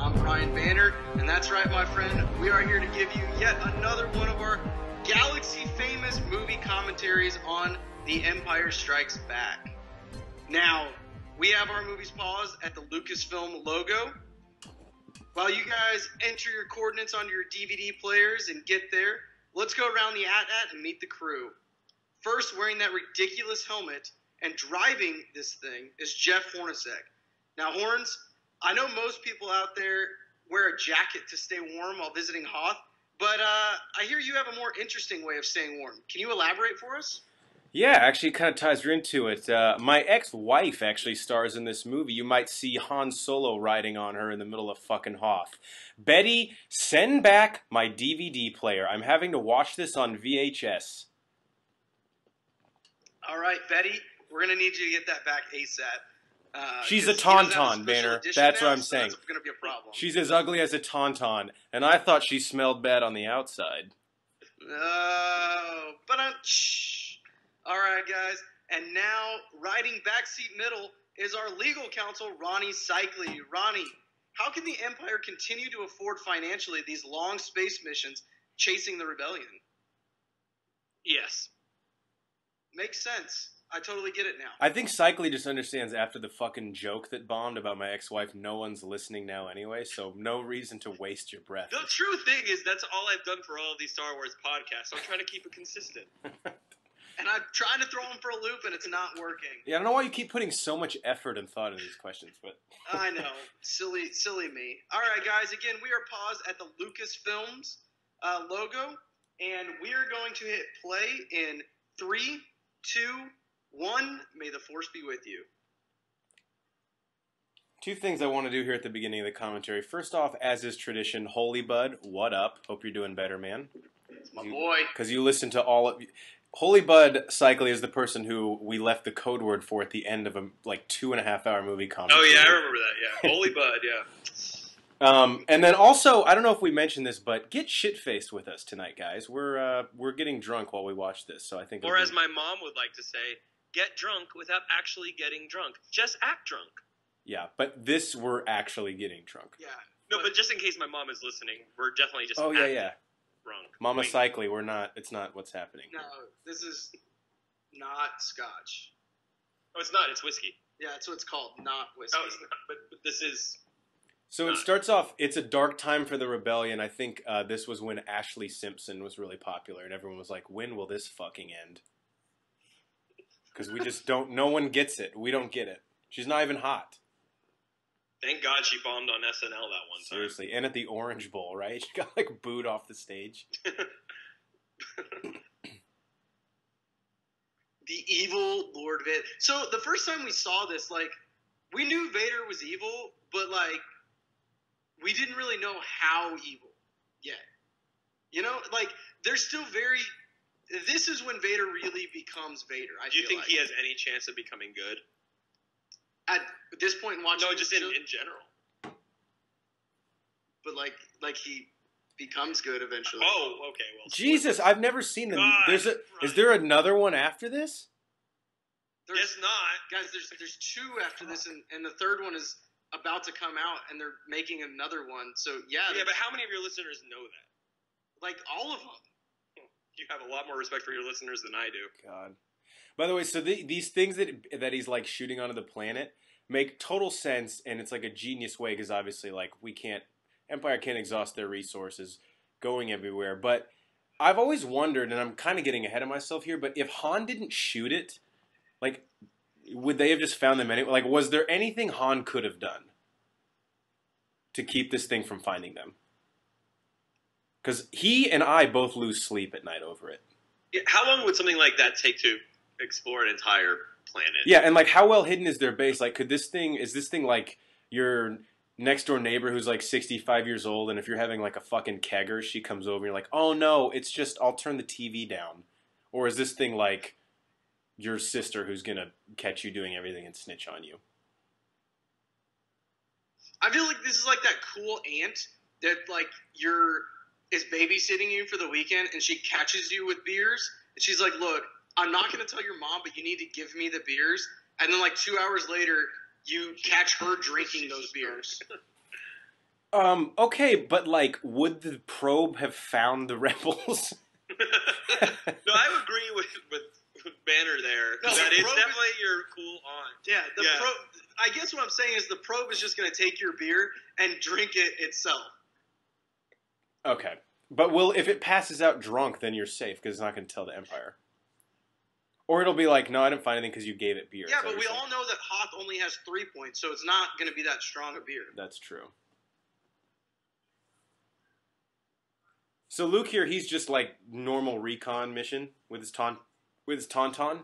I'm Brian Banner, and that's right, my friend. We are here to give you yet another one of our galaxy-famous movie commentaries on The Empire Strikes Back. Now, we have our movies paused at the Lucasfilm logo. While you guys enter your coordinates on your DVD players and get there, let's go around the AT-AT and meet the crew. First, wearing that ridiculous helmet and driving this thing is Jeff Hornacek. Now, Horns, I know most people out there wear a jacket to stay warm while visiting Hoth, but I hear you have a more interesting way of staying warm. Can you elaborate for us? Yeah, actually, it kind of ties right into it. My ex-wife actually stars in this movie. You might see Han Solo riding on her in the middle of fucking Hoth. Betty, send back my DVD player. I'm having to watch this on VHS. All right, Betty, we're going to need you to get that back ASAP. She's a tauntaun, Banner. That's what I'm saying. That's going to be a problem. She's as ugly as a tauntaun, and I thought she smelled bad on the outside. But all right, guys. And now, riding backseat middle is our legal counsel, Ronnie Cycli. Ronnie, how can the Empire continue to afford financially these long space missions chasing the rebellion? Yes. Makes sense. I totally get it now. I think Cycli just understands after the fucking joke that bombed about my ex-wife, no one's listening now anyway, so no reason to waste your breath. The true thing is that's all I've done for all of these Star Wars podcasts, so I'm trying to keep it consistent. And I'm trying to throw him for a loop, and it's not working. Yeah, I don't know why you keep putting so much effort and thought into these questions, but... I know. Silly me. All right, guys. Again, we are paused at the Lucasfilms logo, and we are going to hit play in 3, 2, 1. May the Force be with you. Two things I want to do here at the beginning of the commentary. First off, as is tradition, Holy Bud, what up? Hope you're doing better, man. It's my boy. Because you listen to all of... Holy Bud Cycli is the person who we left the code word for at the end of a 2.5 hour movie commentary. Oh yeah, I remember that, yeah. Holy Bud, yeah. And then also, I don't know if we mentioned this, but get shit-faced with us tonight, guys. We're getting drunk while we watch this, so I think... Or as my mom would like to say, get drunk without actually getting drunk. Just act drunk. Yeah, but this, we're actually getting drunk. Yeah. No, but just in case my mom is listening, we're definitely just Oh, acting yeah. drunk. Mama Cycli, we're not... It's not what's happening. No, this is not scotch. Oh, it's not. It's whiskey. Yeah, that's what it's called, not whiskey. Oh, it's not. But this is... So it starts off, it's a dark time for the rebellion. I think this was when Ashley Simpson was really popular, and everyone was like, when will this fucking end? Because we just don't, no one gets it. We don't get it. She's not even hot. Thank God she bombed on SNL that one time. Seriously, and at the Orange Bowl, right? She got booed off the stage. The evil Lord Vader. So the first time we saw this, we knew Vader was evil, but we didn't really know how evil yet. You know, they're still very... This is when Vader really becomes Vader, Do you think he has any chance of becoming good? At this point in watching... No, just in general. But, he becomes good eventually. Oh, okay. Well, Jesus, I've never seen them. God, Is there another one after this? Guess not. Guys, there's 2 after this, and the third one is about to come out, and they're making another one. So, yeah. Yeah, but how many of your listeners know that? All of them. You have a lot more respect for your listeners than I do. God. By the way, so these things that he's shooting onto the planet make total sense, and it's a genius way because obviously Empire can't exhaust their resources going everywhere. But I've always wondered, and I'm kind of getting ahead of myself here, but if Han didn't shoot it, would they have just found them anyway? Was there anything Han could have done to keep this thing from finding them? Because he and I both lose sleep at night over it. Yeah, how long would something like that take to explore an entire planet? Yeah, and how well hidden is their base? Is this thing your next door neighbor who's 65 years old, and if you're having a fucking kegger, she comes over and you're like, oh no, it's just, I'll turn the TV down. Or is this thing your sister who's gonna catch you doing everything and snitch on you? I feel like this is that cool aunt that is babysitting you for the weekend, and she catches you with beers, and she's like, look, I'm not going to tell your mom, but you need to give me the beers. And then 2 hours later, you catch her drinking those beers. Okay, but like, would the probe have found the rebels? No, I agree with Banner there. No, that the is probe definitely your cool aunt. Yeah, Yeah. probe. I guess what I'm saying is the probe is just going to take your beer and drink it itself. Okay, but if it passes out drunk, then you're safe because it's not going to tell the Empire. Or it'll be like, no, I didn't find anything because you gave it beer. Yeah, but we all know that Hoth only has 3 points, so it's not going to be that strong a beer. That's true. So Luke here, he's just like normal recon mission with his tauntaun.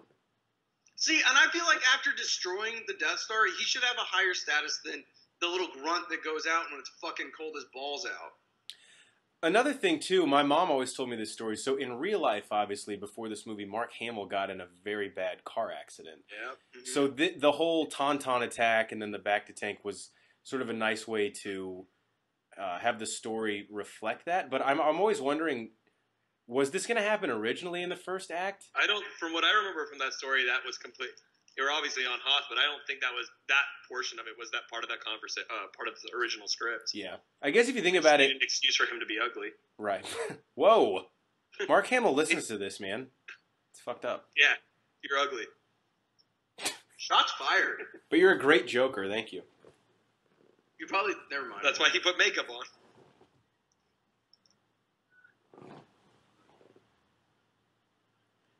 See, and I feel like after destroying the Death Star, he should have a higher status than the little grunt that goes out when it's fucking cold as balls out. Another thing too, my mom always told me this story. So in real life, obviously, before this movie, Mark Hamill got in a very bad car accident. Yeah. Mm-hmm. So the whole tauntaun attack and then the back to tank was sort of a nice way to have the story reflect that. But I'm always wondering, was this going to happen originally in the first act? From what I remember from that story, that was complete. They were obviously on Hoth, but I don't think that portion of it was that part of that conversation, part of the original script. Yeah. I guess if you think about it, an excuse for him to be ugly. Right. Whoa. Mark Hamill listens to this, man. It's fucked up. Yeah, you're ugly. Shots fired. But you're a great joker, thank you. You probably never mind. That's why he put makeup on.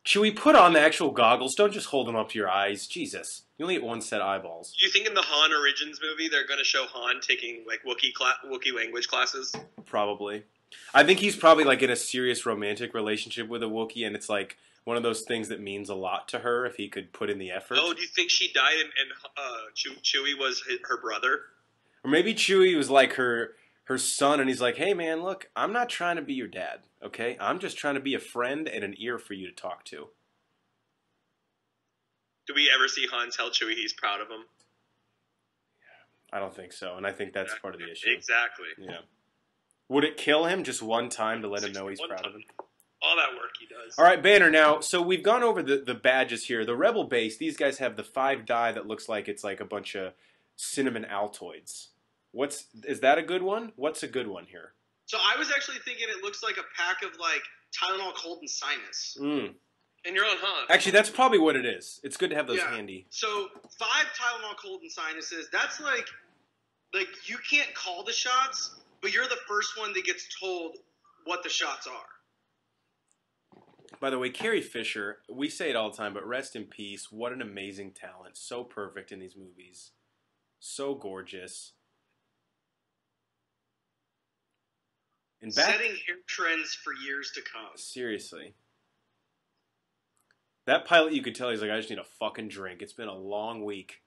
Chewie, put on the actual goggles. Don't just hold them up to your eyes. Jesus. You only get one set of eyeballs. Do you think in the Han Origins movie they're going to show Han taking like Wookiee language classes? Probably. I think he's probably like in a serious romantic relationship with a Wookiee, and it's like one of those things that means a lot to her if he could put in the effort. Oh, do you think she died and Chewie was her brother? Or maybe Chewie was like her son, and he's like, hey man, look, I'm not trying to be your dad, okay? I'm just trying to be a friend and an ear for you to talk to. Do we ever see Han tell Chewie he's proud of him? I don't think so, and I think that's part of the issue. Exactly. Yeah. Would it kill him just one time to let him know he's proud of him? All that work he does. All right, Banner, now, so we've gone over the badges here. The Rebel base, these guys have the 5 die that looks like it's like a bunch of cinnamon Altoids. Is that a good one? What's a good one here? So I was actually thinking it looks like a pack of like Tylenol cold and sinus. And you're on Han. Actually, that's probably what it is. It's good to have those handy. So 5 Tylenol cold and sinuses. That's like you can't call the shots, but you're the first one that gets told what the shots are. By the way, Carrie Fisher, we say it all the time, but rest in peace. What an amazing talent. So perfect in these movies. So gorgeous. Setting hair trends for years to come. Seriously. That pilot, you could tell, he's like, I just need a fucking drink. It's been a long week.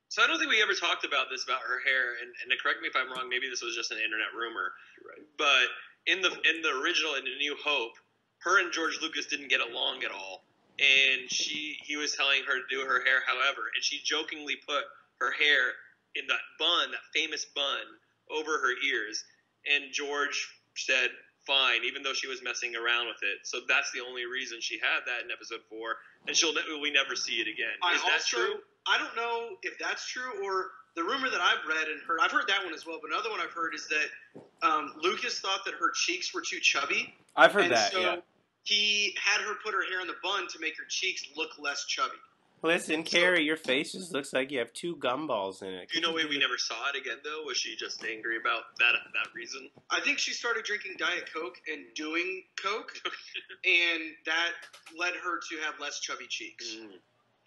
So I don't think we ever talked about this, about her hair, and correct me if I'm wrong, maybe this was just an internet rumor. Right. But in the original, in A New Hope, her and George Lucas didn't get along at all. And he was telling her to do her hair however, and she jokingly put her hair in that bun, that famous bun, over her ears. And George said, fine, even though she was messing around with it. So that's the only reason she had that in episode 4. And we never see it again. Is that true? I don't know if that's true, or the rumor that I've read and heard, I've heard that one as well, but another one I've heard is that Lucas thought that her cheeks were too chubby. I've heard that, so yeah. He had her put her hair in the bun to make her cheeks look less chubby. Listen, Carrie, your face just looks like you have 2 gumballs in it. You know, we never saw it again, though? Was she just angry about that reason? I think she started drinking Diet Coke and doing Coke, and that led her to have less chubby cheeks.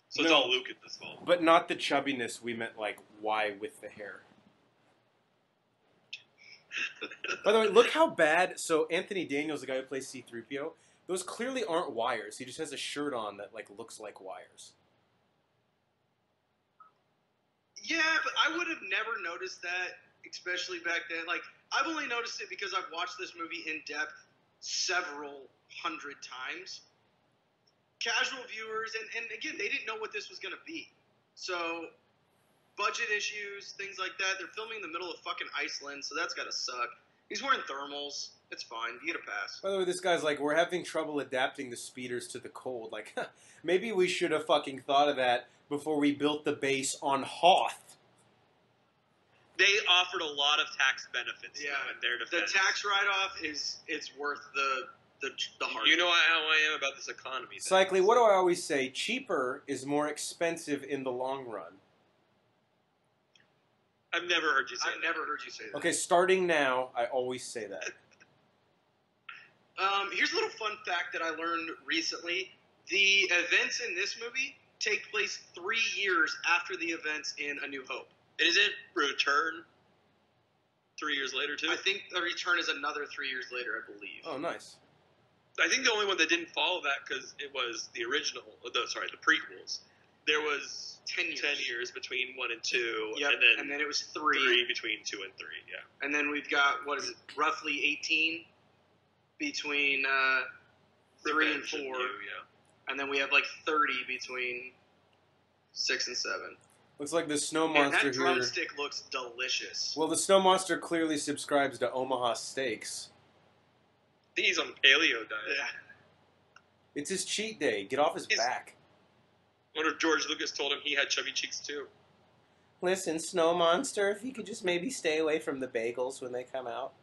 So it's all Lucas' fault. But not the chubbiness. We meant, like, why with the hair. By the way, look how bad... So Anthony Daniels, the guy who plays C-3PO, those clearly aren't wires. He just has a shirt on that, like, looks like wires. Yeah, but I would have never noticed that, especially back then. Like, I've only noticed it because I've watched this movie in depth several hundred times. Casual viewers, and again, they didn't know what this was going to be. So, budget issues, things like that. They're filming in the middle of fucking Iceland, so that's got to suck. He's wearing thermals. It's fine. You get a pass. By the way, this guy's like, we're having trouble adapting the speeders to the cold. Like, maybe we should have fucking thought of that before we built the base on Hoth. They offered a lot of tax benefits. Yeah, though, in their the defense. tax write-off it's worth the hard. You know how I am about this economy. Cycly, what do I always say? Cheaper is more expensive in the long run. I've never heard you say that. I've never heard you say that. Okay, starting now, I always say that. Here's a little fun fact that I learned recently. The events in this movie take place 3 years after the events in A New Hope. And is it Return 3 years later, too? I think The Return is another 3 years later, I believe. Oh, nice. I think the only one that didn't follow that because it was the original, the prequels. There was 10 years. 10 years between 1 and 2, Yep, and then it was 3. 3 between 2 and 3, yeah. And then we've got, what is it, roughly 18 between 3 and Revenge 4. and New, yeah. And then we have like 30 between 6 and 7. Looks like the snow And monster that here. drumstick looks delicious. Well, the snow monster clearly subscribes to Omaha Steaks. I think he's on paleo diet. Yeah. It's his cheat day. Get off his back. I wonder if George Lucas told him he had chubby cheeks, too. Listen, snow monster, if you could just maybe stay away from the bagels when they come out.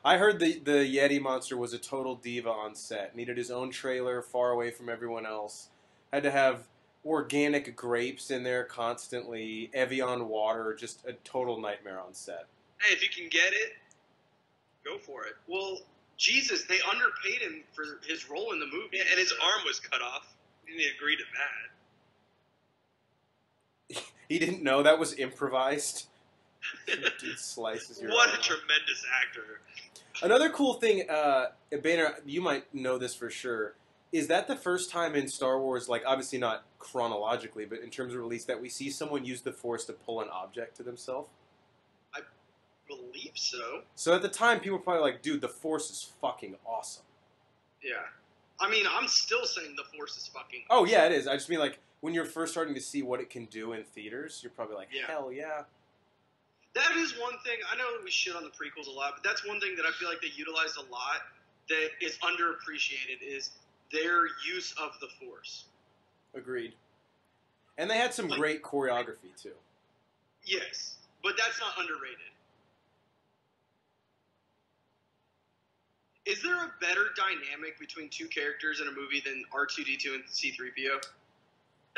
I heard the Yeti monster was a total diva on set. Needed his own trailer, far away from everyone else. Had to have organic grapes in there constantly, Evian water, just a total nightmare on set. Hey, if you can get it, go for it. Well, Jesus, they underpaid him for his role in the movie. Yeah, and his arm was cut off. He didn't agree to that. He didn't know that was improvised. Dude slices your What arm a off. tremendous actor. Another cool thing, Boehner, you might know this for sure, is that the first time in Star Wars, like obviously not chronologically, but in terms of release, that we see someone use the Force to pull an object to themselves? I believe so. So at the time, people were probably like, dude, the Force is fucking awesome. Yeah. I mean, I'm still saying the Force is fucking Oh, yeah, it is. I just mean, like, when you're first starting to see what it can do in theaters, you're probably like, Yeah. hell yeah. That is one thing. I know we shit on the prequels a lot, but that's one thing that I feel like they utilized a lot that is underappreciated is their use of the Force. Agreed. And they had some Like- great choreography, too. Yes, but that's not underrated. Is there a better dynamic between two characters in a movie than R2-D2 and C-3PO?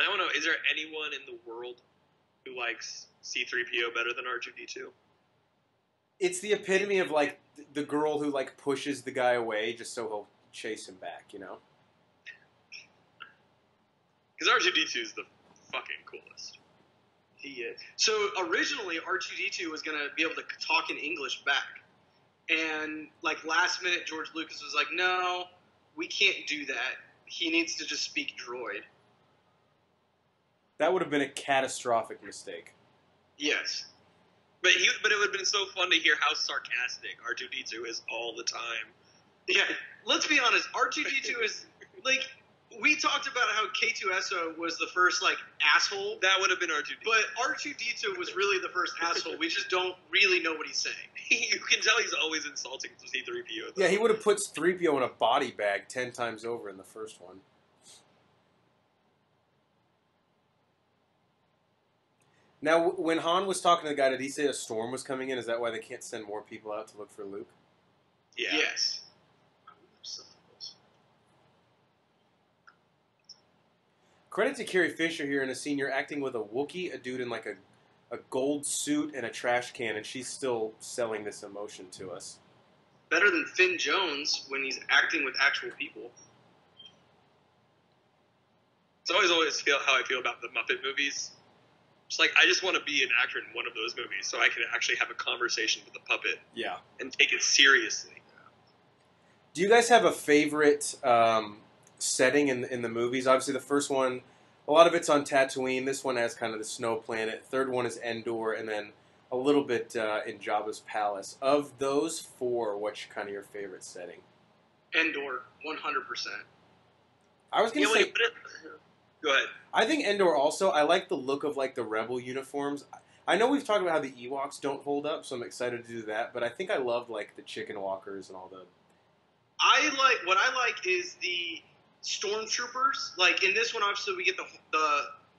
I don't know, is there anyone in the world who likes C-3PO better than R2-D2? It's the epitome of, like, the girl who, like, pushes the guy away just so he'll chase him back, you know? Because R2-D2 is the fucking coolest. He is. So originally, R2-D2 was going to be able to talk in English back. And, like, last minute, George Lucas was like, no, we can't do that. He needs to just speak droid. That would have been a catastrophic mistake. Yes. But it would have been so fun to hear how sarcastic R2-D2 is all the time. Yeah, let's be honest. R2-D2 is, like, we talked about how K2SO was the first, like, asshole. That would have been R2-D2. But R2-D2 was really the first asshole. We just don't really know what he's saying. You can tell he's always insulting C-3PO, though. Yeah, he would have put 3PO in a body bag 10 times over in the first one. Now, when Han was talking to the guy, did he say a storm was coming in? Is that why they can't send more people out to look for Luke? Yeah. Yes. Credit to Carrie Fisher here in a scene. You're acting with a Wookiee, a dude in like a gold suit and a trash can, and she's still selling this emotion to us. Better than Finn Jones when he's acting with actual people. It's always feel how I feel about the Muppet movies. It's like, I just want to be an actor in one of those movies so I can actually have a conversation with the puppet Yeah. and take it seriously. Do you guys have a favorite setting in the movies? Obviously, the first one, a lot of it's on Tatooine. This one has kind of the snow planet. Third one is Endor, and then a little bit in Jabba's palace. Of those four, what's kind of your favorite setting? Endor, 100%. I was going to say, Go ahead. I think Endor also, I like the look of like the Rebel uniforms. I know we've talked about how the Ewoks don't hold up, so I'm excited to do that, but I think I love like the chicken walkers and all the... What I like is the stormtroopers. Like in this one, obviously we get the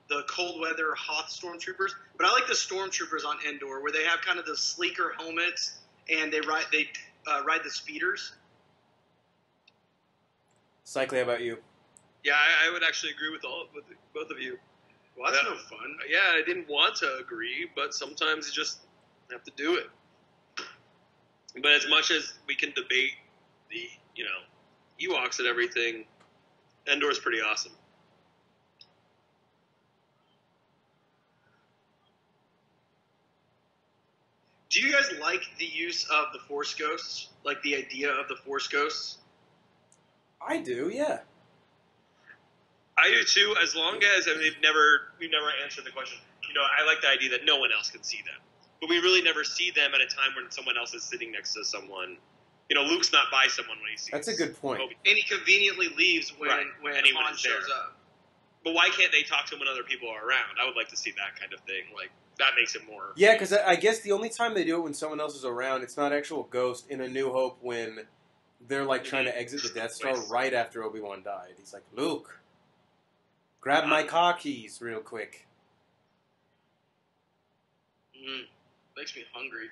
the cold weather Hoth stormtroopers, but I like the stormtroopers on Endor where they have kind of the sleeker helmets and they ride the speeders. Cycling, how about you? Yeah, I would actually agree with both of you. Well, that's no fun. Yeah, I didn't want to agree, but sometimes you just have to do it. But as much as we can debate the, Ewoks and everything, Endor's pretty awesome. Do you guys like the use of the Force Ghosts? Like the idea of the Force Ghosts? I do, yeah. I do too, as long as, and we've never answered the question. I like the idea that no one else can see them. But we really never see them at a time when someone else is sitting next to someone. Luke's not by someone when he sees. That's a good point. Obi. And he conveniently leaves when Han shows up. But why can't they talk to him when other people are around? I would like to see that kind of thing. Like, that makes it more... Yeah, because I guess the only time they do it when someone else is around, it's not actual Ghost in A New Hope when they're, like, trying to exit the Death Star right after Obi-Wan died. He's like, Luke, grab my car keys real quick. Makes me hungry.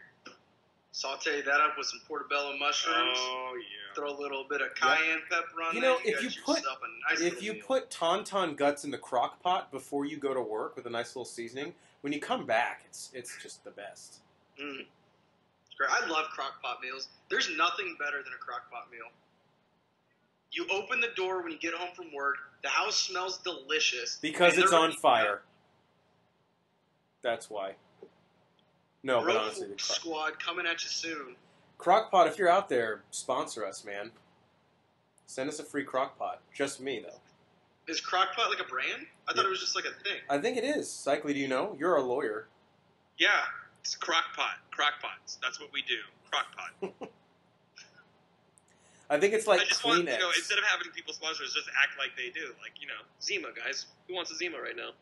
Saute that up with some portobello mushrooms. Oh, yeah. Throw a little bit of cayenne pepper on If you meal. put tauntaun guts in the crock pot before you go to work with a nice little seasoning, when you come back, it's just the best. Great. I love crock pot meals. There's nothing better than a crock pot meal. You open the door when you get home from work. The house smells delicious. Because it's on fire. That's why. No, but honestly, the Squad coming at you soon. Crockpot, if you're out there, sponsor us, man. Send us a free crockpot. Just me, though. Is Crockpot like a brand? I thought it was just like a thing. I think it is. Cycly, do you know? You're a lawyer. Yeah, it's Crockpot. Crockpots. That's what we do. Crockpot. I think it's like I just Kleenex. want, instead of having people sponsor us, just act like they do. Like, Zima, guys. Who wants a Zima right now?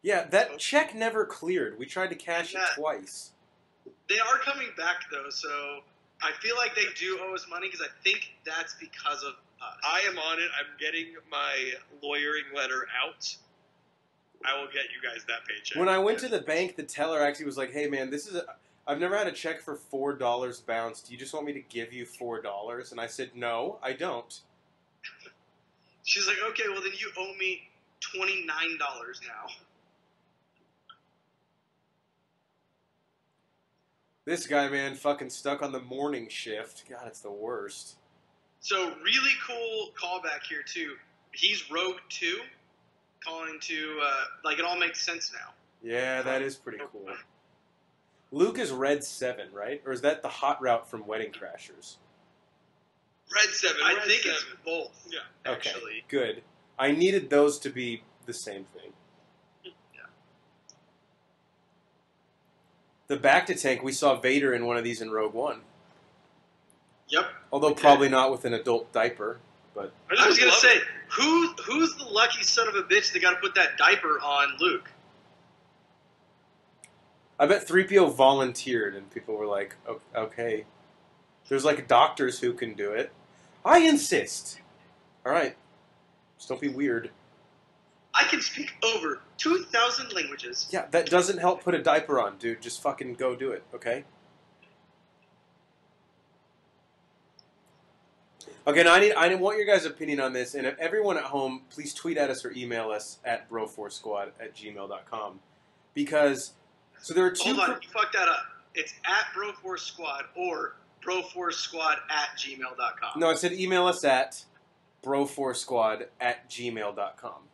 Yeah, that check never cleared. We tried to cash it twice. They are coming back, though, so I feel like they do owe us money because I think that's because of us. I am on it. I'm getting my lawyering letter out. I will get you guys that paycheck. When I went to the bank, the teller actually was like, hey, man, I've never had a check for $4 bounced. Do you just want me to give you $4? And I said, no, I don't. She's like, okay, well, then you owe me $29 now. This guy, man, fucking stuck on the morning shift. God, it's the worst. So, really cool callback here, too. He's Rogue 2, calling to, it all makes sense now. Yeah, that is pretty cool. Luke is Red 7, right? Or is that the hot route from Wedding Crashers? Red 7. I think it's both. Yeah. Okay, actually. good. I needed those to be the same thing. The Bacta tank, we saw Vader in one of these in Rogue One. Yep. Although probably not with an adult diaper, but... I was going to say, who's the lucky son of a bitch that got to put that diaper on Luke? I bet 3PO volunteered, and people were like, okay. There's like doctors who can do it. I insist! Alright. Just don't be weird. I can speak over 2,000 languages. Yeah, that doesn't help put a diaper on, dude. Just fucking go do it, okay? Okay, now I want your guys' opinion on this, and if everyone at home, please tweet at us or email us at broforcesquad@gmail.com. Because, so there are two... Hold on, you fucked that up. It's at broforcesquad or broforcesquad@gmail.com. No, I said email us at broforcesquad@gmail.com.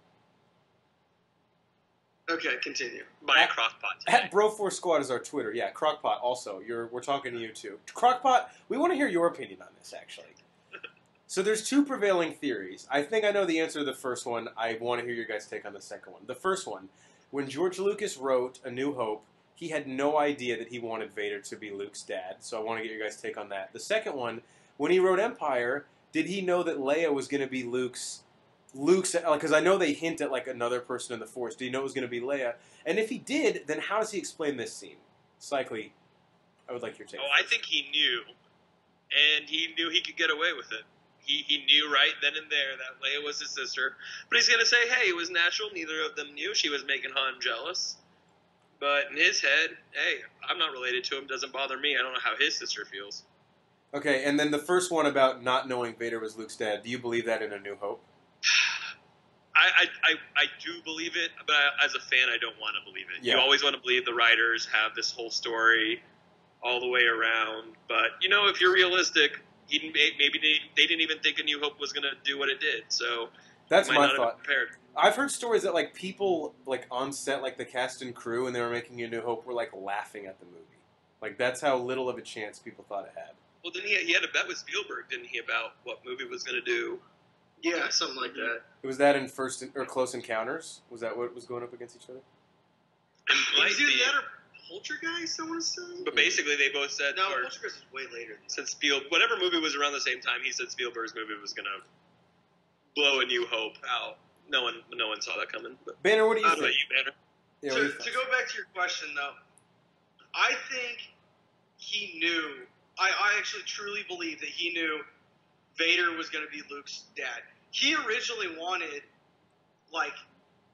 Okay, continue. Buy a crockpot today. At Bro4Squad is our Twitter. Yeah, Crockpot also. We're talking to you too. Crockpot, we want to hear your opinion on this, actually. So there's two prevailing theories. I think I know the answer to the first one. I want to hear your guys' take on the second one. The first one, when George Lucas wrote A New Hope, he had no idea that he wanted Vader to be Luke's dad. So I want to get your guys' take on that. The second one, when he wrote Empire, did he know that Leia was going to be Luke's, because I know they hint at like another person in the Force. Did he know it was going to be Leia? And if he did, then how does he explain this scene? Cycly, I would like your take. Oh, I think he knew, and he knew he could get away with it. He knew right then and there that Leia was his sister. But he's going to say, hey, it was natural. Neither of them knew. She was making Han jealous. But in his head, hey, I'm not related to him. Doesn't bother me. I don't know how his sister feels. Okay, and then the first one about not knowing Vader was Luke's dad. Do you believe that in A New Hope? I do believe it, but as a fan, I don't want to believe it. Yeah. You always want to believe the writers have this whole story all the way around. But, you know, if you're realistic, maybe they didn't even think A New Hope was going to do what it did. So That's might my not thought. have been prepared. I've heard stories that like people like on set, like the cast and crew, when they were making A New Hope, were like laughing at the movie. Like that's how little of a chance people thought it had. Well, then he had a bet with Spielberg, didn't he, about what movie was going to do? Yeah, something like that. Was that in Close Encounters? Was that what was going up against each other? And might Is either be, that or Poltergeist, I want to say? but basically they both said, No, or Poltergeist is way later than said whatever movie was around the same time, he said Spielberg's movie was going to blow A New Hope out. No one saw that coming. But Banner, what do you how think? about you, Banner? Yeah, what do you To think? go back to your question, though, I think he knew. I actually truly believe that he knew Vader was going to be Luke's dad. He originally wanted, like,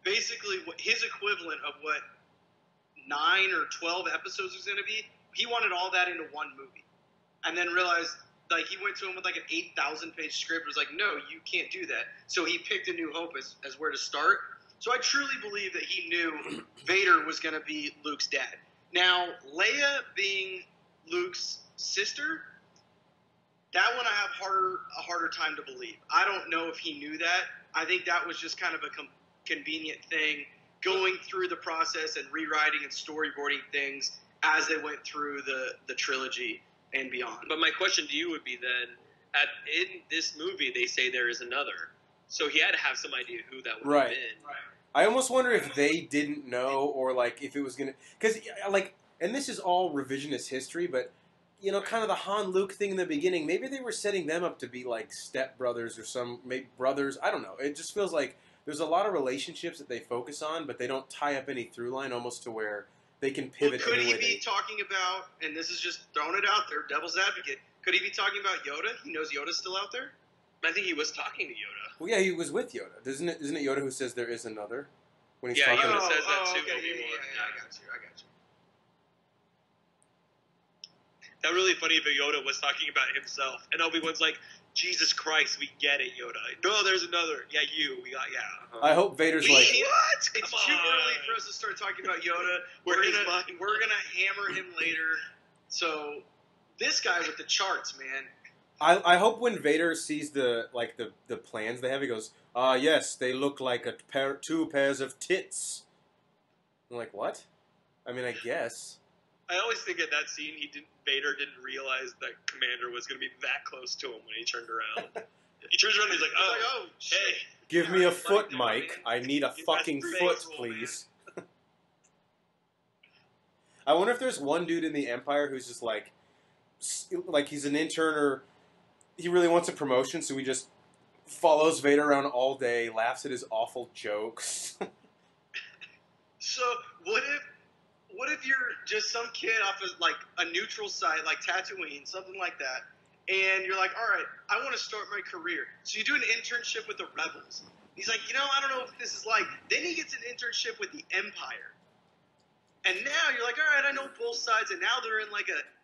basically his equivalent of what 9 or 12 episodes was going to be. He wanted all that into one movie, and then realized, like, he went to him with like an 8,000 page script. Was like, no, you can't do that. So he picked A New Hope as where to start. So I truly believe that he knew Vader was going to be Luke's dad. Now, Leia being Luke's sister, that one I have a harder time to believe. I don't know if he knew that. I think that was just kind of a convenient thing, going through the process and rewriting and storyboarding things as they went through the trilogy and beyond. But my question to you would be then, in this movie, they say there is another. So he had to have some idea who that would have Right. been. Right. I almost wonder if they didn't know, or like if it was gonna, because like, and this is all revisionist history, but you know, kind of the Han Luke thing in the beginning. Maybe they were setting them up to be like stepbrothers or some maybe brothers. I don't know. It just feels like there's a lot of relationships that they focus on, but they don't tie up any through line, almost to where they can pivot. Could any he way be talking about, and this is just throwing it out there, devil's advocate, could he be talking about Yoda? He knows Yoda's still out there? I think he was talking to Yoda. Well, yeah, he was with Yoda. Isn't it Yoda who says there is another? When he's Yeah, talking. Yoda says that too, okay, Obi-Wan, yeah, I got you. That really funny if Yoda was talking about himself, and Obi-Wan's like, Jesus Christ, we get it, Yoda. No, there's another. Yeah, we got, yeah. Uh-huh. I hope Vader's like. What? It's Come too on. early for us to start talking about Yoda. Where his We're mind gonna hammer him later. So this guy with the charts, man. I hope when Vader sees the plans they have, he goes, yes, they look like two pairs of tits. I'm like, what? I mean, I guess. I always think at that scene, Vader didn't realize that Commander was going to be that close to him when he turned around. He turns around and he's like, He's oh, like, oh, shit. hey. Give me a foot, Like, Mike. I need a That's fucking pretty foot, cool, please. I wonder if there's one dude in the Empire who's just like he's an intern or he really wants a promotion, so he just follows Vader around all day, laughs at his awful jokes. So what if you're just some kid off of like a neutral site, like Tatooine, something like that, and you're like, all right, I want to start my career. So you do an internship with the Rebels. He's like, I don't know what this is like. Then he gets an internship with the Empire. And now you're like, all right, I know both sides, and now they're in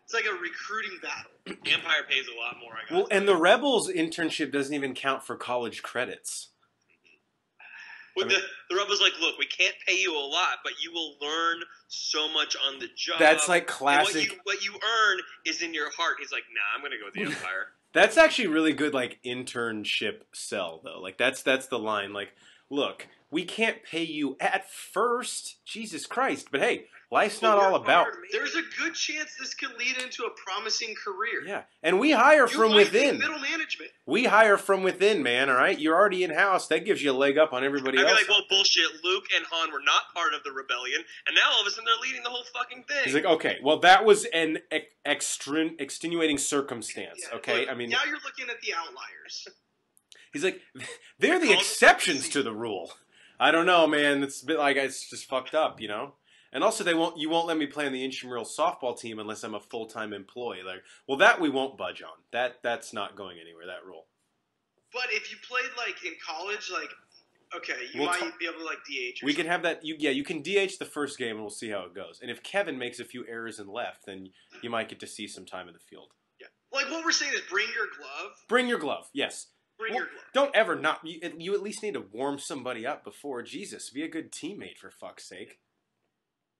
it's like a recruiting battle. The Empire pays a lot more, I guess. Well, and the Rebels internship doesn't even count for college credits. When the Rebels like, look, we can't pay you a lot, but you will learn so much on the job. That's like And classic. what you earn is in your heart. He's like, nah, I'm going to go with the Empire. That's actually really good, like internship sell though. Like that's the line. Like, look, we can't pay you at first, Jesus Christ. But hey, life's not all about. There's a good chance this could lead into a promising career. Yeah, and we hire You from might be within. middle management. We hire from within, man. All right, you're already in house. That gives you a leg up on everybody I'd be else. like, well, bullshit. Luke and Han were not part of the rebellion, and now all of a sudden they're leading the whole fucking thing. He's like, okay, well, that was an extenuating circumstance. Yeah, Okay, look, I mean, now you're looking at the outliers. he's like, they're the exceptions to the rule. I don't know, man. It's a bit like it's just fucked up, you know. And also, you won't let me play on the intramural softball team unless I'm a full-time employee. Like, well, that we won't budge on. That's not going anywhere. That rule. But if you played like in college, like okay, you We'll might be able to like DH. We can have that. You can DH the first game, and we'll see how it goes. And if Kevin makes a few errors and left, then you might get to see some time in the field. Yeah, like what we're saying is bring your glove. Bring your glove. Yes. Bring your glove. Don't ever not. You at least need to warm somebody up before. Jesus, be a good teammate for fuck's sake.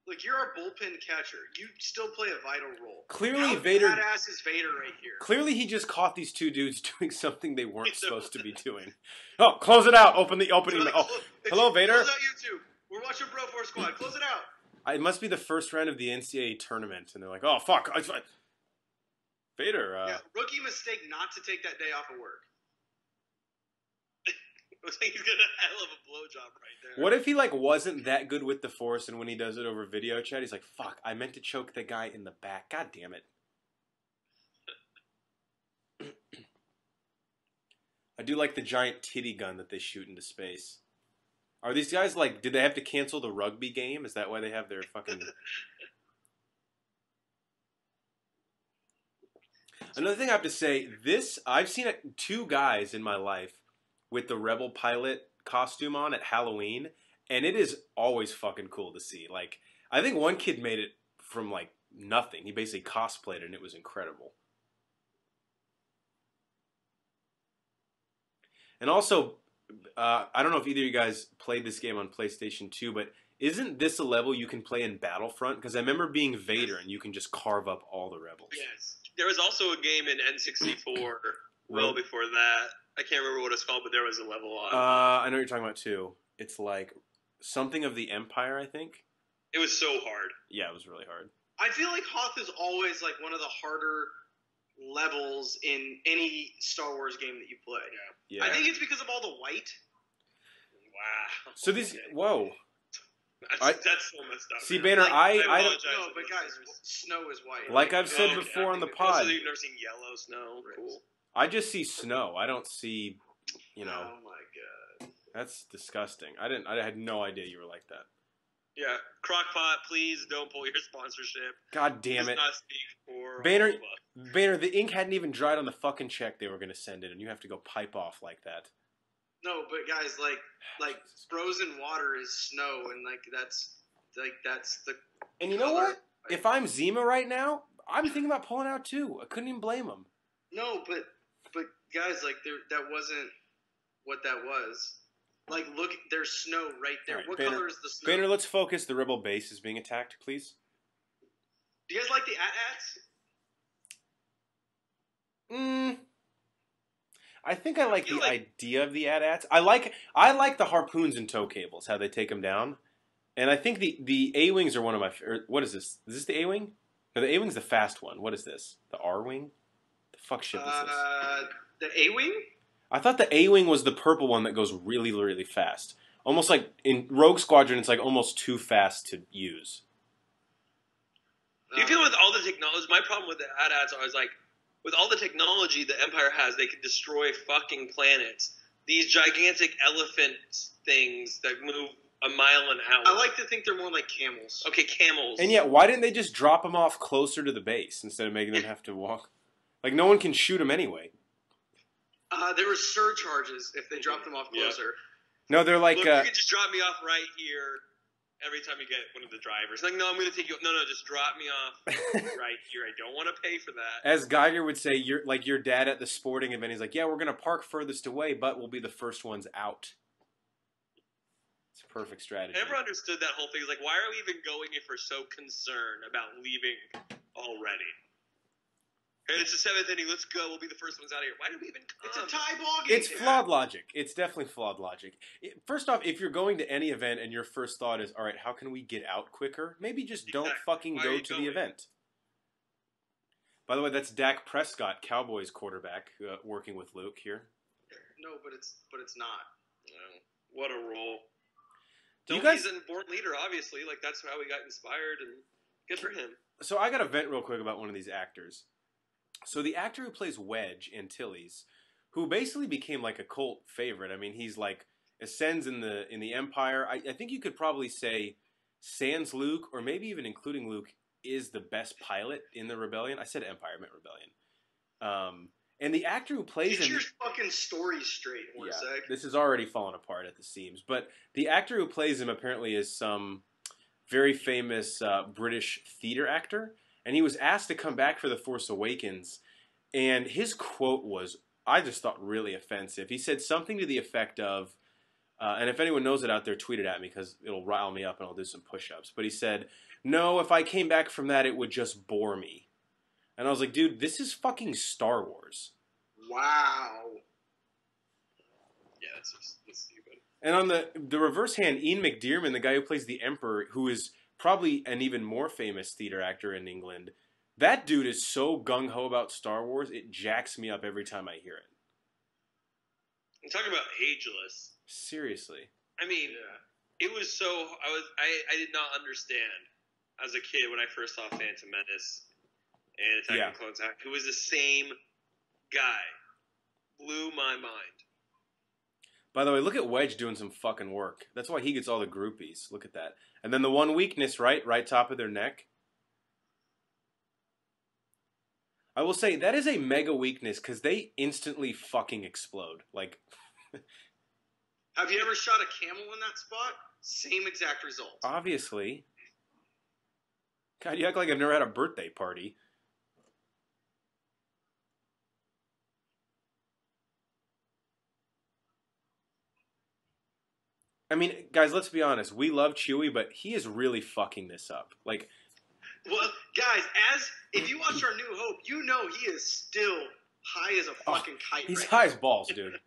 Like you're our bullpen catcher. You still play a vital role. Clearly, How Vader. badass is Vader right here? Clearly, he just caught these two dudes doing something they weren't supposed to be doing. Oh, close it out. Open the opening. Like, oh, hello, Vader. Close out YouTube. We're watching Bro Force Squad. Close it out. It must be the first round of the NCAA tournament, and they're like, "Oh fuck, Vader." Yeah, rookie mistake not to take that day off of work. I think he's gonna hell of a blowjob right there. What if he wasn't that good with the Force, and when he does it over video chat, he's like, "Fuck, I meant to choke the guy in the back. God damn it." I do like the giant titty gun that they shoot into space. Are these guys did they have to cancel the rugby game? Is that why they have their fucking... Another thing I have to say, I've seen two guys in my life with the Rebel pilot costume on at Halloween, and it is always fucking cool to see. I think one kid made it from nothing. He basically cosplayed it, and it was incredible. And also, I don't know if either of you guys played this game on PlayStation 2, but isn't this a level you can play in Battlefront? Because I remember being Vader, and you can just carve up all the rebels. Yes. There was also a game in N64 well before that. I can't remember what it's called, but there was a level on. I know what you're talking about, too. It's something of the Empire, I think. It was so hard. Yeah, it was really hard. I feel like Hoth is always one of the harder levels in any Star Wars game that you play. Yeah. I think it's because of all the white. Wow. So these... Whoa. That's so messed up. See, Banner, I apologize. No, but guys, snow is white. Like I've said before on the pod. So you've never seen yellow snow? Cool. I just see snow. I don't see, Oh my god. That's disgusting. I had no idea you were like that. Yeah. Crockpot, please don't pull your sponsorship. God damn Does it. not speak for Banner, all of us. Banner, the ink hadn't even dried on the fucking check they were going to send in, and you have to go pipe off like that. No, but guys, frozen water is snow, and that's the. And you know what? If I'm Zima right now, I'm thinking about pulling out too. I couldn't even blame him. No, but guys, that wasn't what that was. Look, there's snow right there. Right, what Banner, color is the snow? Banner, let's focus. The rebel base is being attacked, please. Do you guys like the AT-ATs? I think I like the idea of the AT-ATs. I like the harpoons and tow cables, how they take them down. And I think the A-Wings are one of my favorite. What is this? Is this the A-Wing? No, the A-Wing's the fast one. What is this? The R-Wing? The fuck ship is this? The A-Wing? I thought the A-Wing was the purple one that goes really, really fast. Almost like in Rogue Squadron, it's almost too fast to use. Do you feel with all the technology? My problem with the AT-ATs is with all the technology the Empire has, they could destroy fucking planets. These gigantic elephant things that move a mile an hour. I like to think they're more like camels. Okay, camels. And yet, why didn't they just drop them off closer to the base instead of making them have to walk? No one can shoot them anyway. There were surcharges if they dropped them off closer. No, they're Look, you can just drop me off right here every time you get one of the drivers. No, I'm going to take you. No, just drop me off right here. I don't want to pay for that. As Geiger would say, you're your dad at the sporting event. He's like, yeah, we're going to park furthest away, but we'll be the first ones out. It's a perfect strategy. I never understood that whole thing. It's why are we even going if we're so concerned about leaving already? And it's the 7th inning. Let's go. We'll be the first ones out of here. Why do we even come? It's a tie ball game. It's flawed logic. It's definitely flawed logic. First off, if you're going to any event and your first thought is, all right, how can we get out quicker? Maybe just don't fucking go to the event. By the way, that's Dak Prescott, Cowboys quarterback, working with Luke here. No, but it's not. No. What a role. He's an important leader, obviously. That's how we got inspired, and good for him. So I got to vent real quick about one of these actors. So the actor who plays Wedge in Tilly's, who basically became a cult favorite. I mean, he's ascends in the Empire. I think you could probably say sans Luke, or maybe even including Luke, is the best pilot in the Rebellion. I said Empire, I meant Rebellion. And the actor who plays Get him... your fucking story straight in one sec. This is already falling apart at the seams. But the actor who plays him apparently is some very famous British theater actor. And he was asked to come back for The Force Awakens. And his quote was, I just thought, really offensive. He said something to the effect of, and if anyone knows it out there, tweet it at me because it'll rile me up and I'll do some push-ups. But he said, no, if I came back from that, it would just bore me. And I was like, dude, this is fucking Star Wars. Wow. Yeah, that's stupid. And on the reverse hand, Ian McDiarmid, the guy who plays the Emperor, who is probably an even more famous theater actor in England, that dude is so gung-ho about Star Wars, it jacks me up every time I hear it. I'm talking about ageless. Seriously. I mean, it was so... I did not understand as a kid when I first saw Phantom Menace and Attack of the Clones. It was the same guy. Blew my mind. By the way, look at Wedge doing some fucking work. That's why he gets all the groupies. Look at that. And then the one weakness, right top of their neck. I will say, that is a mega weakness because they instantly fucking explode. Like... Have you ever shot a camel in that spot? Same exact result. Obviously. God, you act like I've never had a birthday party. I mean, guys, let's be honest. We love Chewie, but he is really fucking this up. Like, well, guys, if you watch our New Hope, you know he is still high as a fucking kite. He's right high now. as balls, dude.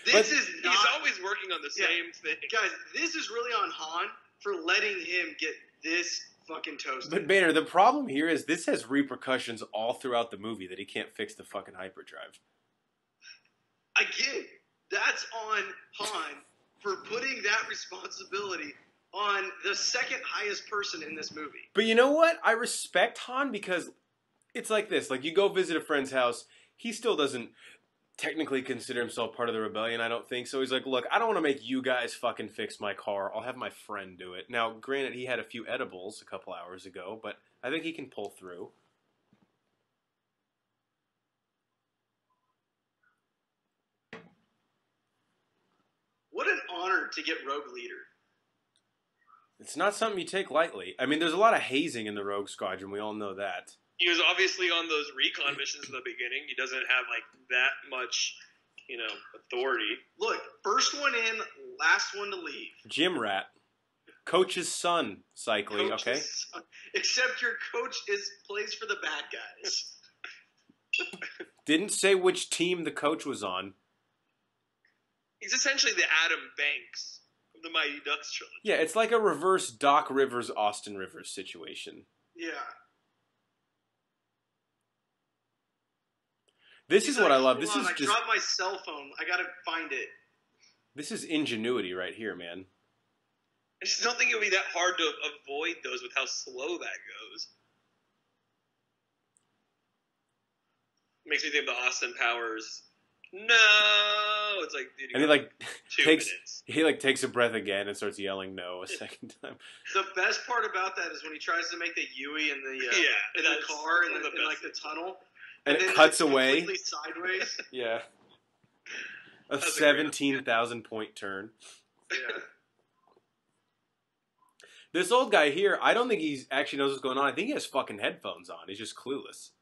This is not. He's always working on the same thing. Guys, this is really on Han for letting him get this fucking toasted. But Banner, the problem here is this has repercussions all throughout the movie that he can't fix the fucking hyperdrive. Again, that's on Han for putting that responsibility on the second highest person in this movie. But you know what? I respect Han because it's like this. Like, you go visit a friend's house, he still doesn't technically consider himself part of the rebellion, I don't think. So he's like, look, I don't want to make you guys fucking fix my car. I'll have my friend do it. Now, granted, he had a few edibles a couple hours ago, but I think he can pull through. What an honor to get Rogue Leader. It's not something you take lightly. I mean, there's a lot of hazing in the Rogue Squadron. We all know that. He was obviously on those recon missions in the beginning. He doesn't have, like, that much, authority. Look, first one in, last one to leave. Gym rat. Coach's son cycling, Coach's okay? son. Except your coach plays for the bad guys. Didn't say which team the coach was on. He's essentially the Adam Banks of the Mighty Ducks trilogy. Yeah, it's like a reverse Doc Rivers, Austin Rivers situation. Yeah. This is what I love. This is I just... dropped my cell phone. I gotta find it. This is ingenuity right here, man. I just don't think it would be that hard to avoid those with how slow that goes. Makes me think of the Austin Powers. No, it's like, dude, And he like minutes. takes a breath again and starts yelling no a second time. The best part about that is when he tries to make the Yui in the in the car in like the tunnel, and then it cuts it's away completely sideways. Yeah, a 17,000 point turn. Yeah. This old guy here, I don't think he actually knows what's going on. I think he has fucking headphones on. He's just clueless.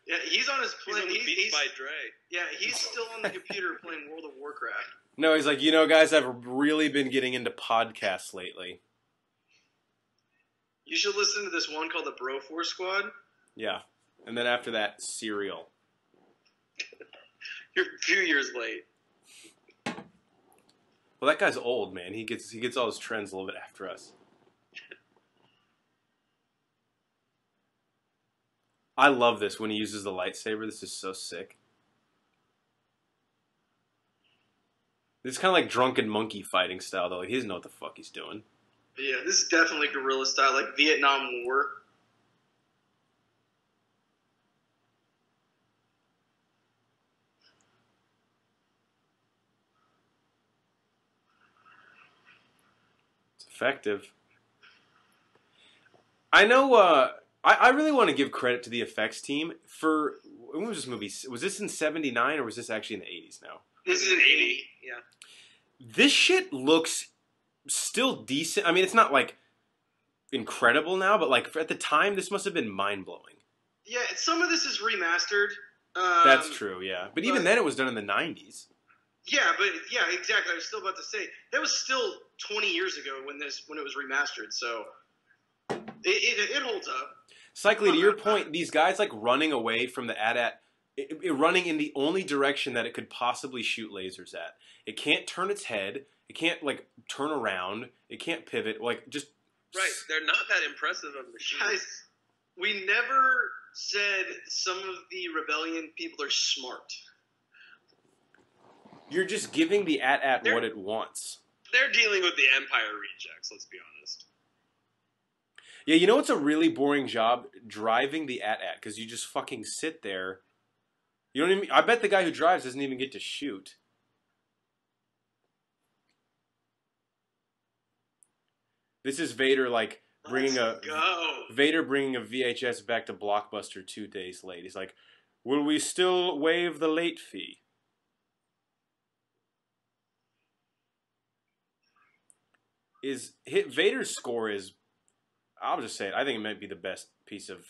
Yeah, he's on his plane. He's on the Beats by Dre. Yeah, he's still on the computer playing World of Warcraft. No, he's like, guys, I've really been getting into podcasts lately. You should listen to this one called the Bro Force Squad. Yeah, and then after that, Serial. You're a few years late. Well, that guy's old, man. He gets all his trends a little bit after us. I love this when he uses the lightsaber. This is so sick. This is kind of like drunken monkey fighting style, though. He doesn't know what the fuck he's doing. Yeah, this is definitely guerrilla style, like Vietnam War. It's effective. I know, I really want to give credit to the effects team for when was this movie? Was this in '79 or was this actually in the '80s? Now This is an 80. Yeah. this shit looks still decent. I mean, it's not like incredible now, but like at the time, this must have been mind blowing. Yeah, some of this is remastered. That's true, yeah. But even then, it was done in the '90s. Yeah, exactly. I was still about to say that was still 20 years ago when it was remastered. So it holds up. Cycly, to your point, these guys like running away from the AT-AT, running in the only direction that it could possibly shoot lasers at. It can't turn its head. It can't like turn around. It can't pivot. Like just right. They're not that impressive of machines. Guys, we never said some of the rebellion people are smart. You're just giving the AT-AT what it wants. They're dealing with the Empire rejects. Let's be honest. Yeah, you know it's a really boring job? Driving the AT-AT, because you just fucking sit there. You don't even. I bet the guy who drives doesn't even get to shoot. This is Vader like bringing Vader bringing a VHS back to Blockbuster 2 days late. He's like, "Will we still waive the late fee?" Vader's score is, I'll just say it, I think it might be the best piece of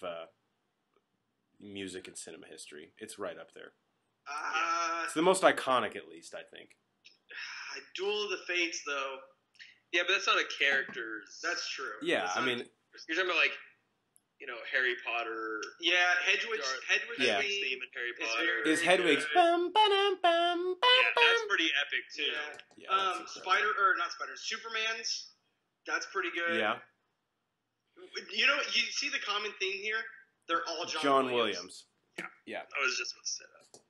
music in cinema history. It's right up there. It's the most iconic, at least, I think. Duel of the Fates, though. Yeah, but that's not a character's. That's true. Yeah, I mean, you're talking about like, Harry Potter. Yeah, Hedwig's theme in Harry Potter. Is Hedwig's bum ba-dum bum. Yeah, that's pretty epic too. Yeah. Superman's. That's pretty good. Yeah. You see the common theme here? They're all John Williams. Yeah. I was just about to say that.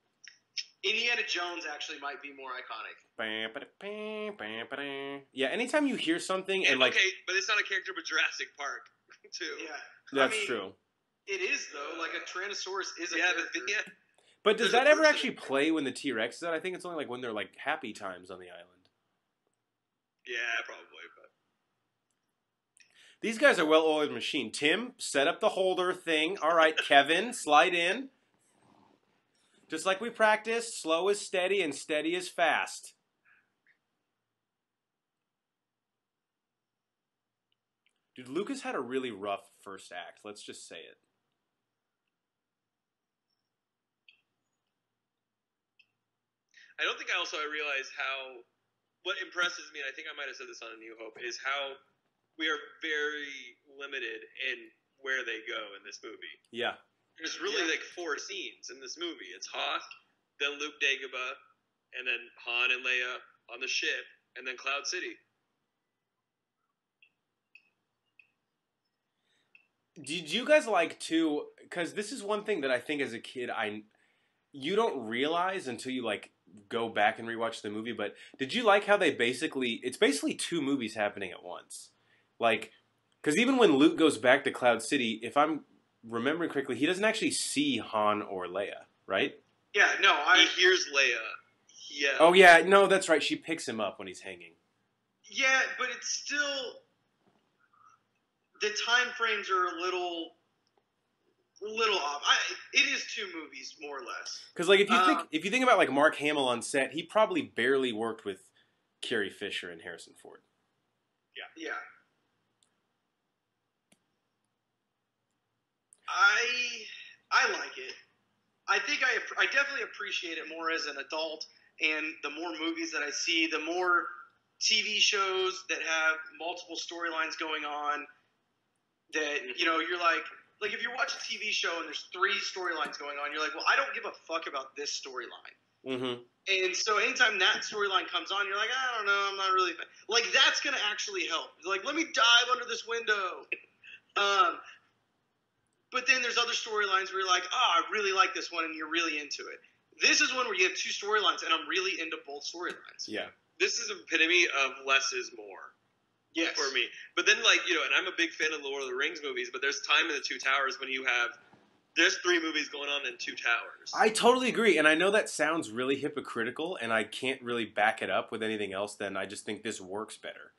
Indiana Jones actually might be more iconic. Yeah, anytime you hear something and like... Okay, but it's not a character but Jurassic Park, too. Yeah. That's true. It is, though. Like, a Tyrannosaurus is a character. But does that ever actually play when the T-Rex is out? I think it's only like when they're like happy times on the island. Yeah, probably, but... These guys are well-oiled machine. Tim, set up the holder thing. All right, Kevin, slide in. Just like we practiced, slow is steady and steady is fast. Dude, Lucas had a really rough first act. Let's just say it. I don't think I realize what impresses me, and I think I might have said this on A New Hope, is how we are very limited in where they go in this movie. Yeah. There's really like 4 scenes in this movie. It's Hoth, then Luke Dagobah, and then Han and Leia on the ship, and then Cloud City. Did you guys like too? Because this is one thing that I think as a kid you don't realize until you like go back and rewatch the movie. But did you like how it's basically 2 movies happening at once? Like, because even when Luke goes back to Cloud City, if I'm remembering correctly, he doesn't actually see Han or Leia, right? Yeah, no, he hears Leia. Yeah. Oh yeah, no, that's right. She picks him up when he's hanging. Yeah, but it's still the time frames are a little off. It is 2 movies more or less. Because like if you think about like Mark Hamill on set, he probably barely worked with Carrie Fisher and Harrison Ford. Yeah. Yeah. I like it. I think I definitely appreciate it more as an adult, and the more movies that I see, the more TV shows that have multiple storylines going on, that, you're like if you watch a TV show and there's 3 storylines going on, you're like, well, I don't give a fuck about this storyline. Mm-hmm. And so anytime that storyline comes on, you're like, I don't know, I'm not really... Like, that's going to actually help. Like, let me dive under this window. But then there's other storylines where you're like, I really like this one, and you're really into it. This is one where you have 2 storylines, and I'm really into both storylines. Yeah. This is an epitome of less is more. Yes. For me. But then, and I'm a big fan of the Lord of the Rings movies, but there's time in the 2 Towers when there's 3 movies going on in 2 Towers. I totally agree, and I know that sounds really hypocritical, and I can't really back it up with anything else, then I just think this works better.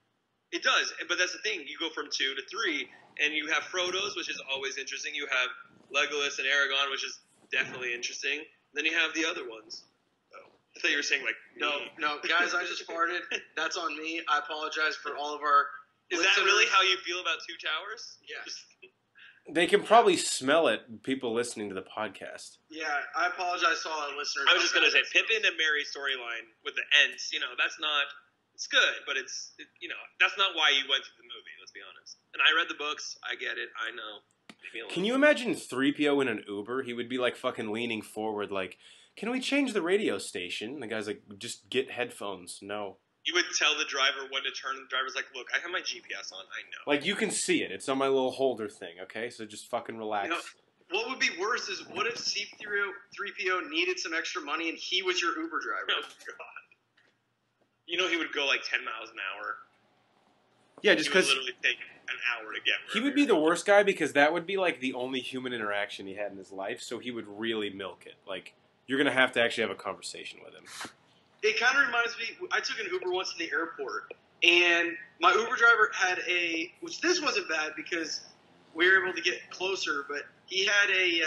It does, but that's the thing. You go from 2 to 3, and you have Frodo's, which is always interesting. You have Legolas and Aragorn, which is definitely interesting. Then you have the other ones. Oh, I thought you were saying like No, guys, I just farted. That's on me. I apologize for all of our. Is that really how you feel about Two Towers? Yes. They can probably smell it, people listening to the podcast. Yeah, I apologize to all our listeners. I was just gonna say Pippin and Merry storyline with the Ents. That's not. It's good, but that's not why you went to the movie. Let's be honest. And I read the books. I get it. I know. Can you imagine 3PO in an Uber? He would be like fucking leaning forward, like, "Can we change the radio station?" And the guy's like, "Just get headphones." No. You would tell the driver when to turn. The driver's like, "Look, I have my GPS on. I know." Like, you can see it. It's on my little holder thing, okay? So just fucking relax. What would be worse is what if C-3PO needed some extra money and he was your Uber driver? Oh, God. He would go like 10 miles an hour. Yeah, just because... literally take an hour to get He would be the worst guy because that would be like the only human interaction he had in his life, so he would really milk it. Like, you're going to have to actually have a conversation with him. It kind of reminds me, I took an Uber once in the airport, and my Uber driver had which this wasn't bad because we were able to get closer, but he had a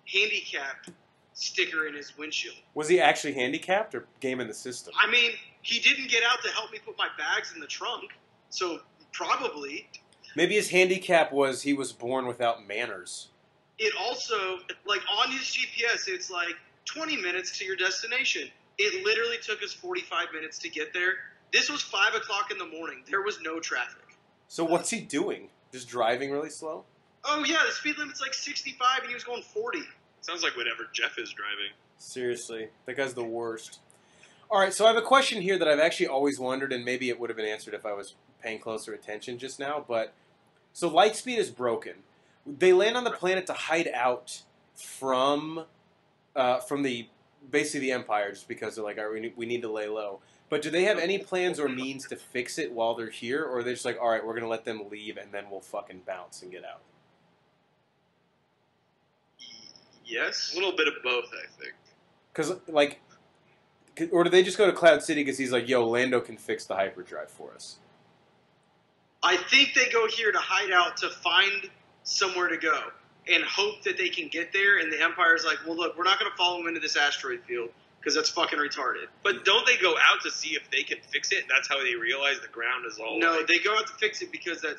handicap sticker in his windshield. Was he actually handicapped or game in the system? I mean, he didn't get out to help me put my bags in the trunk, so probably. Maybe his handicap was he was born without manners. It also, like on his GPS, it's like 20 minutes to your destination. It literally took us 45 minutes to get there. This was 5 o'clock in the morning. There was no traffic. So what's he doing? Just driving really slow? Oh, yeah, the speed limit's like 65, and he was going 40. Sounds like whatever Jeff is driving. Seriously. That guy's the worst. All right, so I have a question here that I've actually always wondered, and maybe it would have been answered if I was paying closer attention just now. But so Lightspeed is broken. They land on the planet to hide out from the basically the Empire, just because they're like, all right, we need to lay low. But do they have any plans or means to fix it while they're here, or are they just like, all right, we're gonna let them leave and then we'll fucking bounce and get out? Yes, a little bit of both, I think. Because or do they just go to Cloud City because he's like, yo, Lando can fix the hyperdrive for us? I think they go here to hide out to find somewhere to go and hope that they can get there. And the Empire's like, well, look, we're not going to follow them into this asteroid field because that's fucking retarded. But don't they go out to see if they can fix it? That's how they realize the ground is all. No, they go out to fix it because that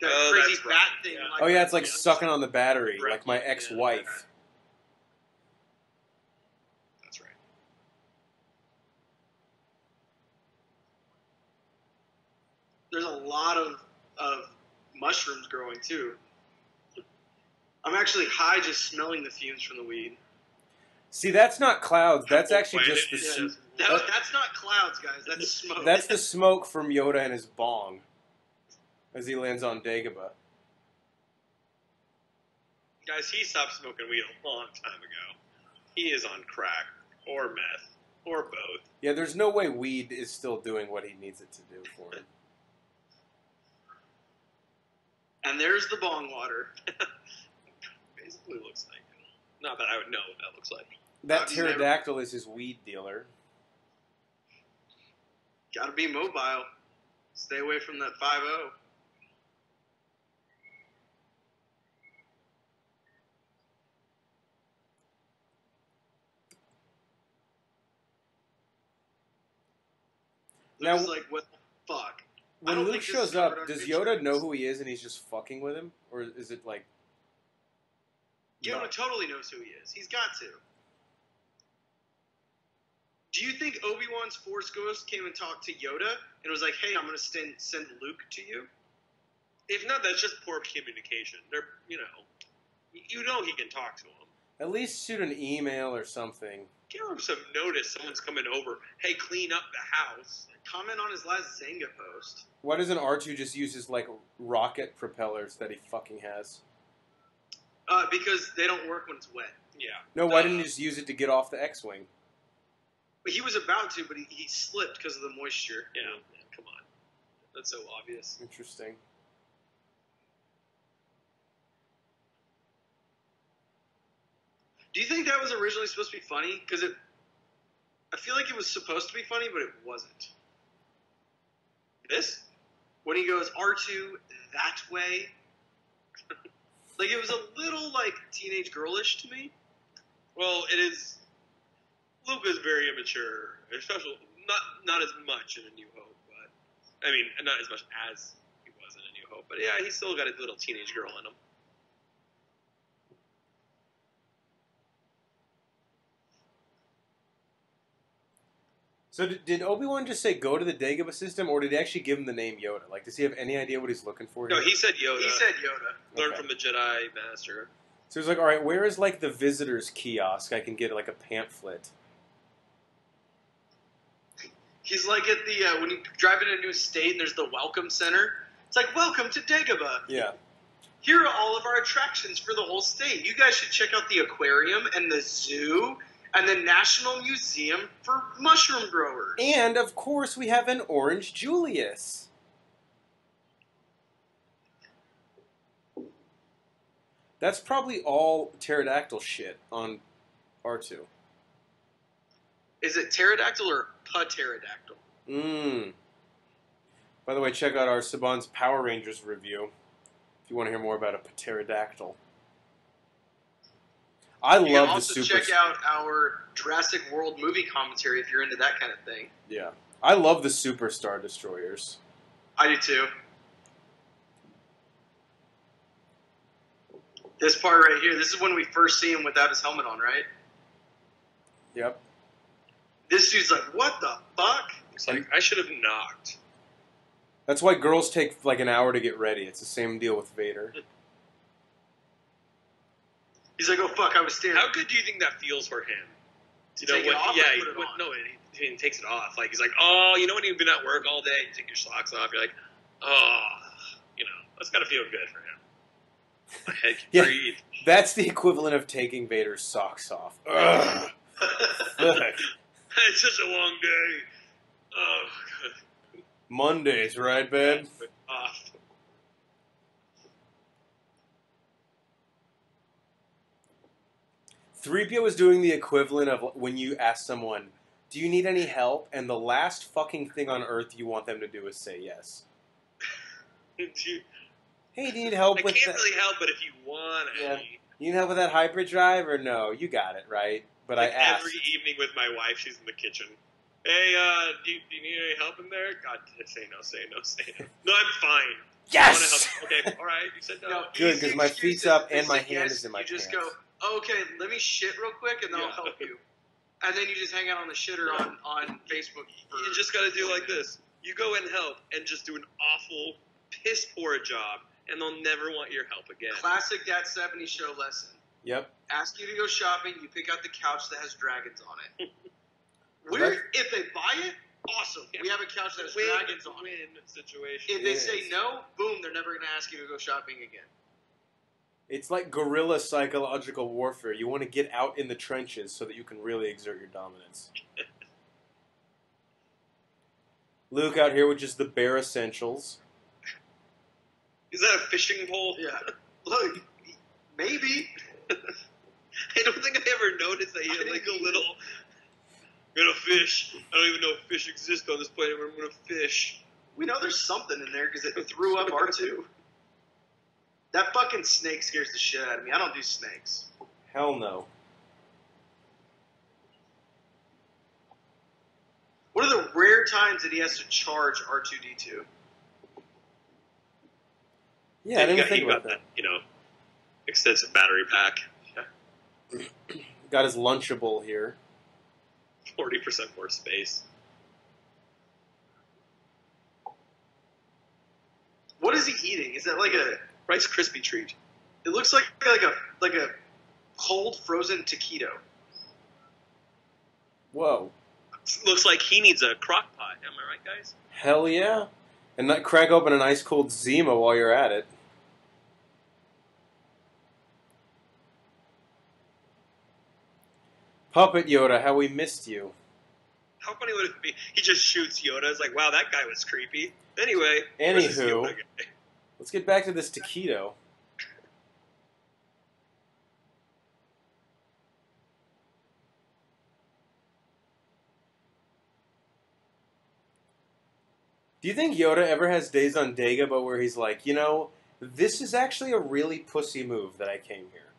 crazy bat thing. Yeah. Like, oh yeah, it's like sucking on the battery, Right. like my ex-wife. That's right. There's a lot of mushrooms growing too. I'm actually high just smelling the fumes from the weed. See, that's not clouds. That's actually just the That's not clouds, guys. That's smoke. that's the smoke from Yoda and his bong as he lands on Dagobah. Guys, he stopped smoking weed a long time ago. He is on crack or meth or both. Yeah, there's no way weed is still doing what he needs it to do for him. And there's the bong water. Basically looks like. Not that I would know what that looks like. That pterodactyl is his weed dealer. Gotta be mobile. Stay away from that 5-0. Now, Luke's like, what the fuck? When Luke shows up, does Yoda know who he is and he's just fucking with him? Or is it like... Yoda totally knows who he is. He's got to. Do you think Obi-Wan's Force Ghost came and talked to Yoda and was like, hey, I'm going to send Luke to you? If not, that's just poor communication. They're, you know he can talk to him. At least shoot an email or something. Give him some notice. Someone's coming over. Hey, clean up the house. Comment on his last Zanga post. Why doesn't R2 just use his, like, rocket propellers that he fucking has? Because they don't work when it's wet. Yeah. No, why didn't he just use it to get off the X-Wing? But he was about to, but he slipped because of the moisture. Yeah, come on. That's so obvious. Interesting. Do you think that was originally supposed to be funny? Because I feel like it was supposed to be funny, but it wasn't. This? When he goes, R2 that way. Like, it was a little, like, teenage girlish to me. Well, it is. Luke is very immature, especially not as much in A New Hope, but I mean, not as much as he was in A New Hope. But yeah, he's still got a little teenage girl in him. So did Obi-Wan just say go to the Dagobah system, or did he actually give him the name Yoda? Like, does he have any idea what he's looking for here? No, he said Yoda. He said Yoda. Learn from the Jedi Master. So he's like, all right, where is like the visitors kiosk? I can get like a pamphlet. He's like at the when you drive in a new state and there's the welcome center. It's like, welcome to Dagobah. Yeah. Here are all of our attractions for the whole state. You guys should check out the aquarium and the zoo and the National Museum for mushroom growers. And of course, we have an orange Julius. That's probably all pterodactyl shit on R2. Is it pterodactyl or pterodactyl? By the way, check out our Saban's Power Rangers review if you want to hear more about a pterodactyl. I love the also super. Check out our Jurassic World movie commentary if you're into that kind of thing. Yeah, I love the Superstar Destroyers. I do too. This part right here, this is when we first see him without his helmet on, right? Yep. This dude's like, what the fuck? It's like, I should have knocked. That's why girls take like an hour to get ready. It's the same deal with Vader. He's like, oh fuck, I was staring. How good do you think that feels for him? To take it off or put it on? No, he takes it off. Like, he's like, oh, you know when you've been at work all day, you take your socks off, you're like, oh, that's gotta feel good for him. My head can breathe. That's the equivalent of taking Vader's socks off. Ugh. It's such a long day. Oh, God. Mondays, right, babe? Off. .3PO is doing the equivalent of when you ask someone, do you need any help? And the last fucking thing on earth you want them to do is say yes. Hey, do you need help with that? I can't really help, but if you want any. You need help with that hyperdrive or no? You got it, right? But like I asked. Every evening with my wife, she's in the kitchen. Hey, do you need any help in there? God, say no, say no, say no. No, I'm fine. Yes! I want to help. Okay, all right. You said no. Good, because my feet's up and my hand is in my pants. You just go, okay, let me shit real quick and then I'll help you. And then you just hang out on the shitter on Facebook. You just got to do like this. You go and help and just do an awful, piss poor job, and they'll never want your help again. Classic That 70s Show lesson. Yep. Ask you to go shopping, you pick out the couch that has dragons on it. If they buy it, awesome. We have a couch that has dragons on it. Situation. If they say no, boom, they're never going to ask you to go shopping again. It's like guerrilla psychological warfare. You want to get out in the trenches so that you can really exert your dominance. Luke out here with just the bare essentials. Is that a fishing pole? Yeah. Look, maybe. I don't think I ever noticed that he had like a little. I'm gonna fish. I don't even know if fish exist on this planet, but I'm gonna fish. We know there's something in there because it threw up R2. That fucking snake scares the shit out of me. I don't do snakes. Hell no. What are the rare times that he has to charge R2-D2? Yeah, I didn't think about that. Extensive battery pack. Yeah. Got his Lunchable here. 40% more space. What is he eating? Is that like a Rice Krispie treat? It looks like a cold frozen taquito. Whoa. Looks like he needs a crock pot. Am I right, guys? Hell yeah. And not crack open an ice cold Zima while you're at it. Puppet Yoda, how we missed you. How funny would it be? He just shoots Yoda. It's like, wow, that guy was creepy. Anyway, Anywho, let's get back to this taquito. Do you think Yoda ever has days on Dagobah where he's like, this is actually a really pussy move that I came here?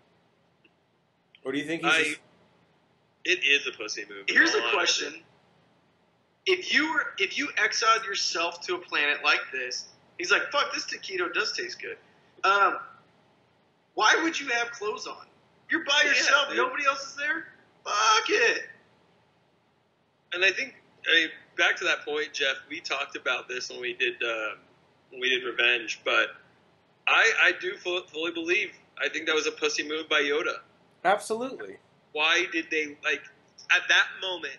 Or do you think he's It is a pussy move. Here's a question: If you exiled yourself to a planet like this, he's like, "Fuck, this taquito does taste good." Why would you have clothes on? You're by yourself. Dude. Nobody else is there. Fuck it. And I think, back to that point, Jeff, we talked about this when we did Revenge, but I do fully believe, I think that was a pussy move by Yoda. Absolutely. Why did they, like, at that moment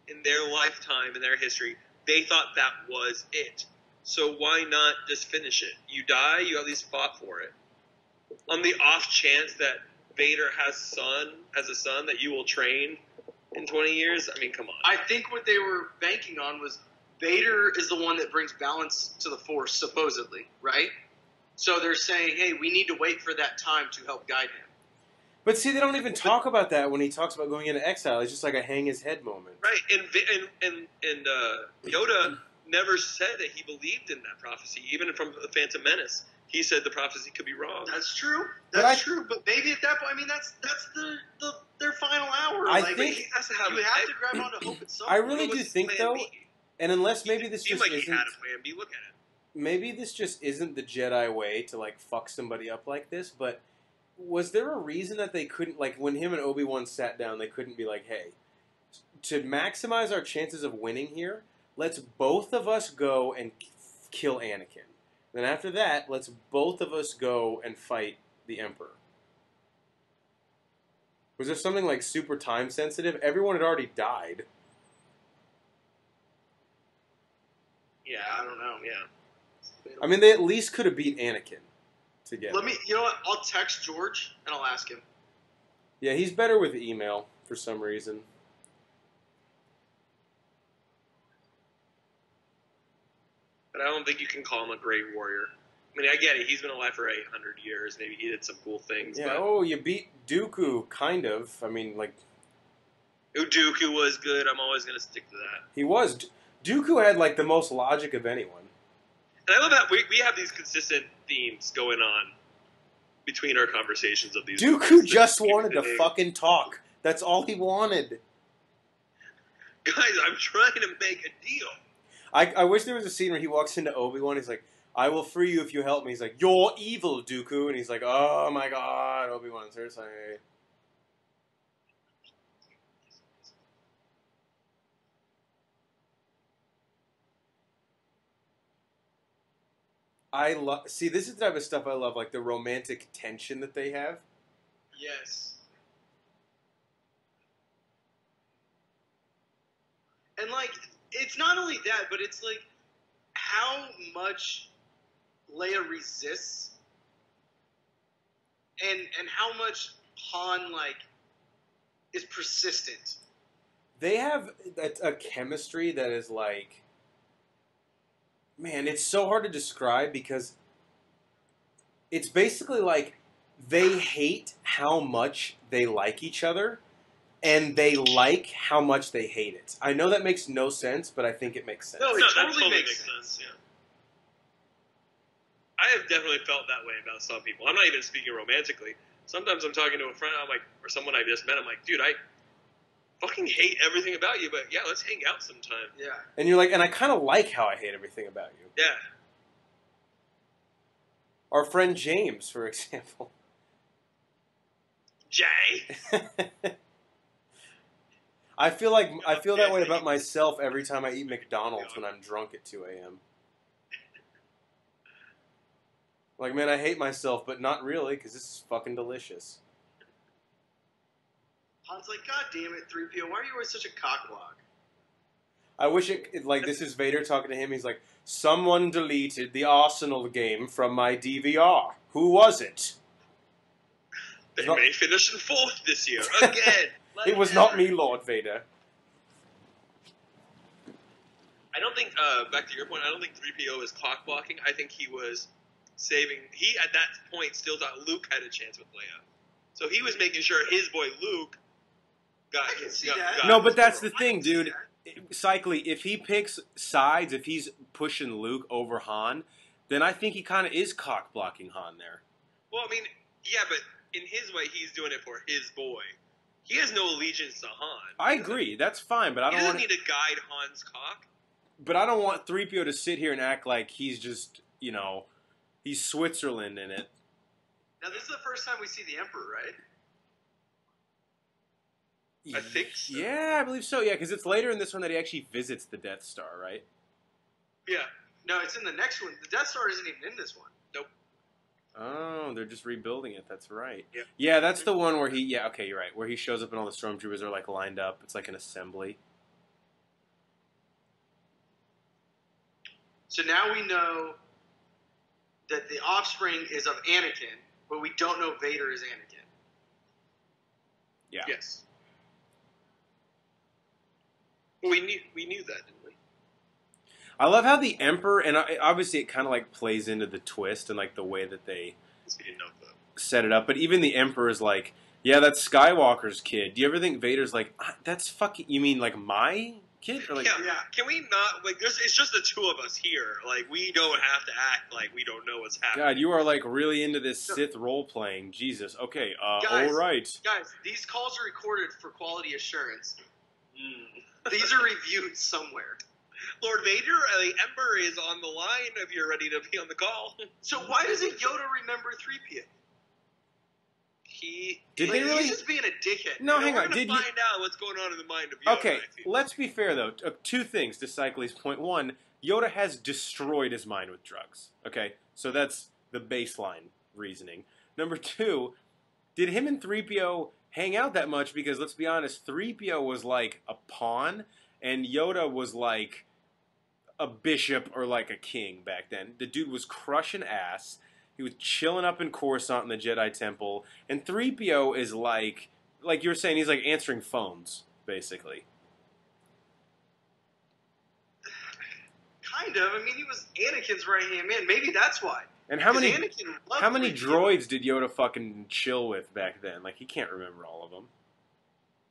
in their lifetime, in their history, they thought that was it. So why not just finish it? You die, you at least fought for it. On the off chance that Vader has a son that you will train in 20 years, I mean, come on. I think what they were banking on was Vader is the one that brings balance to the Force, supposedly, right? So they're saying, hey, we need to wait for that time to help guide him. But see, they don't even talk about that when he talks about going into exile. It's just like a hang his head moment. Right, and Yoda never said that he believed in that prophecy, even from the Phantom Menace. He said the prophecy could be wrong. That's true. That's true. But maybe at that point, I mean, that's their final hour. I like, think you have to grab onto hope at some point. I really do think, though, and unless maybe this just like isn't... he had a plan B. Look at it. Maybe this just isn't the Jedi way to, like, fuck somebody up like this, but was there a reason that they couldn't, like, when him and Obi-Wan sat down, they couldn't be like, hey, to maximize our chances of winning here, let's both of us go and kill Anakin. Then after that, let's both of us go and fight the Emperor. Was there something, like, super time-sensitive? Everyone had already died. Yeah, I don't know, yeah. I mean, they at least could have beat Anakin together. You know what? I'll text George and I'll ask him. Yeah, he's better with email for some reason. But I don't think you can call him a great warrior. I mean, I get it. He's been alive for 800 years. Maybe he did some cool things. Yeah, but oh, you beat Dooku, kind of. I mean, like... Dooku was good. I'm always going to stick to that. He was. Dooku had, like, the most logic of anyone. And I love that we have these consistent themes going on between our conversations of these Dooku movies. just wanted to fucking talk. That's all he wanted. Guys, I'm trying to make a deal. I wish there was a scene where he walks into Obi-Wan, he's like, I will free you if you help me. He's like, you're evil, Dooku. And he's like, oh my god, Obi-Wan, seriously. See, this is the type of stuff I love, like the romantic tension that they have. Yes. And, like, it's not only that, but it's, like, how much Leia resists and how much Han, like, is persistent. They have a chemistry that is, like... Man, it's so hard to describe because it's basically like they hate how much they like each other and they like how much they hate it. I know that makes no sense, but I think it makes sense. No, that totally makes sense. Yeah. I have definitely felt that way about some people. I'm not even speaking romantically. Sometimes I'm talking to a friend, I'm like, or someone I just met, I'm like, dude, I fucking hate everything about you, but yeah, let's hang out sometime. Yeah. And you're like, and I kind of like how I hate everything about you. Yeah. Our friend James, for example. Jay. I feel that way about myself every time I eat McDonald's when I'm drunk at 2 a.m. Like, man, I hate myself, but not really, because this is fucking delicious. Han's like, God damn it, 3PO, why are you always such a cockblock? I wish like, this is Vader talking to him. He's like, someone deleted the Arsenal game from my DVR. Who was it? They may finish in 4th this year, again. It was not me, Lord Vader. I don't think, back to your point, I don't think 3PO is clock blocking. I think he was saving, he at that point still thought Luke had a chance with Leia. So he was making sure his boy Luke got his. No, but that's the thing, dude. Cycly, if he picks sides, if he's pushing Luke over Han, then I think he kind of is cock blocking Han there. Well, I mean, yeah, but in his way, he's doing it for his boy. He has no allegiance to Han. I agree. That's fine, but I He don't doesn't want. need to guide Han's cock. But I don't want 3PO to sit here and act like he's just, he's Switzerland in it. Now, this is the first time we see the Emperor, right? I think so. Yeah, I believe so. Yeah, because it's later in this one that he actually visits the Death Star, right? Yeah. No, it's in the next one. The Death Star isn't even in this one. Nope. Oh, they're just rebuilding it. That's right. Yeah. Yeah, that's the one where he. Yeah, okay, you're right. Where he shows up and all the stormtroopers are like lined up. It's like an assembly. So now we know that the offspring is of Anakin, but we don't know Vader is Anakin. Yeah. Yes. We knew that, didn't we? I love how the Emperor, and obviously it kind of like plays into the twist and like the way that they We didn't know that. set it up. But even the Emperor is like, yeah, that's Skywalker's kid. Do you ever think Vader's like, that's fucking? You mean like my kid? Or like, Yeah. Can we not it's just the two of us here. Like we don't have to act like we don't know what's happening. God, you are like really into this Sith role playing. Jesus. Okay. Guys, all right. Guys, these calls are recorded for quality assurance. Mm. These are reviewed somewhere. Lord Vader, the Emperor is on the line if you're ready to be on the call. So why doesn't Yoda remember 3PO? Did they really? He's just being a dickhead. No, hang we're on. gonna Did find out what's going on in the mind of Yoda. Okay, I think. let's be fair though. Two things to Cycles' point. One, Yoda has destroyed his mind with drugs. Okay, so that's the baseline reasoning. Number two, did him and 3PO hang out that much? Because let's be honest, 3PO was like a pawn, and Yoda was like a bishop or like a king back then. The dude was crushing ass. He was chilling up in Coruscant in the Jedi Temple, and 3PO is like you were saying, he's like answering phones, basically. Kind of. I mean, he was Anakin's right-hand man. Maybe that's why. And how 'Cause many Anakin loved how many 3PO. droids did Yoda fucking chill with back then? Like, he can't remember all of them.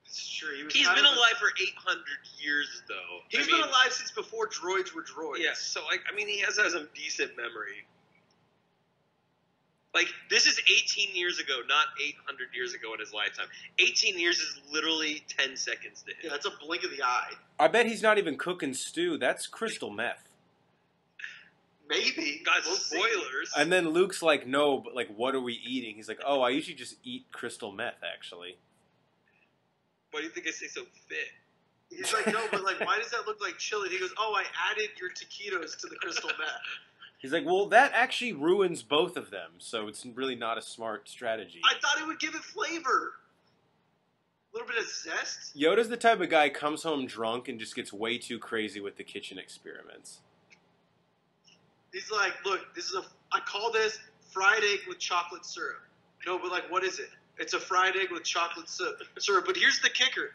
It's true. He's been alive for 800 years, though. He's been alive since before droids were droids. Yeah, so, he has some decent memory. Like, this is 18 years ago, not 800 years ago in his lifetime. 18 years is literally 10 seconds to him. Yeah, that's a blink of the eye. I bet he's not even cooking stew. That's crystal meth. Maybe. Guys, We'll see. spoilers. And then Luke's like, no, but like, what are we eating? He's like, oh, I usually just eat crystal meth, actually. Why do you think I say so fit? He's like, no, but like, why does that look like chili? He goes, oh, I added your taquitos to the crystal meth. He's like, well, that actually ruins both of them, so it's really not a smart strategy. I thought it would give it flavor. A little bit of zest. Yoda's the type of guy who comes home drunk and just gets way too crazy with the kitchen experiments. He's like, look, I call this fried egg with chocolate syrup. No, but like, what is it? It's a fried egg with chocolate syrup. But here's the kicker.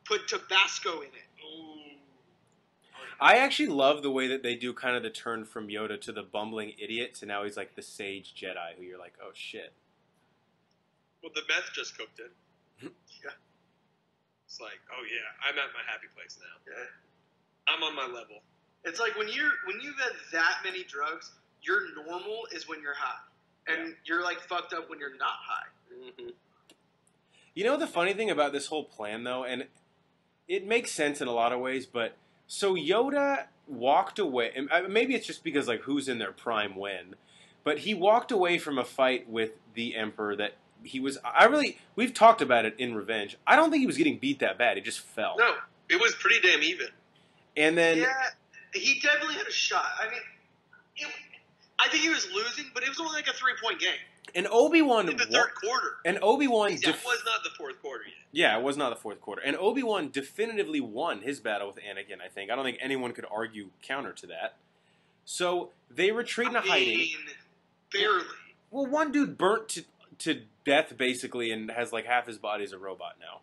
Put Tabasco in it. Ooh. I actually love the way that they do kind of the turn from Yoda to the bumbling idiot to now he's like the sage Jedi who you're like, oh shit. Well, the meth just cooked in. Yeah. It's like, oh yeah, I'm at my happy place now. Yeah. I'm on my level. It's like when you've had that many drugs, your normal is when you're high. And you're like fucked up when you're not high. Mm-hmm. You know the funny thing about this whole plan though, and it makes sense in a lot of ways, but so Yoda walked away, and maybe it's just because like who's in their prime when, but he walked away from a fight with the Emperor that he was. We've talked about it in Revenge. I don't think he was getting beat that bad. He just fell. No, it was pretty damn even. And then Yeah, he definitely had a shot. I mean, I think he was losing, but it was only like a 3-point game. and Obi-Wan In the third quarter. And Obi-Wan That was not the fourth quarter yet. Yeah, it was not the fourth quarter. And Obi-Wan definitively won his battle with Anakin, I think. I don't think anyone could argue counter to that. So they retreat into hiding. Barely. Well, one dude burnt to death, basically, and has like half his body as a robot now.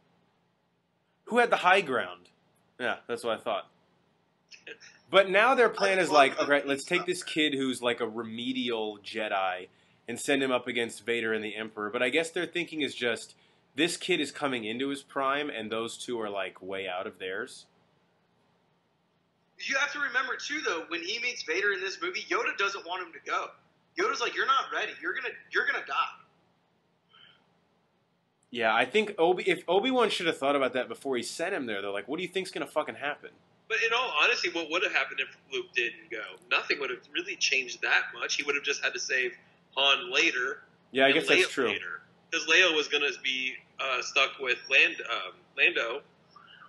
Who had the high ground? Yeah, that's what I thought. But now their plan is like, okay, let's take this kid who's like a remedial Jedi and send him up against Vader and the Emperor. But I guess their thinking is just, this kid is coming into his prime, and those two are like way out of theirs. You have to remember too, though, when he meets Vader in this movie, Yoda doesn't want him to go. Yoda's like, "You're not ready. You're gonna die." Yeah, I think if Obi-Wan should have thought about that before he sent him there, though, like, what do you think's gonna fucking happen? But in all honesty, what would have happened if Luke didn't go? Nothing would have really changed that much. He would have just had to save Han later. Yeah, I guess that's true. Because Leia was going to be stuck with Lando,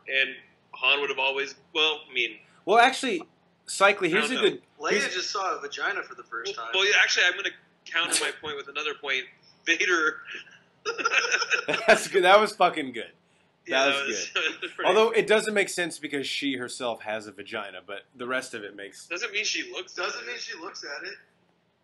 and Han would have always. Well, I mean. Well, actually, Cycly, here's a good. Leia just saw a vagina for the first time. Well, actually, I'm going to counter my point with another point. Vader. That's good. That was fucking good. That was good. Pretty Although it doesn't make sense because she herself has a vagina, but the rest of it makes. Doesn't mean she looks. Doesn't mean she looks at it.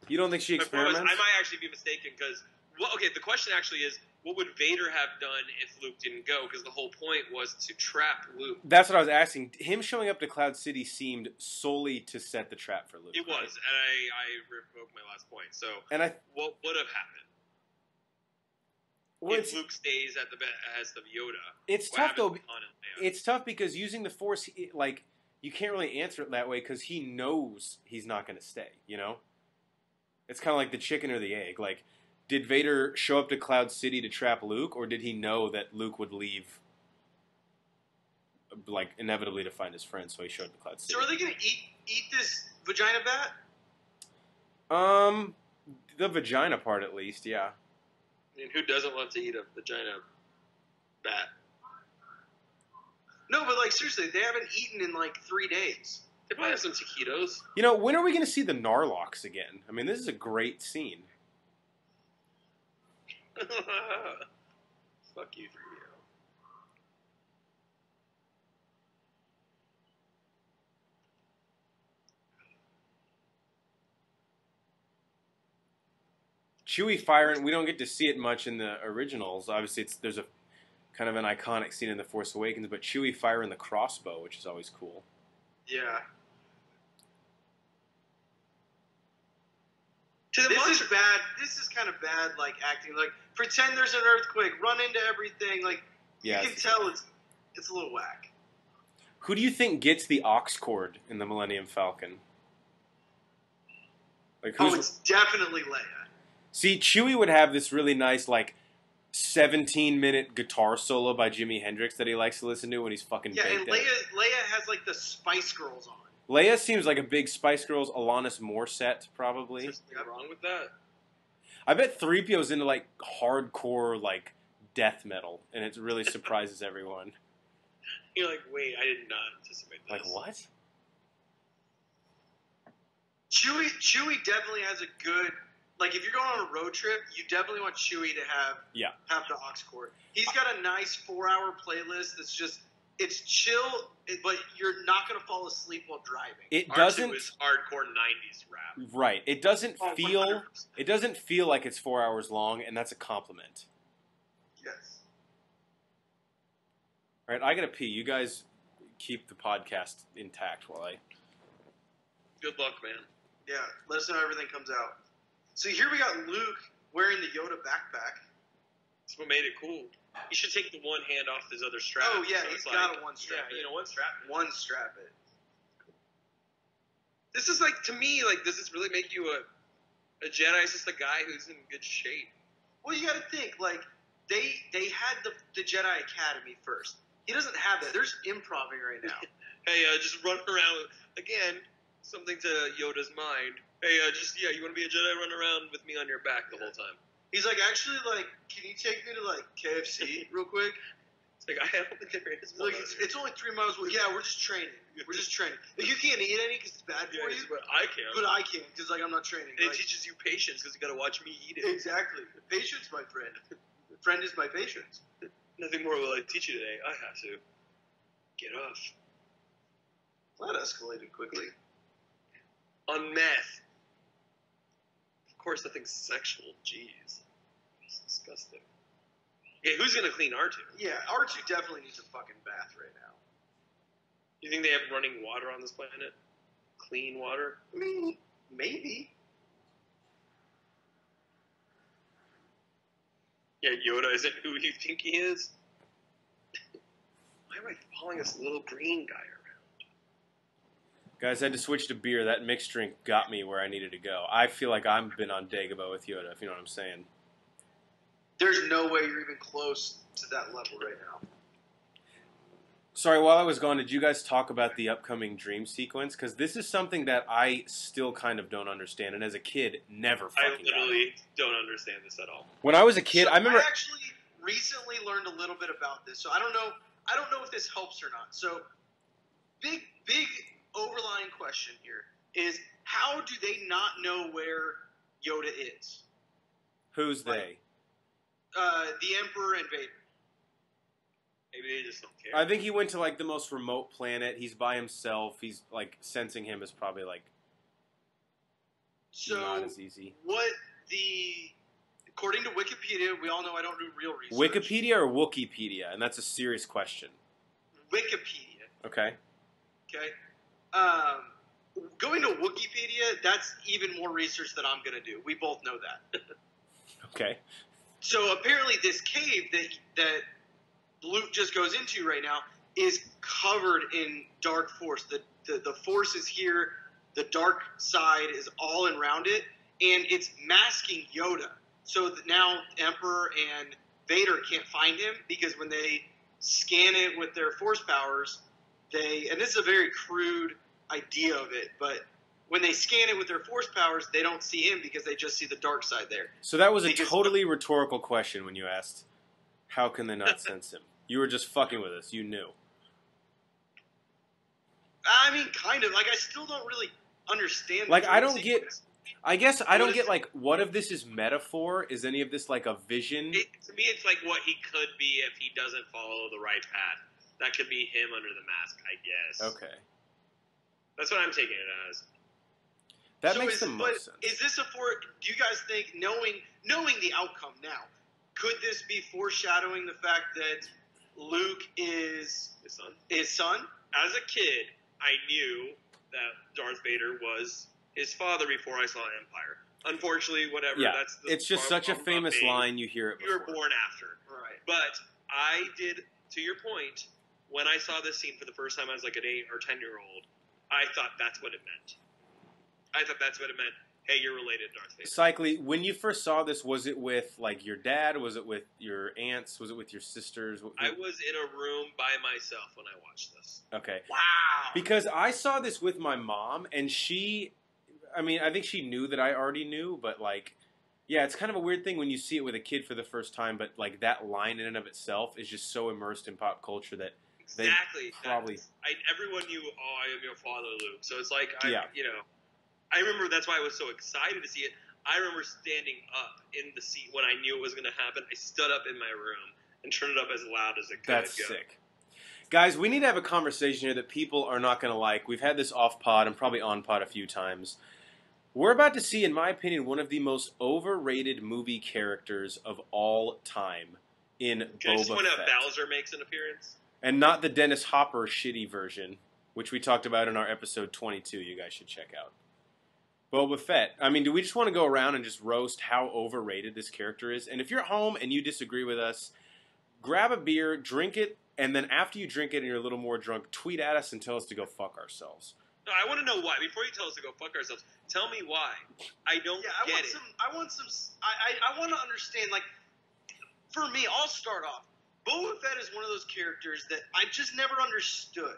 You don't think she experiments? I might actually be mistaken because. Well, okay. The question actually is, what would Vader have done if Luke didn't go? Because the whole point was to trap Luke. That's what I was asking. Him showing up to Cloud City seemed solely to set the trap for Luke. It was, right? and I revoked my last point. So, what would have happened? Well, if Luke stays at the behest of Yoda. It's tough though. It's tough because using the Force, like, you can't really answer it that way because he knows he's not going to stay. You know, it's kind of like the chicken or the egg. Like, did Vader show up to Cloud City to trap Luke, or did he know that Luke would leave, like, inevitably to find his friend? So he showed up to Cloud City. So are they going to eat this vagina bat? The vagina part, at least, yeah. I mean, who doesn't want to eat a vagina bat? No, but, like, seriously, they haven't eaten in, like, 3 days. They probably have some taquitos. You know, when are we going to see the Narlox again? I mean, this is a great scene. Fuck you, 3PO. Chewie firing, we don't get to see it much in the originals. Obviously, there's a kind of an iconic scene in The Force Awakens, but Chewie firing the crossbow, which is always cool. Yeah. This is bad. This is kind of bad, like, acting. Like, pretend there's an earthquake, run into everything. Like, yeah, you can tell it's a little whack. Who do you think gets the aux cord in the Millennium Falcon? Like, it's definitely Leia. See, Chewie would have this really nice, like, 17-minute guitar solo by Jimi Hendrix that he likes to listen to when he's fucking baked and Leia has, like, the Spice Girls on. Leia seems like a big Spice Girls Alanis Morissette, probably. Is there something wrong with that? I bet 3PO's into, like, hardcore, like, death metal, and it really surprises everyone. You're like, wait, I did not anticipate this. Like, what? Chewie definitely has a good... Like, if you're going on a road trip, you definitely want Chewie to have the aux cord. He's got a nice 4-hour playlist that's just... It's chill, but you're not going to fall asleep while driving. It doesn't... R2 is hardcore 90s rap. Right. It doesn't feel... 100%. It doesn't feel like it's 4 hours long, and that's a compliment. Yes. All right, I got to pee. You guys keep the podcast intact while I... Good luck, man. Yeah, let us know how everything comes out. So here we got Luke wearing the Yoda backpack. That's what made it cool. You should take the one hand off his other strap. Oh, yeah, so he's got a one strap. Yeah, one strap. One strap it. This is like, to me, like, does this really make you a Jedi? Is just a guy who's in good shape? Well, you got to think, like, they had the Jedi Academy first. He doesn't have that. There's improving right now. Hey, just run around. Again, something to Yoda's mind. Hey, you want to be a Jedi? Run around with me on your back the whole time. He's like, actually, like, can you take me to, like, KFC real quick? It's like, I don't think there is one. Like, it's only 3 miles away. Yeah, we're just training. We're just training. Like, you can't eat any because it's bad for you. But I can. But I can because, like, I'm not training. And it teaches you patience because you got to watch me eat it. Exactly. Patience, my friend. Friend is my patience. Nothing more will I teach you today. I have to. Get off. Well, that escalated quickly. On meth. Of course, nothing sexual. Jeez. It's disgusting. Okay, who's going to clean R2? Yeah, R2 definitely needs a fucking bath right now. You think they have running water on this planet? Clean water? I mean, maybe. Yeah, Yoda isn't who you think he is. Why am I following this little green guy around? Guys, I had to switch to beer. That mixed drink got me where I needed to go. I feel like I've been on Dagobah with Yoda, if you know what I'm saying. there's no way you're even close to that level right now. Sorry, while I was gone, did you guys talk about the upcoming dream sequence? Because this is something that I still kind of don't understand, and as a kid, never fucking got it. I literally don't understand this at all. When I was a kid, So I remember... I actually recently learned a little bit about this, so I don't know if this helps or not. So, big overlying question here is, how do they not know where Yoda is? Who's they? The Emperor and Vader. Maybe they just don't care. I think he went to, like, the most remote planet. He's by himself. He's, like, sensing him is probably, like, not as easy. According to Wikipedia, we all know I don't do real research. Wikipedia or Wookieepedia? And that's a serious question. Wikipedia. Okay. Okay. Going to Wikipedia, that's even more research than I'm going to do. We both know that. Okay. So apparently this cave that Luke just goes into right now is covered in dark force. The force is here. The dark side is all around it, and it's masking Yoda. So that now Emperor and Vader can't find him, because when they scan it with their force powers, and this is a very crude idea of it, but when they scan it with their force powers, they don't see him because they just see the dark side there. So that was a totally rhetorical question when you asked, how can they not sense him? You were just fucking with us. You knew. I mean, kind of. Like, I still don't really understand. Like, I don't get... I guess I don't get, like, what if this is metaphor? Is any of this, like, a vision? To me, it's like what he could be if he doesn't follow the right path. That could be him under the mask, I guess. Okay. That's what I'm taking it as. That makes the most sense. Is this do you guys think, knowing the outcome now, could this be foreshadowing the fact that Luke is his son? As a kid, I knew that Darth Vader was his father before I saw Empire. Unfortunately, whatever. Yeah, that's it's just such a famous line. You hear it before. You were born after. Right. But I did, to your point, when I saw this scene for the first time as like an 8 or 10-year-old, I thought that's what it meant. Hey, you're related to Darth Vader. Cycly, when you first saw this, was it with, like, your dad? Was it with your aunts? Was it with your sisters? I was in a room by myself when I watched this. Okay. Wow. Because I saw this with my mom, and I think she knew that I already knew, but, like, yeah, it's kind of a weird thing when you see it with a kid for the first time, but, like, that line in and of itself is just so immersed in pop culture that exactly. Probably... everyone knew, I am your father, Luke. So it's like, I remember that's why I was so excited to see it. I remember standing up in the seat when I knew it was going to happen. I stood up in my room and turned it up as loud as it could. That's sick. Guys, we need to have a conversation here that people are not going to like. We've had this off pod and probably on pod a few times. We're about to see, in my opinion, one of the most overrated movie characters of all time in Boba just when Fett. Bowser makes an appearance. And not the Dennis Hopper shitty version, which we talked about in our episode 22 you guys should check out. Boba Fett. I mean, do we just want to go around and just roast how overrated this character is? And if you're at home and you disagree with us, grab a beer, drink it, and then after you drink it and you're a little more drunk, tweet at us and tell us to go fuck ourselves. No, I want to know why. Before you tell us to go fuck ourselves, tell me why. I don't get it. I want to understand, like, for me, I'll start off. Boba Fett is one of those characters that I just never understood.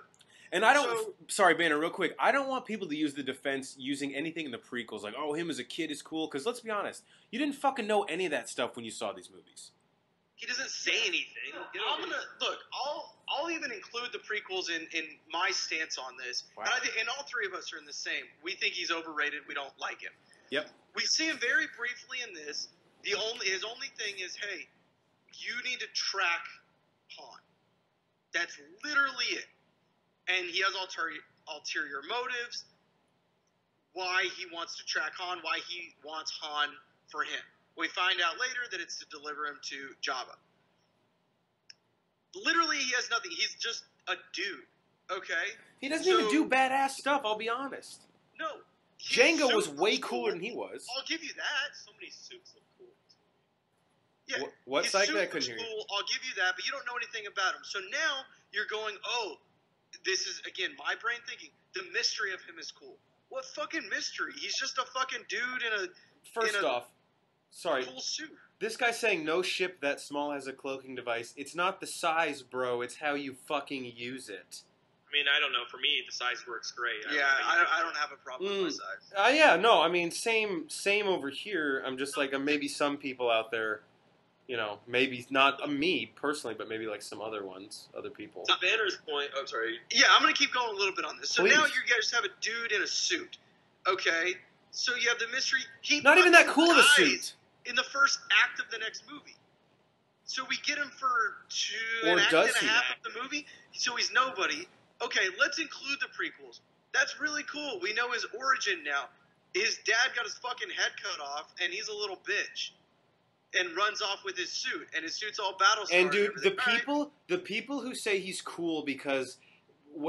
And I don't... sorry, Banner, real quick. I don't want people to use the defense using anything in the prequels. Like, him as a kid is cool. Because let's be honest. You didn't fucking know any of that stuff when you saw these movies. He doesn't say anything. I'll even include the prequels in my stance on this. Wow. And all three of us are in the same. We think he's overrated. We don't like him. Yep. We see him very briefly in this. His only thing is, hey, you need to track Han. That's literally it. And he has ulterior motives, why he wants to track Han, why he wants Han for him. We find out later that it's to deliver him to Jabba. Literally, he has nothing. He's just a dude, okay? He doesn't even do badass stuff, I'll be honest. No. Jango was way cooler than he was. I'll give you that. So many suits look cool. Yeah. What cycle? I couldn't hear you. Cool. I'll give you that, but you don't know anything about him. So now you're going, this is, again, my brain thinking, the mystery of him is cool. What fucking mystery? He's just a fucking dude in a... First off, Sorry. Cool suit. This guy's saying no ship that small has a cloaking device. It's not the size, bro. It's how you fucking use it. I mean, I don't know. For me, the size works great. Yeah, I don't have a problem with my size. Yeah, no, I mean, same over here. I'm just like, maybe some people out there, you know, maybe not me personally, but maybe like some other people. To Banner's point, I'm sorry. Yeah, I'm going to keep going a little bit on this. So Please. now you guys have a dude in a suit, okay? So you have the mystery. He not even that cool of a suit. In the first act of the next movie. So we get him for or an act does and a he? half of the movie, so he's nobody. Okay, let's include the prequels. That's really cool. We know his origin now. His dad got his fucking head cut off, and he's a little bitch. And runs off with his suit, and his suit's all battle scarred. And dude, the people who say he's cool because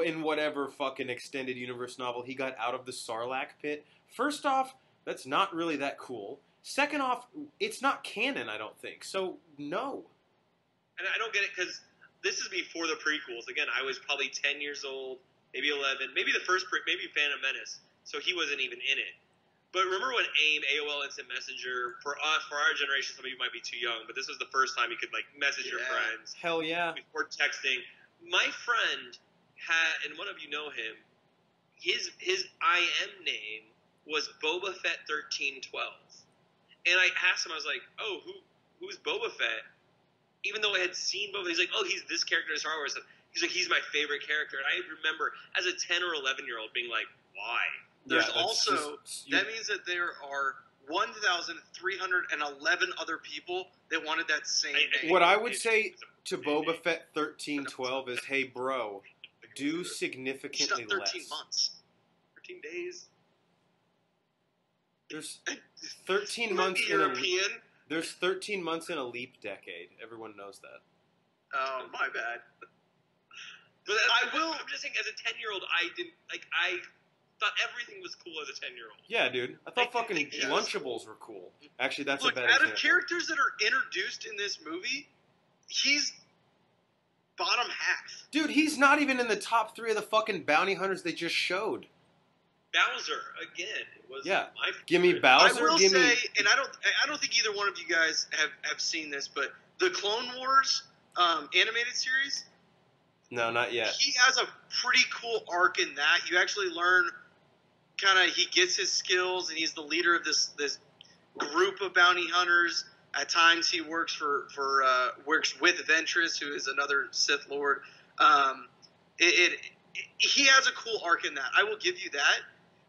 in whatever fucking extended universe novel he got out of the Sarlacc pit. First off, that's not really that cool. Second off, it's not canon, I don't think. So no. And I don't get it because this is before the prequels. Again, I was probably 10 years old, maybe 11, maybe the first, maybe Phantom Menace. So he wasn't even in it. But remember when AOL Instant Messenger, for us, for our generation, some of you might be too young, but this was the first time you could like message your friends. Hell yeah. Before texting. My friend had, and one of you know him, his IM name was Boba Fett 1312. And I asked him, I was like, oh, who's Boba Fett? Even though I had seen Boba Fett, he's like, oh, he's this character in Star Wars. He's like, he's my favorite character. And I remember as a 10 or 11-year-old being like, why? There's also, that means that there are 1,311 other people that wanted that same name. What I would say to Boba Fett 1312 is, hey, bro, do significantly 13 less. months. 13 days. There's 13 months European. There's 13 months in a leap decade. Everyone knows that. Oh, my bad. But I'm just saying, as a 10-year-old, I thought everything was cool as a 10-year-old. Yeah, dude. I thought fucking Lunchables were cool. Actually, that's Look, a bad out example. of characters that are introduced in this movie, he's bottom half. Dude, he's not even in the top 3 of the fucking bounty hunters they just showed. Bowser, again, was my favorite. Give me Bowser. I will say, and I don't think either one of you guys have seen this, but the Clone Wars animated series. No, not yet. He has a pretty cool arc in that. You actually learn he gets his skills, and he's the leader of this group of bounty hunters. At times, he works works with Ventress, who is another Sith Lord. He has a cool arc in that. I will give you that.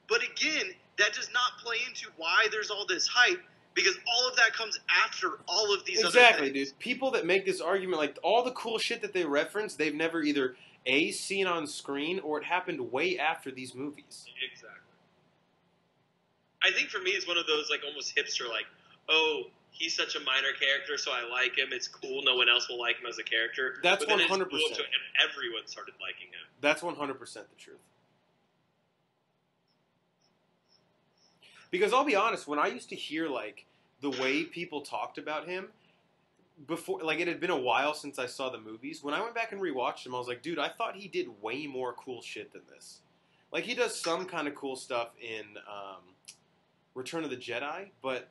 But again, that does not play into why there's all this hype, because all of that comes after all of these other things. Dude. People that make this argument, like all the cool shit that they reference, they've never either seen on screen or it happened way after these movies. Exactly. I think for me, it's one of those like almost hipster, like, oh, he's such a minor character, so I like him. It's cool. No one else will like him as a character. That's 100%. And everyone started liking him. That's 100% the truth. Because I'll be honest, when I used to hear like the way people talked about him before, like it had been a while since I saw the movies. When I went back and rewatched them, I was like, dude, I thought he did way more cool shit than this. Like he does some kind of cool stuff in Return of the Jedi, but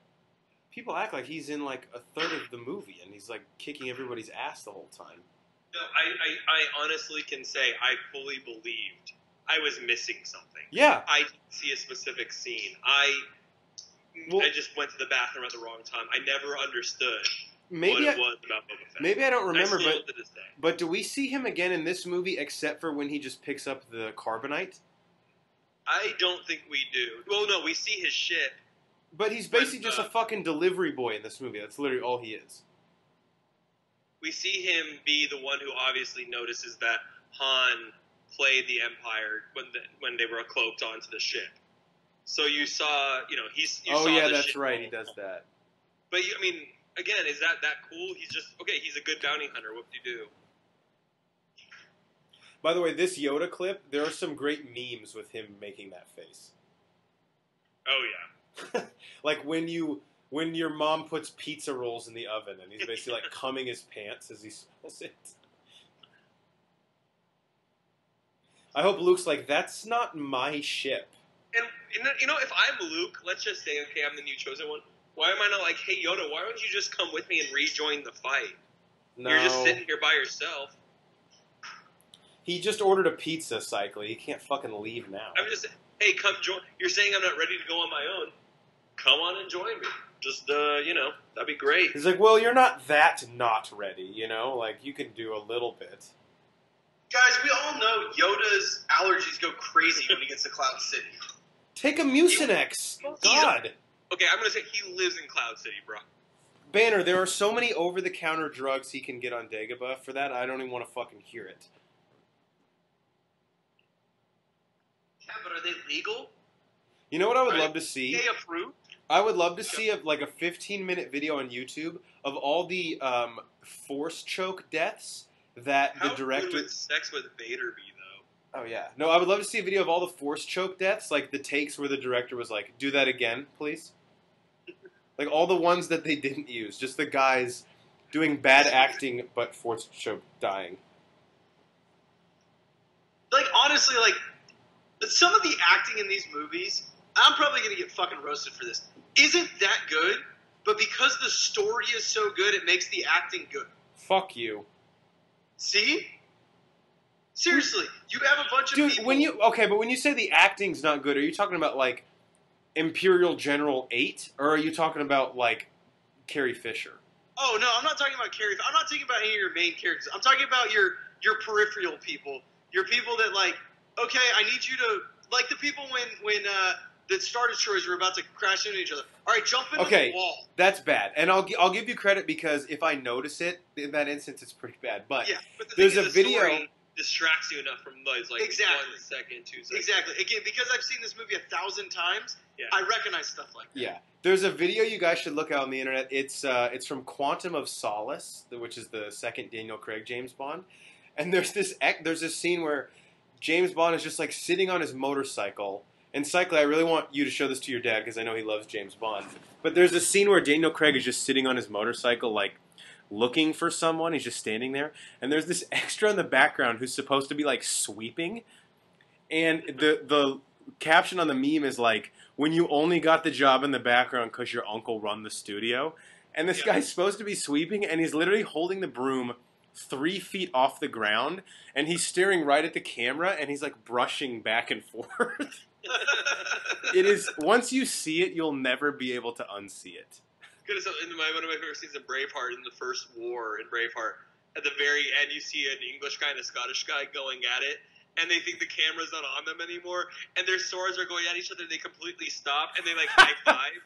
people act like he's in like a third of the movie and he's like kicking everybody's ass the whole time. No, I honestly can say I fully believed I was missing something. Yeah. I didn't see a specific scene. I just went to the bathroom at the wrong time. I never understood what it was about Boba Fett. Maybe I don't remember, to this day. But do we see him again in this movie except for when he just picks up the carbonite? I don't think we do. Well, no, we see his ship. But he's basically just a fucking delivery boy in this movie. That's literally all he is. We see him be the one who obviously notices that Han played the Empire when they were cloaked onto the ship. So you saw, that's right. He does that. But I mean, again, is that cool? He's just he's a good bounty hunter. What do you do? By the way, this Yoda clip, there are some great memes with him making that face. Oh yeah. Like when your mom puts pizza rolls in the oven and he's basically like cumming his pants as he smells it. I hope Luke's like, that's not my ship. And if I'm Luke, let's just say, okay, I'm the new chosen one. Why am I not like, hey Yoda, why don't you just come with me and rejoin the fight? No. You're just sitting here by yourself. He just ordered a pizza, Cycly. He can't fucking leave now. I'm just, hey, come join. You're saying I'm not ready to go on my own. Come on and join me. Just, that'd be great. He's like, well, you're not that not ready, you know? Like, you can do a little bit. Guys, we all know Yoda's allergies go crazy when he gets to Cloud City. Take a Mucinex. God. Okay, I'm going to say he lives in Cloud City, bro. Banner, there are so many over-the-counter drugs he can get on Dagobah. For that, I don't even want to fucking hear it. Yeah, but are they legal? You know what I would love to see? They approved? I would love to see a 15-minute video on YouTube of all the force choke deaths that the director. How would sex with Vader be though? Oh yeah, no, I would love to see a video of all the force choke deaths, like the takes where the director was like, "Do that again, please." Like all the ones that they didn't use, just the guys doing bad acting but force choke dying. Like honestly, like some of the acting in these movies, I'm probably gonna get fucking roasted for this. Isn't that good? But because the story is so good, it makes the acting good. Fuck you. See? Seriously, you have a bunch of Dude, people. but when you say the acting's not good, are you talking about like Imperial General 8, or are you talking about like Carrie Fisher? Oh no, I'm not talking about Carrie. I'm not talking about any of your main characters. I'm talking about your peripheral people. Your people that like, okay, I need you to like the people when the Star Destroyers were about to crash into each other. All right, jump into the wall. That's bad, and I'll give you credit because if I notice it in that instance, it's pretty bad. But yeah, but there's a video. Story distracts you enough from noise, like 1 second, 2 seconds. Exactly. Again, because I've seen this movie 1,000 times, yeah. I recognize stuff like that. Yeah. There's a video you guys should look out on the internet. It's from Quantum of Solace, which is the second Daniel Craig James Bond. And there's this scene where James Bond is just like sitting on his motorcycle. And Cycly, I really want you to show this to your dad because I know he loves James Bond. But there's a scene where Daniel Craig is just sitting on his motorcycle, like looking for someone. He's just standing there. And there's this extra in the background who's supposed to be like sweeping. And the caption on the meme is like, when you only got the job in the background because your uncle run the studio. And this guy's supposed to be sweeping, and he's literally holding the broom 3 feet off the ground, and he's staring right at the camera, and he's like brushing back and forth. It is, once you see it, you'll never be able to unsee it. Because in one of my favorite scenes in Braveheart, in the first war in Braveheart, at the very end you see an English guy and a Scottish guy going at it, and they think the camera's not on them anymore, and their swords are going at each other, and they completely stop, and they like high five,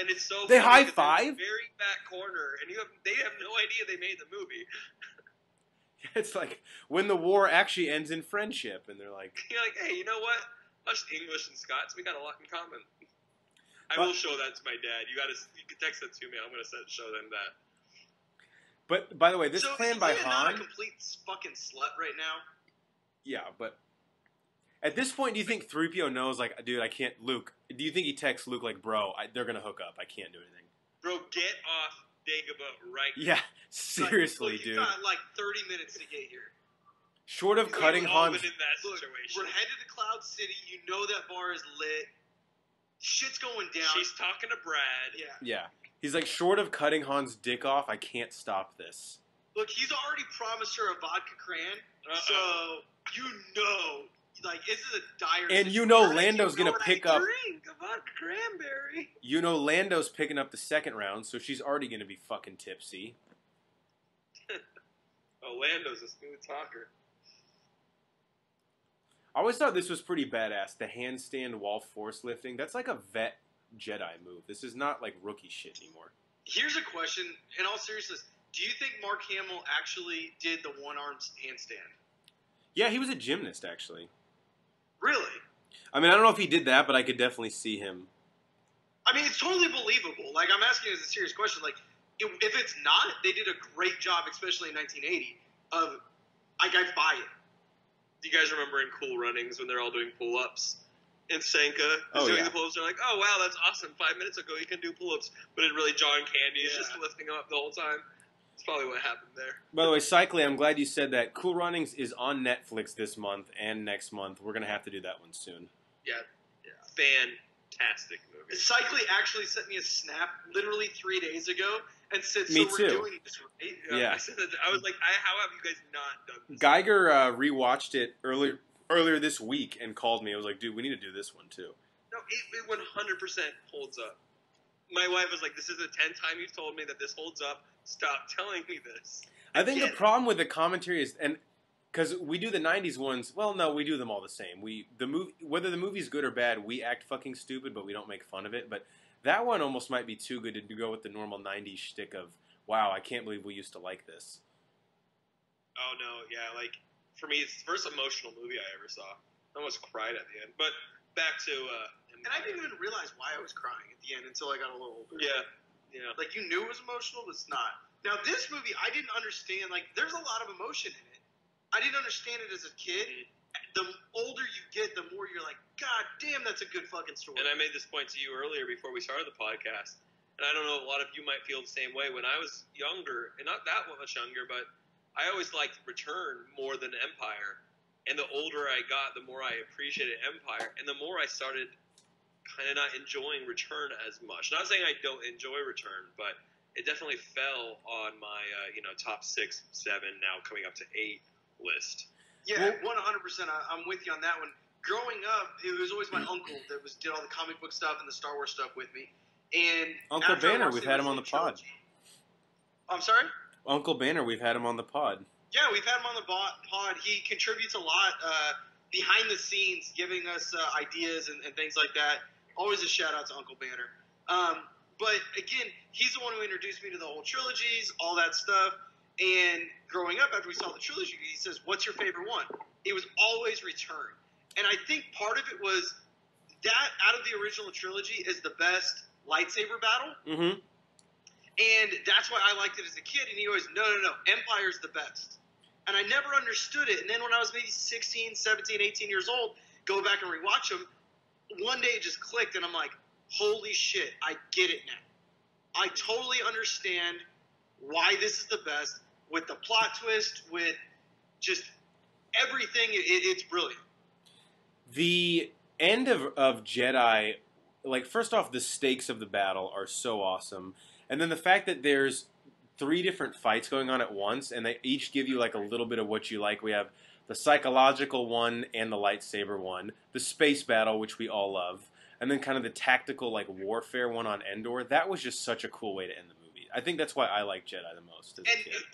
and it's so they funny high five? Very back corner, and they have no idea they made the movie. It's like when the war actually ends in friendship, and they're like, you're like, hey, you know what? Us English and Scots, we got a lot in common. I will show that to my dad. You can text that to me. I'm gonna show them that. But by the way, this plan by Han. Not a complete fucking slut right now. Yeah, but at this point, do you think 3PO knows, like, dude, I can't, Luke, do you think he texts Luke, like, bro, they're going to hook up, I can't do anything? Bro, get off Dagobah right now. Yeah, seriously, look, dude. You've got, like, 30 minutes to get here. Short of cutting Han's... in that look, situation. we're headed to Cloud City, you know that bar is lit. Shit's going down. She's talking to Brad. Yeah. He's like, short of cutting Han's dick off, I can't stop this. Look, he's already promised her a vodka cran, so you know, like, this is a dire And situation. you know Lando's going to pick up... Drink a vodka cranberry. You know Lando's picking up the second round, so she's already going to be fucking tipsy. Oh, Lando's a smooth talker. I always thought this was pretty badass. The handstand wall force lifting. That's like a vet Jedi move. This is not like rookie shit anymore. Here's a question, in all seriousness. Do you think Mark Hamill actually did the one-armed handstand? Yeah, he was a gymnast, actually. Really? I mean, I don't know if he did that, but I could definitely see him. I mean, it's totally believable. Like, I'm asking you as a serious question. Like, if it's not, they did a great job, especially in 1980, of, like, I buy it. Do you guys remember in Cool Runnings when they're all doing pull-ups? And Sanka is doing the pull-ups. They're like, oh, wow, that's awesome. 5 minutes ago, you can do pull-ups. But it really, John Candy is just lifting them up the whole time. That's probably what happened there. By the way, Cycly, I'm glad you said that. Cool Runnings is on Netflix this month and next month. We're going to have to do that one soon. Yeah. fantastic movie. Cycly actually sent me a snap literally 3 days ago and said, Me so too. we're doing this, right? Yeah. I was like, how have you guys not done this? Geiger rewatched it earlier this week and called me. I was like, dude, we need to do this one too. No, it 100% holds up. My wife was like, this is the 10th time you've told me that this holds up. Stop telling me this. I think the problem with the commentary is, and because we do the '90s ones, well, no, we do them all the same. Whether the movie's good or bad, we act fucking stupid, but we don't make fun of it. But that one almost might be too good to go with the normal '90s shtick of, wow, I can't believe we used to like this. Oh no, yeah, like for me, it's the first emotional movie I ever saw. I almost cried at the end. But back to and I didn't even realize why I was crying at the end until I got a little older. Yeah. Like, you knew it was emotional, but it's not. Now, this movie, I didn't understand. Like, there's a lot of emotion in it. I didn't understand it as a kid. The older you get, the more you're like, God damn, that's a good fucking story. And I made this point to you earlier before we started the podcast, and I don't know, a lot of you might feel the same way. When I was younger, and not that much younger, but I always liked Return more than Empire. And the older I got, the more I appreciated Empire, and the more I started kind of not enjoying Return as much. Not saying I don't enjoy Return, but it definitely fell on my top 6, 7, now coming up to 8 list. Yeah, 100%. I'm with you on that one. Growing up, it was always my uncle that did all the comic book stuff and the Star Wars stuff with me. And Uncle Banner, we've had him on the pod. I'm sorry? Uncle Banner, we've had him on the pod. Yeah, we've had him on the pod. He contributes a lot behind the scenes, giving us ideas and things like that. Always a shout out to Uncle Banner. But again, he's the one who introduced me to the whole trilogies, all that stuff. And growing up, after we saw the trilogy, he says, "What's your favorite one?" It was always Return. And I think part of it was that out of the original trilogy is the best lightsaber battle. Mm-hmm. And that's why I liked it as a kid. And he always, no, Empire's the best. And I never understood it. And then when I was maybe 16, 17, 18 years old, go back and rewatch them, one day it just clicked, and I'm like, holy shit, I get it now. I totally understand why this is the best, with the plot twist, with just everything. It's brilliant. The end of Jedi, like, first off, the stakes of the battle are so awesome. And then the fact that there's 3 different fights going on at once, and they each give you, like, a little bit of what you like. We have the psychological one and the lightsaber one, the space battle, which we all love, and then kind of the tactical, like, warfare one on Endor. That was just such a cool way to end the movie. I think that's why I like Jedi the most. And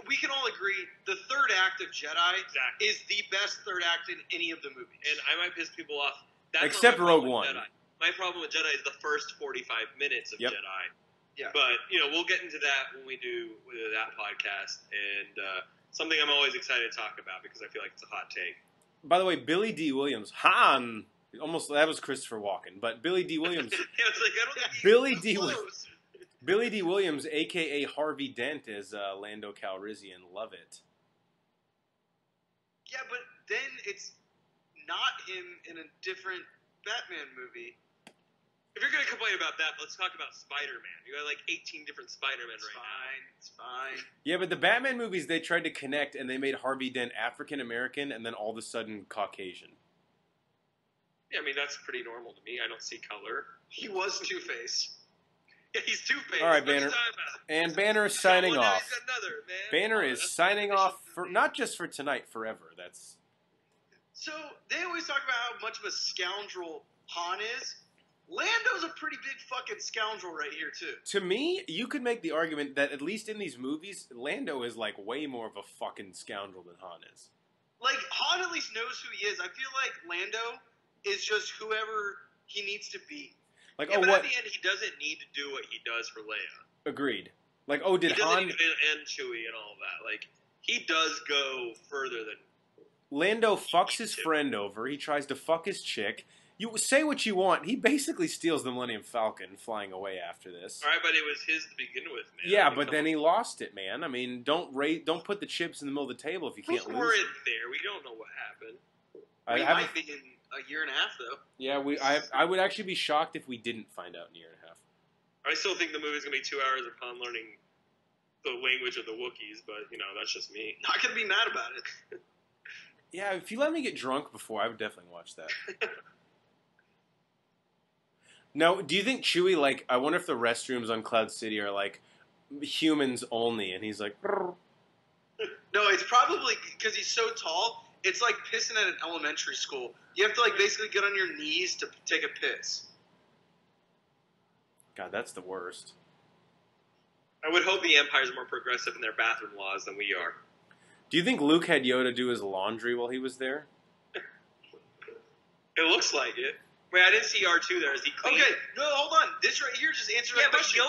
we can all agree, the third act of Jedi is the best third act in any of the movies. And I might piss people off. That's except Rogue One. Jedi. My problem with Jedi is the first 45 minutes of Jedi. Yeah. But, we'll get into that when we do that podcast. And something I'm always excited to talk about because I feel like it's a hot take. By the way, Billy D. Williams, Han, almost, that was Christopher Walken, but Billy D. Williams. I was like, I don't think Billy D. Williams, a.k.a. Harvey Dent, is Lando Calrissian. Love it. Yeah, but then it's not him in a different Batman movie. If you're going to complain about that, let's talk about Spider-Man. You got like 18 different Spider-Men right now. It's fine. Yeah, but the Batman movies, they tried to connect, and they made Harvey Dent African-American, and then all of a sudden Caucasian. Yeah, I mean, that's pretty normal to me. I don't see color. He was Two-Face. Yeah, he's Two-Face. All right, Banner. And Banner is signing off. He's got another, man. Banner is signing off, for not just for tonight, forever. That's. So, they always talk about how much of a scoundrel Han is. Lando's a pretty big fucking scoundrel right here, too. To me, you could make the argument that at least in these movies, Lando is like way more of a fucking scoundrel than Han is. Like, Han at least knows who he is. I feel like Lando is just whoever he needs to be. Like, yeah, but at the end, he doesn't need to do what he does for Leia. Agreed. Like, did Han... And Chewie and all that. Like, he does go further than... Lando fucks his friend over. He tries to fuck his chick. You say what you want. He basically steals the Millennium Falcon flying away after this. All right, but it was his to begin with, man. Yeah, but then he lost it, man. I mean, don't put the chips in the middle of the table if you can't lose. We weren't there. We don't know what happened. We might be in a year and a half, though. Yeah, I would actually be shocked if we didn't find out in a year and a half. I still think the movie's going to be 2 hours of Han learning the language of the Wookiees, but, that's just me. Not going to be mad about it. Yeah, if you let me get drunk before, I would definitely watch that. Now, do you think Chewie, like, I wonder if the restrooms on Cloud City are, like, humans only, and he's like... No, it's probably because he's so tall. It's like pissing at an elementary school. You have to like basically get on your knees to take a piss. God, that's the worst. I would hope the Empire's more progressive in their bathroom laws than we are. Do you think Luke had Yoda do his laundry while he was there? It looks like it. Wait, I didn't see R2 there. Is he clean? Okay, no, hold on. This right here just answered my question.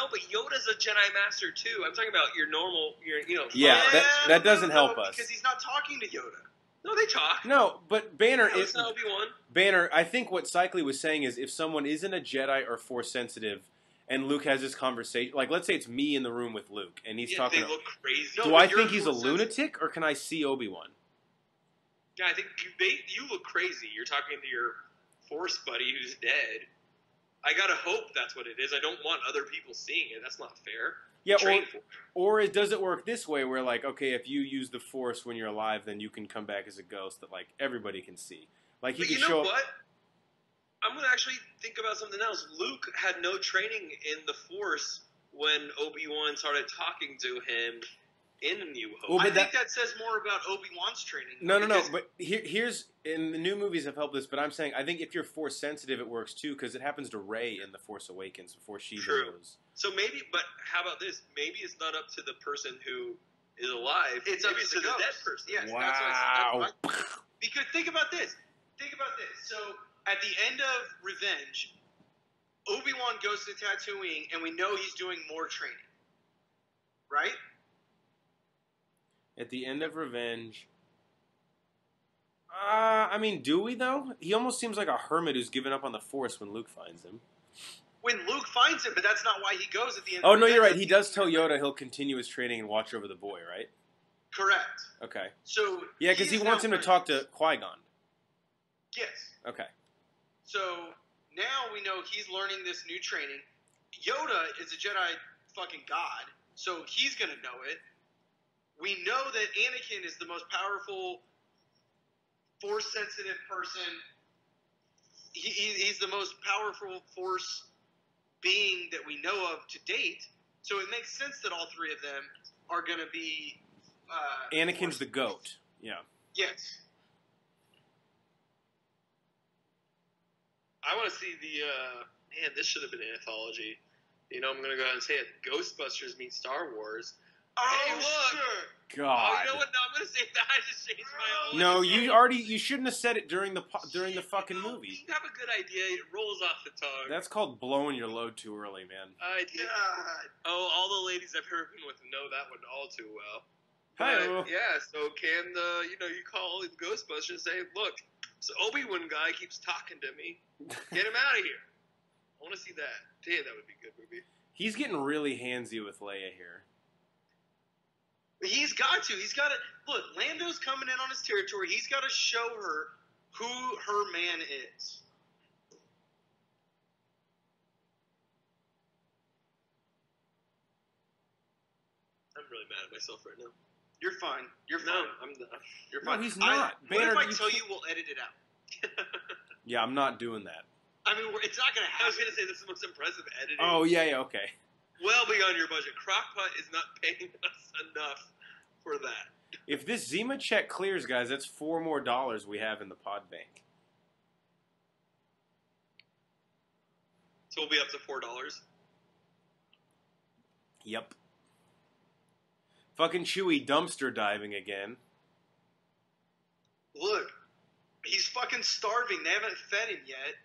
But Yoda's a Jedi Master too. I'm talking about your normal, Yeah, that doesn't help us. Because he's not talking to Yoda. No, they talk. No, but Banner... It's not Obi-Wan. Banner, I think what Cycly was saying is if someone isn't a Jedi or Force sensitive, and Luke has this conversation... Like, let's say it's me in the room with Luke, and he's talking... They look crazy. Do I think he's a lunatic, or can I see Obi-Wan? Yeah, I think you look crazy. You're talking to your Force buddy who's dead. I gotta hope that's what it is. I don't want other people seeing it. That's not fair. Yeah, or does it work this way where, like, okay, if you use the Force when you're alive, then you can come back as a ghost that, like, everybody can see. Like, he can show up... what? I'm going to actually think about something else. Luke had no training in the Force when Obi-Wan started talking to him in A New Hope. Well, I think that says more about Obi-Wan's training. No. But here's... And the new movies have helped this, but I'm saying I think if you're Force sensitive, it works too, because it happens to Rey in The Force Awakens before she knows. So maybe, but how about this? Maybe it's not up to the person who is alive. It's up to the dead person. Yes, wow. Because think about this. So at the end of Revenge, Obi-Wan goes to Tatooine, and we know he's doing more training. Right? At the end of Revenge... I mean, do we, though? He almost seems like a hermit who's given up on the Force when Luke finds him. When Luke finds him, but that's not why he goes at the end Oh, of no, Revenge. you're right. He does tell Yoda he'll continue his training and watch over the boy, right? Correct. Okay. So yeah, because he wants him to talk to Qui-Gon. Yes. Okay. So now we know he's learning this new training. Yoda is a Jedi fucking god, so he's going to know it. We know that Anakin is the most powerful Force-sensitive person. He's the most powerful Force being that we know of to date. So it makes sense that all three of them are going to be... Anakin's the goat. Yeah. Yes. I want to see the... man, this should have been an anthology. I'm going to go ahead and say it. Ghostbusters meets Star Wars. Oh, hey, look! God. Oh, you know what? No, I'm going to say that. I just changed my own. No, you shouldn't have said it during the fucking movie. You have a good idea. It rolls off the tongue. That's called blowing your load too early, man. I did. Oh, all the ladies I've ever been with know that one all too well. Hi. Yeah, so can you call the Ghostbusters and say, look, this Obi-Wan guy keeps talking to me. Get him out of here. I want to see that. Damn, that would be a good movie. He's getting really handsy with Leia here. He's got to. He's got to. Look, Lando's coming in on his territory. He's got to show her who her man is. I'm really mad at myself right now. You're fine. You're fine. No, I'm not. You're fine. No, he's not. What if I tell you we'll edit it out? Yeah, I'm not doing that. I mean, it's not going to happen. I was going to say this is the most impressive editing. Oh, yeah, okay. Well beyond your budget. Crockpot is not paying us enough for that. If this Zima check clears, guys, that's $4 more we have in the pod bank. So we'll be up to $4. Yep. Fucking Chewie dumpster diving again. Look, he's fucking starving. They haven't fed him yet.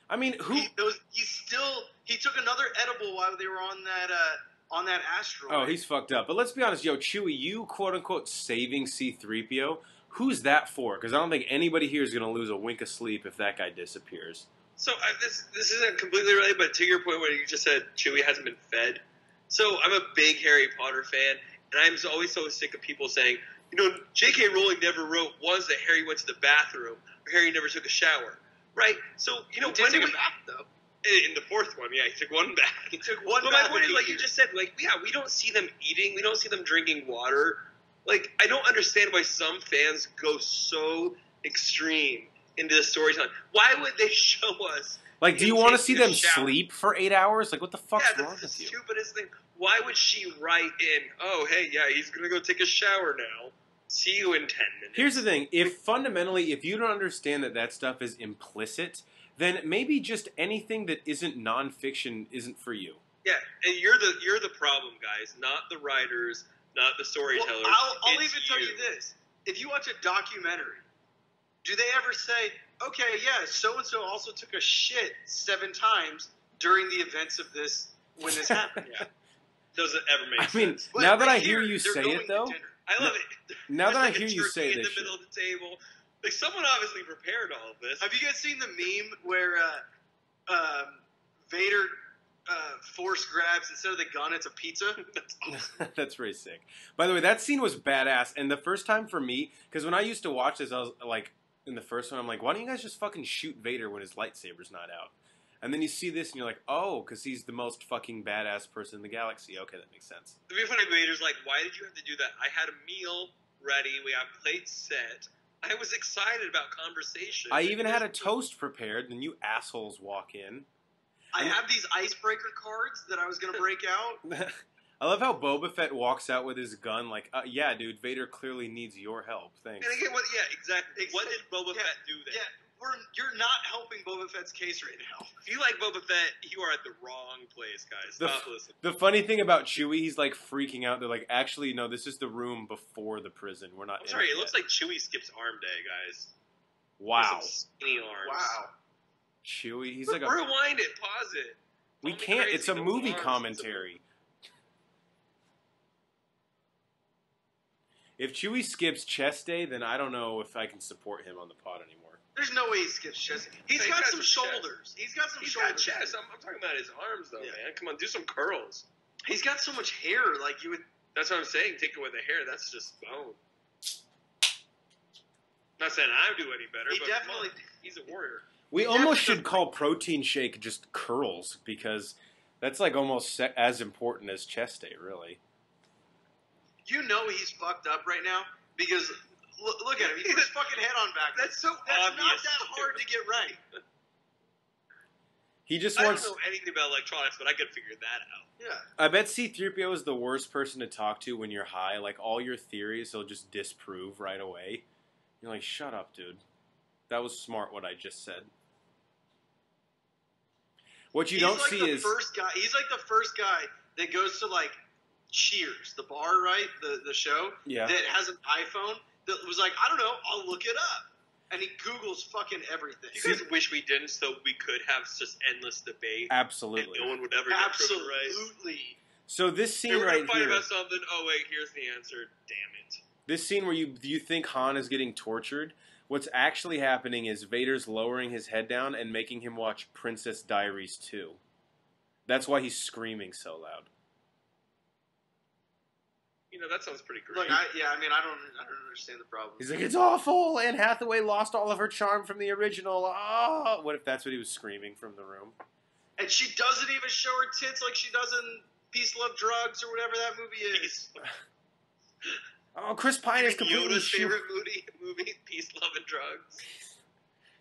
I mean, who? He took another edible while they were on that asteroid. Oh, he's fucked up. But let's be honest, yo, Chewie, you quote unquote saving C-3PO. Who's that for? Because I don't think anybody here is going to lose a wink of sleep if that guy disappears. So this isn't completely related, but to your point where you just said Chewie hasn't been fed. So I'm a big Harry Potter fan, and I'm always so sick of people saying, J.K. Rowling never wrote once that Harry went to the bathroom or Harry never took a shower, right? So he did take a bath though. In the fourth one, yeah, he took one bath. He took one bath. But my point is, like you just said, we don't see them eating, we don't see them drinking water. Like, I don't understand why some fans go so extreme into the storytelling. Why would they show us Like, do you him want to see taking a them shower. sleep for 8 hours? Like, what the fuck's Yeah, wrong that's the with you? stupidest thing. Why would she write in, oh, hey, yeah, he's going to go take a shower now. See you in 10 minutes. Here's the thing. If fundamentally, if you don't understand that that stuff is implicit, then maybe just anything that isn't nonfiction isn't for you. Yeah, and you're the problem, guys. Not the writers, not the storytellers. Well, I'll It's even tell you this. If you watch a documentary, do they ever say, okay, yeah, so-and-so also took a shit 7 times during the events of this, when this happened? Yeah. Doesn't ever make sense. I mean, But now that right I hear here, you they're say going it, to though, dinner. I love it. now that I There's hear like a you turkey say in this the shit. middle of the table. Like, someone obviously prepared all of this. Have you guys seen the meme where Vader force grabs, instead of the gun, it's a pizza? That's awesome. That's pretty sick. By the way, that scene was badass. And the first time for me, because when I used to watch this, I was like, in the first one, I'm like, why don't you guys just fucking shoot Vader when his lightsaber's not out? And then you see this and you're like, oh, because he's the most fucking badass person in the galaxy. Okay, that makes sense. To be funny, Vader's like, why did you have to do that? I had a meal ready. We have plates set. I was excited about conversation. I even had a toast prepared, and you assholes walk in. I have these icebreaker cards that I was going to break out. I love how Boba Fett walks out with his gun like, yeah, dude, Vader clearly needs your help. Thanks. And again, exactly. What did Boba Fett do then? Yeah, you're not helping Boba Fett's case right now. If you like Boba Fett, you are at the wrong place, guys. Stop listening. The funny thing about Chewie, he's like freaking out. They're like, actually, no, this is the room before the prison. We're not. I'm sorry, it looks like Chewie skips arm day, guys. Wow. Some skinny arms. Wow. Chewie, he's like a. Rewind it, pause it. We Don't be can't. crazy. It's a No movie arms. commentary. If Chewie skips chest day, then I don't know if I can support him on the pod anymore. There's no way he skips chest. He's got some shoulders. He's got some He's shoulders. got chest. I'm talking about his arms, though, Yeah. man. Come on, do some curls. He's got so much hair, like you would. That's what I'm saying. Take away the hair. That's just bone. Not saying I do any better, He but definitely. come on, he's a warrior. We He almost definitely should call protein shake just curls because that's like almost as important as chest day, really. You know he's fucked up right now because look at him. He put his fucking head on back. That's so That's obvious. not that hard to get right. He just I don't wants. know anything about electronics, but I could figure that out. Yeah. I bet C-3PO is the worst person to talk to when you're high. Like, all your theories he'll just disprove right away. You're like, shut up, dude. That was smart what I just said. What you don't see is... First guy, he's like the first guy that goes to, like, Cheers, the bar, right? The show? Yeah. That has an iPhone that was like, I don't know, I'll look it up. And he Googles fucking everything. You guys wish we didn't, so we could have just endless debate. Absolutely. And no one would ever get proven right. Absolutely. So this If scene we're right gonna fight here... about something, oh wait, here's the answer. Damn it. This scene where you think Han is getting tortured, what's actually happening is Vader's lowering his head down and making him watch Princess Diaries 2. That's why he's screaming so loud. You know, that sounds pretty great. Look, I don't understand the problem. He's like, it's awful! Anne Hathaway lost all of her charm from the original. Oh! What if that's what he was screaming from the room? And she doesn't even show her tits like she does in Peace, Love, Drugs, or whatever that movie is. Oh, Chris Pine is completely Yoda's favorite movie, Peace, Love, and Drugs.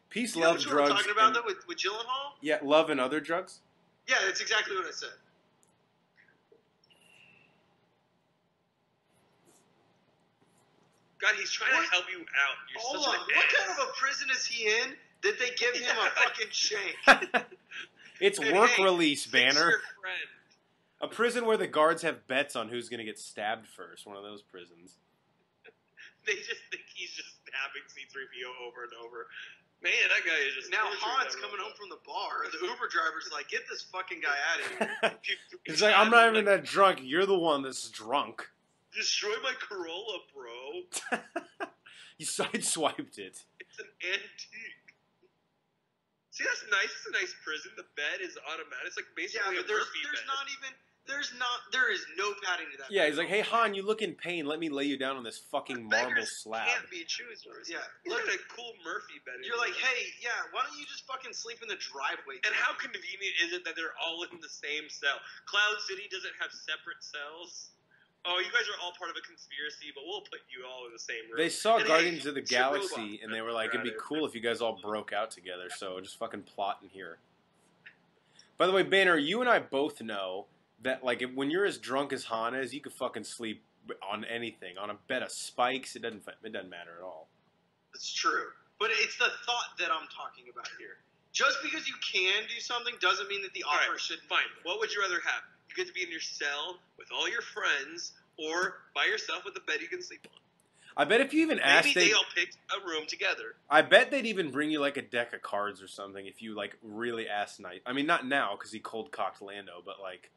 Peace, You know Love, what Drugs. we're talking about, and- though, with Gyllenhaal? Yeah, Love and Other Drugs? Yeah, that's exactly what I said. God, he's trying to help you out. You're Hold such on. an What ass. kind of a prison is he in that they give him a fucking shank? It's Hey, work hey, release, Fix Banner. your friend. A prison where the guards have bets on who's going to get stabbed first. One of those prisons. They just think he's just stabbing C-3PO over and over. Man, that guy is just... Now torturing Han's that coming home robot. from the bar. The Uber driver's like, get this fucking guy out of here. He's like, I'm not even that drunk. You're the one that's drunk. Destroy my Corolla, bro. You sideswiped it. It's an antique. See, that's nice. It's a nice prison. The bed is automatic. It's like Yeah, basically but a Murphy bed. there is no padding to that. Yeah, bed. he's like, hey, Han, you look in pain. Let me lay you down on this fucking marble Beggars slab. can't be choosers. Yeah, Look look, at a cool Murphy bed. you're like, hey, yeah, why don't you just fucking sleep in the driveway? And how convenient is it that they're all in the same cell? Cloud City doesn't have separate cells. Oh, you guys are all part of a conspiracy, but we'll put you all in the same room. They saw And Guardians hey, of the it's your Galaxy, robot. and they were like, it'd be cool if you guys all broke out together, so just fucking plot in here. By the way, Banner, you and I both know that like when you're as drunk as Han is, you could fucking sleep on anything, on a bed of spikes. It doesn't matter at all. It's true. But it's the thought that I'm talking about here. Just because you can do something doesn't mean that the offer should. Fine. What would you rather have? You get to be in your cell with all your friends, or by yourself with a bed you can sleep on. I bet if you even asked, maybe they all picked a room together. I bet they'd even bring you like a deck of cards or something if you like really asked nice. I mean, not now because he cold cocked Lando, but like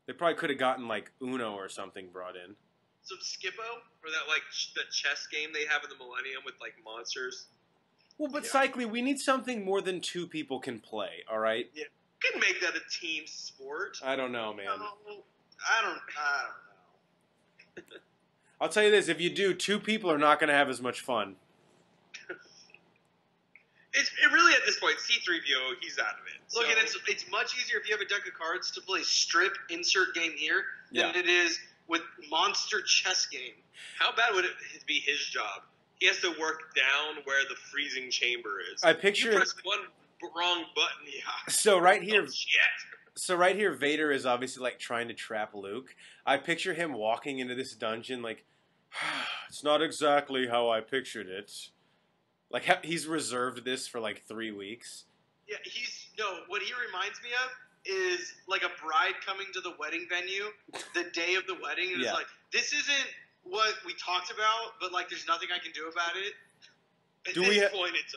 they probably could have gotten like Uno or something brought in. Some Skippo, or that like the chess game they have in the Millennium with like monsters. Well, but Cycly, we need something more than two people can play. All right. Yeah, you can make that a team sport. I don't know, man. No, I don't know. I'll tell you this: if you do, two people are not going to have as much fun. It really at this point, C-3PO, he's out of it. Look, and it's much easier if you have a deck of cards to play strip insert game here than it is with monster chess game. How bad would it be his job? He has to work down where the freezing chamber is. I picture you press one wrong button. Yeah. So right here, shit. Vader is obviously like trying to trap Luke. I picture him walking into this dungeon like, it's not exactly how I pictured it. Like he's reserved this for like 3 weeks. Yeah, what he reminds me of is like a bride coming to the wedding venue the day of the wedding, and it's like, this isn't what we talked about, but like there's nothing I can do about it. At this point, it's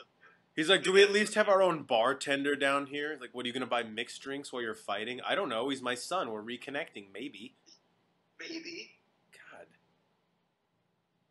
he's like, do we at least have our own bartender down here? Like, what, are you going to buy mixed drinks while you're fighting? I don't know. He's my son. We're reconnecting. Maybe. God.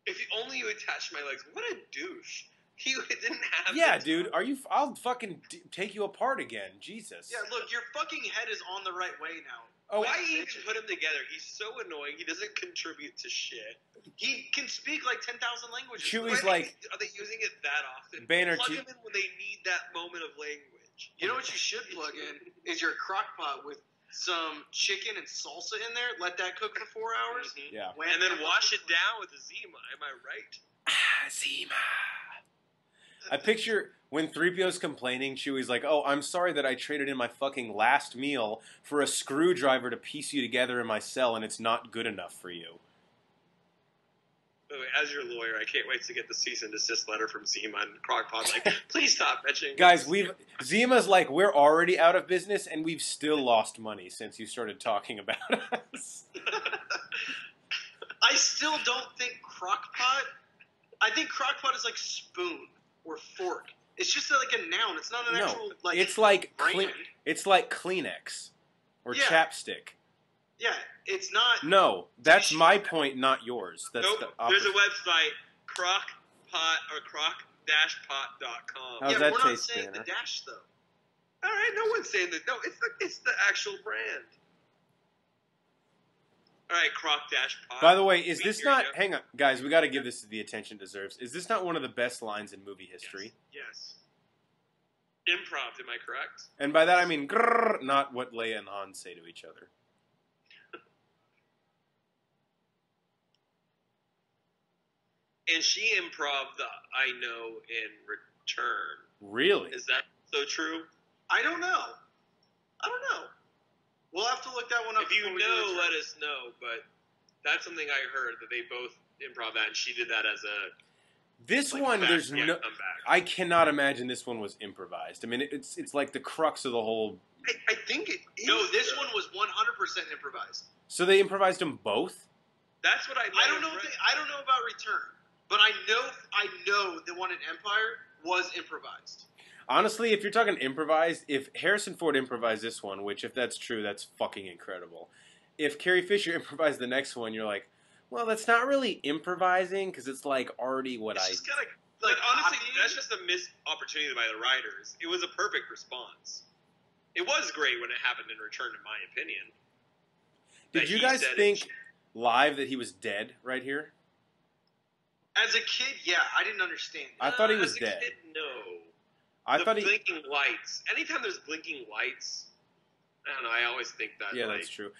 If only you attached my legs. What a douche. He didn't have. Yeah, dude. I'll fucking take you apart again. Jesus. Yeah, look, your fucking head is on the right way now. Oh, why even put him together? He's so annoying. He doesn't contribute to shit. He can speak like 10,000 languages. Chewie's like, are they using it that often? Banner, plug him in when they need that moment of language. You know what you should plug in is your crock pot with some chicken and salsa in there. Let that cook for 4 hours. Mm-hmm. Yeah. And then wash it down with a Zima. Am I right? Zima. I picture when 3PO's complaining, Chewie's like, oh, I'm sorry that I traded in my fucking last meal for a screwdriver to piece you together in my cell, and it's not good enough for you. As your lawyer, I can't wait to get the cease and desist letter from Zima and Crockpot. Like, please stop mentioning. Guys, Zima's like, we're already out of business, and we've still lost money since you started talking about us. I still don't think crockpot. I think crockpot is like spoon or fork. It's just like a noun. It's not an actual like. It's like brand. It's like Kleenex or chapstick. Yeah, it's not. No, that's my point, not yours. That's nope. The opposite. There's a website, crockpot or crock-pot.com. How's yeah, that we're not taste, saying Banner? the dash though. All right, no one's saying that. No, it's the actual brand. All right, crock-pot. By the way, is this not? Hang on, guys. We got to give this the attention it deserves. Is this not one of the best lines in movie history? Yes. Improv, am I correct? And by that I mean grrr, not what Leia and Han say to each other. And she improv the I know in return. Really? Is that so true? I don't know. We'll have to look that one up. If you know, let us know. But that's something I heard, that they both improv that, and she did that as a. This one, there's no. comeback. I cannot imagine this one was improvised. I mean, it's like the crux of the whole. I think it is. No, this one was 100% improvised. So they improvised them both? That's what I don't know. I don't know about Return, but I know the one in Empire was improvised. Honestly, if you're talking improvised, if Harrison Ford improvised this one, which if that's true, that's fucking incredible. If Carrie Fisher improvised the next one, you're like, well, that's not really improvising because it's like already what it's just kind of like honestly, that's just a missed opportunity by the writers. It was a perfect response. It was great when it happened in Return, in my opinion. Did you guys think live that he was dead right here? As a kid, yeah, I didn't understand. I thought he was as a dead. Kid, no. I thought blinking lights. Anytime there's blinking lights, I don't know. I always think that. Yeah, that's true.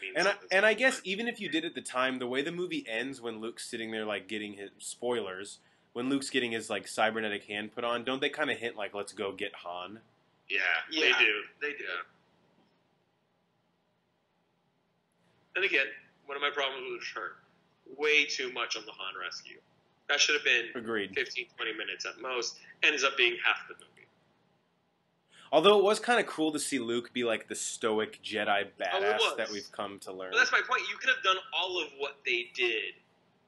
And I guess even if you did at the time, the way the movie ends when Luke's sitting there like getting his spoilers, when Luke's getting his like cybernetic hand put on, don't they kind of hint like let's go get Han? Yeah, they do. They do. And again, one of my problems with Return, way too much on the Han rescue. That should have been Agreed. 15, 20 minutes at most. Ends up being half the movie. Although it was kind of cool to see Luke be like the stoic Jedi badass was. that we've come to learn. But that's my point. You could have done all of what they did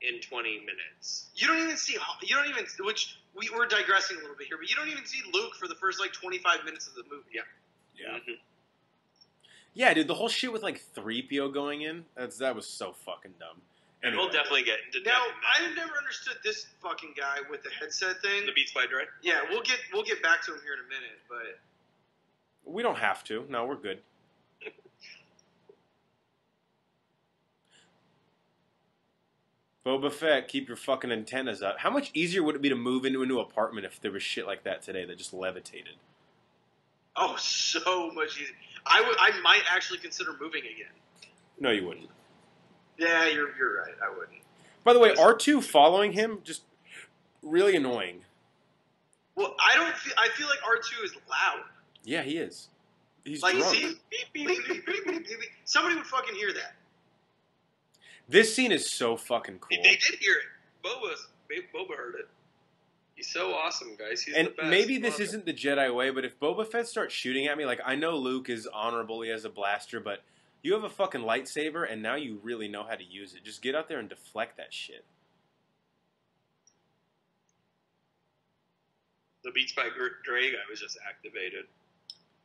in 20 minutes. You don't even see. You don't even. Which we're digressing a little bit here, but you don't even see Luke for the first like 25 minutes of the movie. Yeah. Yeah. Mm-hmm. Yeah, dude. The whole shit with like 3PO going in. That was so fucking dumb. And we'll definitely get into Now, that. I've never understood this fucking guy with the headset thing. The Beats by Dre. Yeah, we'll get back to him here in a minute, but We don't have to. No, we're good. Boba Fett, keep your fucking antennas up. How much easier would it be to move into a new apartment if there was shit like that today that just levitated? oh, so much easier. I might actually consider moving again. No, you wouldn't. Yeah, you're right. I wouldn't. By the way, R2 following him, just really annoying. Well, I feel like R2 is loud. Yeah, he is. He's Like, drunk. see? Beep, beep, beep, beep, beep, beep, beep. Somebody would fucking hear that. This scene is so fucking cool. They did hear it. Boba heard it. He's so awesome, guys. He's And the best. maybe this Love it. isn't the Jedi way, but if Boba Fett starts shooting at me, like, I know Luke is honorable, he has a blaster, but you have a fucking lightsaber, and now you really know how to use it. Just get out there and deflect that shit. The Beats by Dre guy was just activated.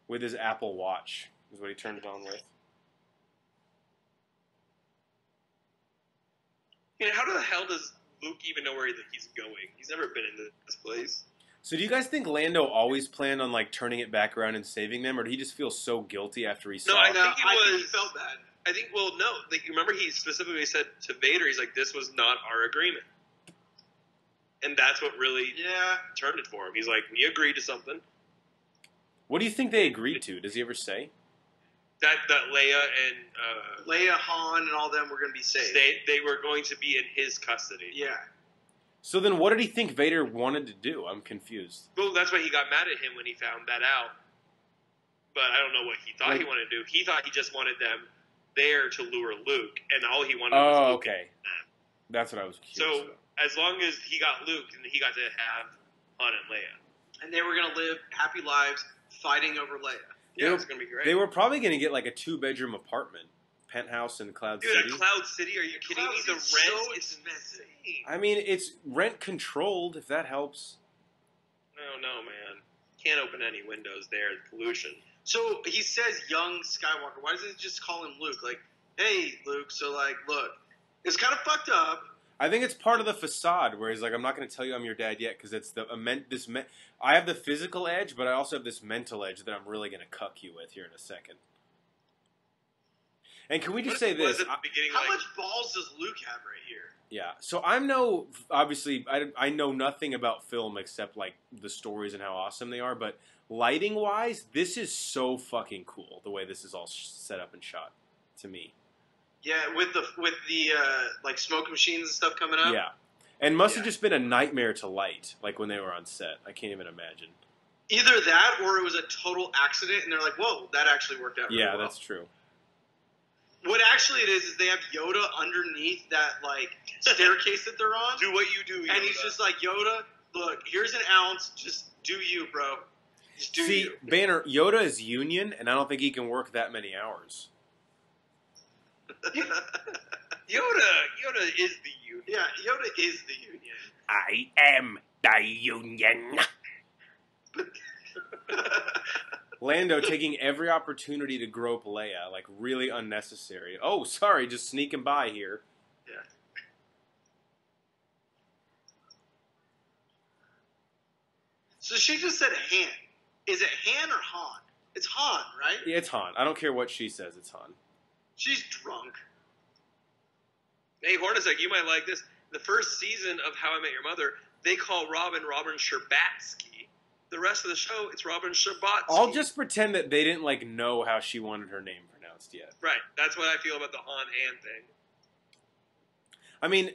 With his Apple Watch, is what he turned it on with. And how the hell does Luke even know where he's going? He's never been in this place. So do you guys think Lando always planned on, like, turning it back around and saving them, or did he just feel so guilty after he saw I it? think he felt bad. I think, well, no. Like, remember he specifically said to Vader, he's like, this was not our agreement. And that's what really turned it for him. He's like, we agreed to something. What do you think they agreed to? Does he ever say? That Leia and Leia, Han, and all them were going to be saved. they were going to be in his custody. Yeah. So then what did he think Vader wanted to do? I'm confused. Well, that's why he got mad at him when he found that out. But I don't know what he thought he wanted to do. He thought he just wanted them there to lure Luke, and all he wanted was Luke. Okay. That's what I was curious So, about. as long as he got Luke, and he got to have Han and Leia. And they were going to live happy lives fighting over Leia. Yeah, it's going to be great. They were probably going to get like a 2-bedroom apartment, penthouse in Cloud Dude, City. at Cloud City, are you kidding me? The rent so is expensive. insane. I mean, it's rent controlled, if that helps. No, man. Can't open any windows there. Pollution. So he says young Skywalker. Why doesn't he just call him Luke? Like, hey, Luke, so, like, look, it's kind of fucked up. I think it's part of the facade where he's like, I'm not going to tell you I'm your dad yet because it's I have the physical edge, but I also have this mental edge that I'm really going to cuck you with here in a second. And can we just say this? How much balls does Luke have right here? Yeah. So obviously, I know nothing about film except like the stories and how awesome they are, but lighting wise, this is so fucking cool the way this is all set up and shot to me. Yeah, with the like smoke machines and stuff coming up. Yeah. And must have just been a nightmare to light, like when they were on set. I can't even imagine. Either that or it was a total accident and they're like, whoa, that actually worked out really well. Yeah, that's true. What actually it is they have Yoda underneath that, like, staircase that they're on. Do what you do, Yoda. And he's just like, Yoda, look, here's an ounce. Just do you, bro. Just do you. See, Banner, Yoda is union, and I don't think he can work that many hours. Yoda is the union. Yeah, Yoda is the union. I am the union. Lando taking every opportunity to grope Leia, like really unnecessary. Oh, sorry, just sneaking by here. Yeah. So she just said Han. Is it Han or Han? It's Han, right? Yeah, it's Han. I don't care what she says, it's Han. She's drunk. Hey, Hornacek, you might like this. The first season of How I Met Your Mother, they call Robin Scherbatsky. The rest of the show, it's Robin Scherbatsky. I'll just pretend that they didn't like know how she wanted her name pronounced yet. Right. That's what I feel about the Han thing. I mean,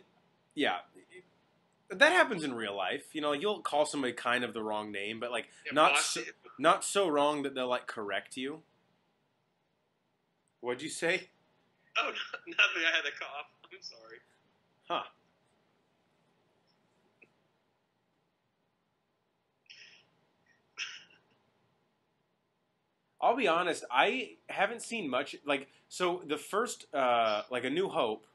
yeah, that happens in real life. You know, like you'll call somebody kind of the wrong name, but like not so wrong that they'll like correct you. What'd you say? Oh, nothing. I had a cough. I'm sorry. Huh. I'll be honest, I haven't seen much. Like, so the first, like A New Hope,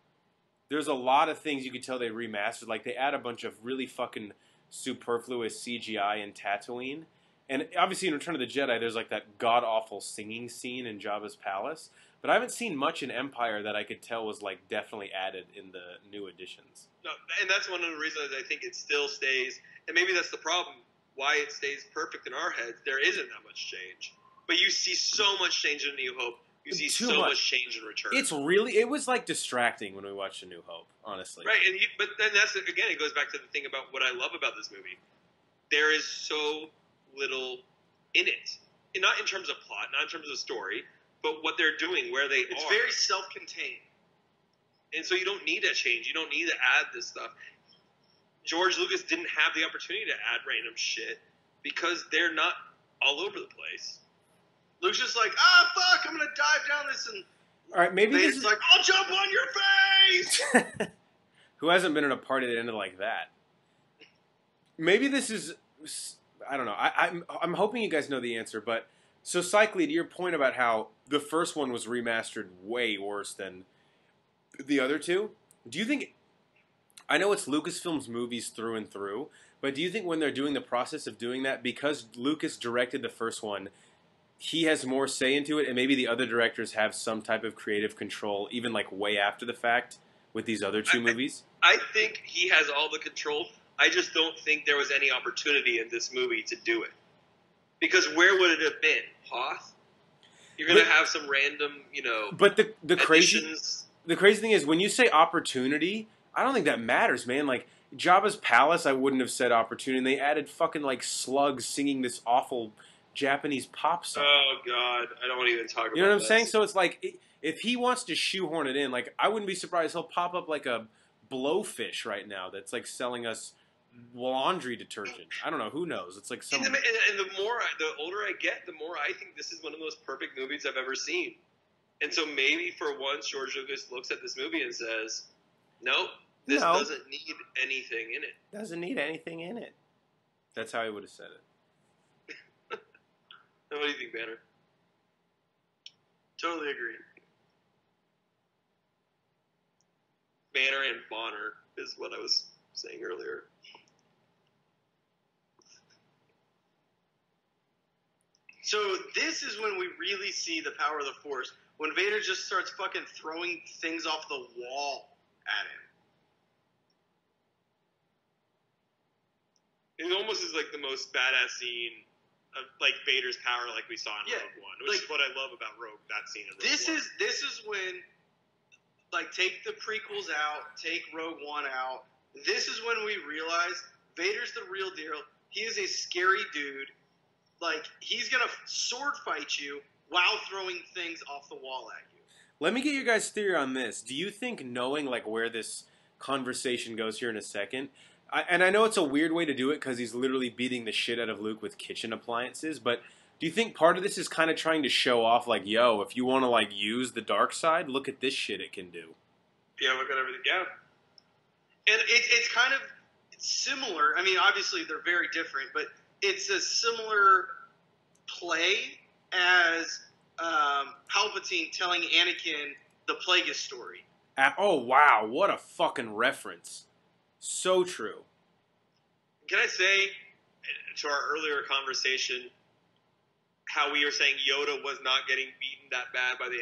there's a lot of things you could tell they remastered. Like, they add a bunch of really fucking superfluous CGI in Tatooine. And obviously in Return of the Jedi, there's like that god-awful singing scene in Jabba's palace. But I haven't seen much in Empire that I could tell was like definitely added in the new editions. No, and that's one of the reasons I think it still stays, and maybe that's the problem, why it stays perfect in our heads. There isn't that much change. But you see so much change in New Hope. You see Too so much. much change in Return. It was like distracting when we watched A New Hope, honestly. Right, but then that's, again, it goes back to the thing about what I love about this movie. There is so little in it. And not in terms of plot, not in terms of story, but what they're doing, where they are. It's very self-contained. And so you don't need that change. You don't need to add this stuff. George Lucas didn't have the opportunity to add random shit because they're not all over the place. Luke's just like, fuck, I'm gonna dive down this, and All right, maybe this is like, I'll jump on your face. Who hasn't been in a party that ended like that? Maybe this is, I don't know. I'm hoping you guys know the answer, but so Cycly, to your point about how the first one was remastered way worse than the other two, do you think? I know it's Lucasfilm's movies through and through, but do you think when they're doing the process of doing that, because Lucas directed the first one, he has more say into it, and maybe the other directors have some type of creative control, even like way after the fact, with these other two movies? I think he has all the control. I just don't think there was any opportunity in this movie to do it. Because where would it have been? Hoth? You're going to have some random, But the crazy additions. the crazy thing is, when you say opportunity, I don't think that matters, man. Like, Jabba's palace, I wouldn't have said opportunity, and they added fucking, like, slugs singing this awful Japanese pop song. Oh, God. I don't want to even talk about You know what I'm this. saying? So it's like, if he wants to shoehorn it in, like, I wouldn't be surprised he'll pop up like a Blowfish right now that's, like, selling us laundry detergent. I don't know. Who knows? It's like some... And the older I get, the more I think this is one of the most perfect movies I've ever seen. And so maybe for once, George Lucas looks at this movie and says, nope, this doesn't need anything in it. Doesn't need anything in it. That's how he would have said it. What do you think, Banner? Totally agree. Banner and Bonner is what I was saying earlier. So this is when we really see the power of the Force. When Vader just starts fucking throwing things off the wall at him. It almost is like the most badass scene of like Vader's power, like we saw in Rogue One, which is what I love about that scene in Rogue One. This is when, like, take the prequels out, take Rogue One out. This is when we realize Vader's the real deal. He is a scary dude. Like, he's gonna sword fight you while throwing things off the wall at you. Let me get your guys' theory on this. Do you think, knowing like where this conversation goes here in a second, and I know it's a weird way to do it because he's literally beating the shit out of Luke with kitchen appliances, but do you think part of this is kind of trying to show off, like, yo, if you want to like use the dark side, look at this shit it can do? Yeah, look at everything. Yeah, and it's kind of similar. I mean, obviously they're very different, but it's a similar play as Palpatine telling Anakin the Plagueis story. Oh, wow. What a fucking reference. So true. Can I say, to our earlier conversation, how we were saying Yoda was not getting beaten that bad by the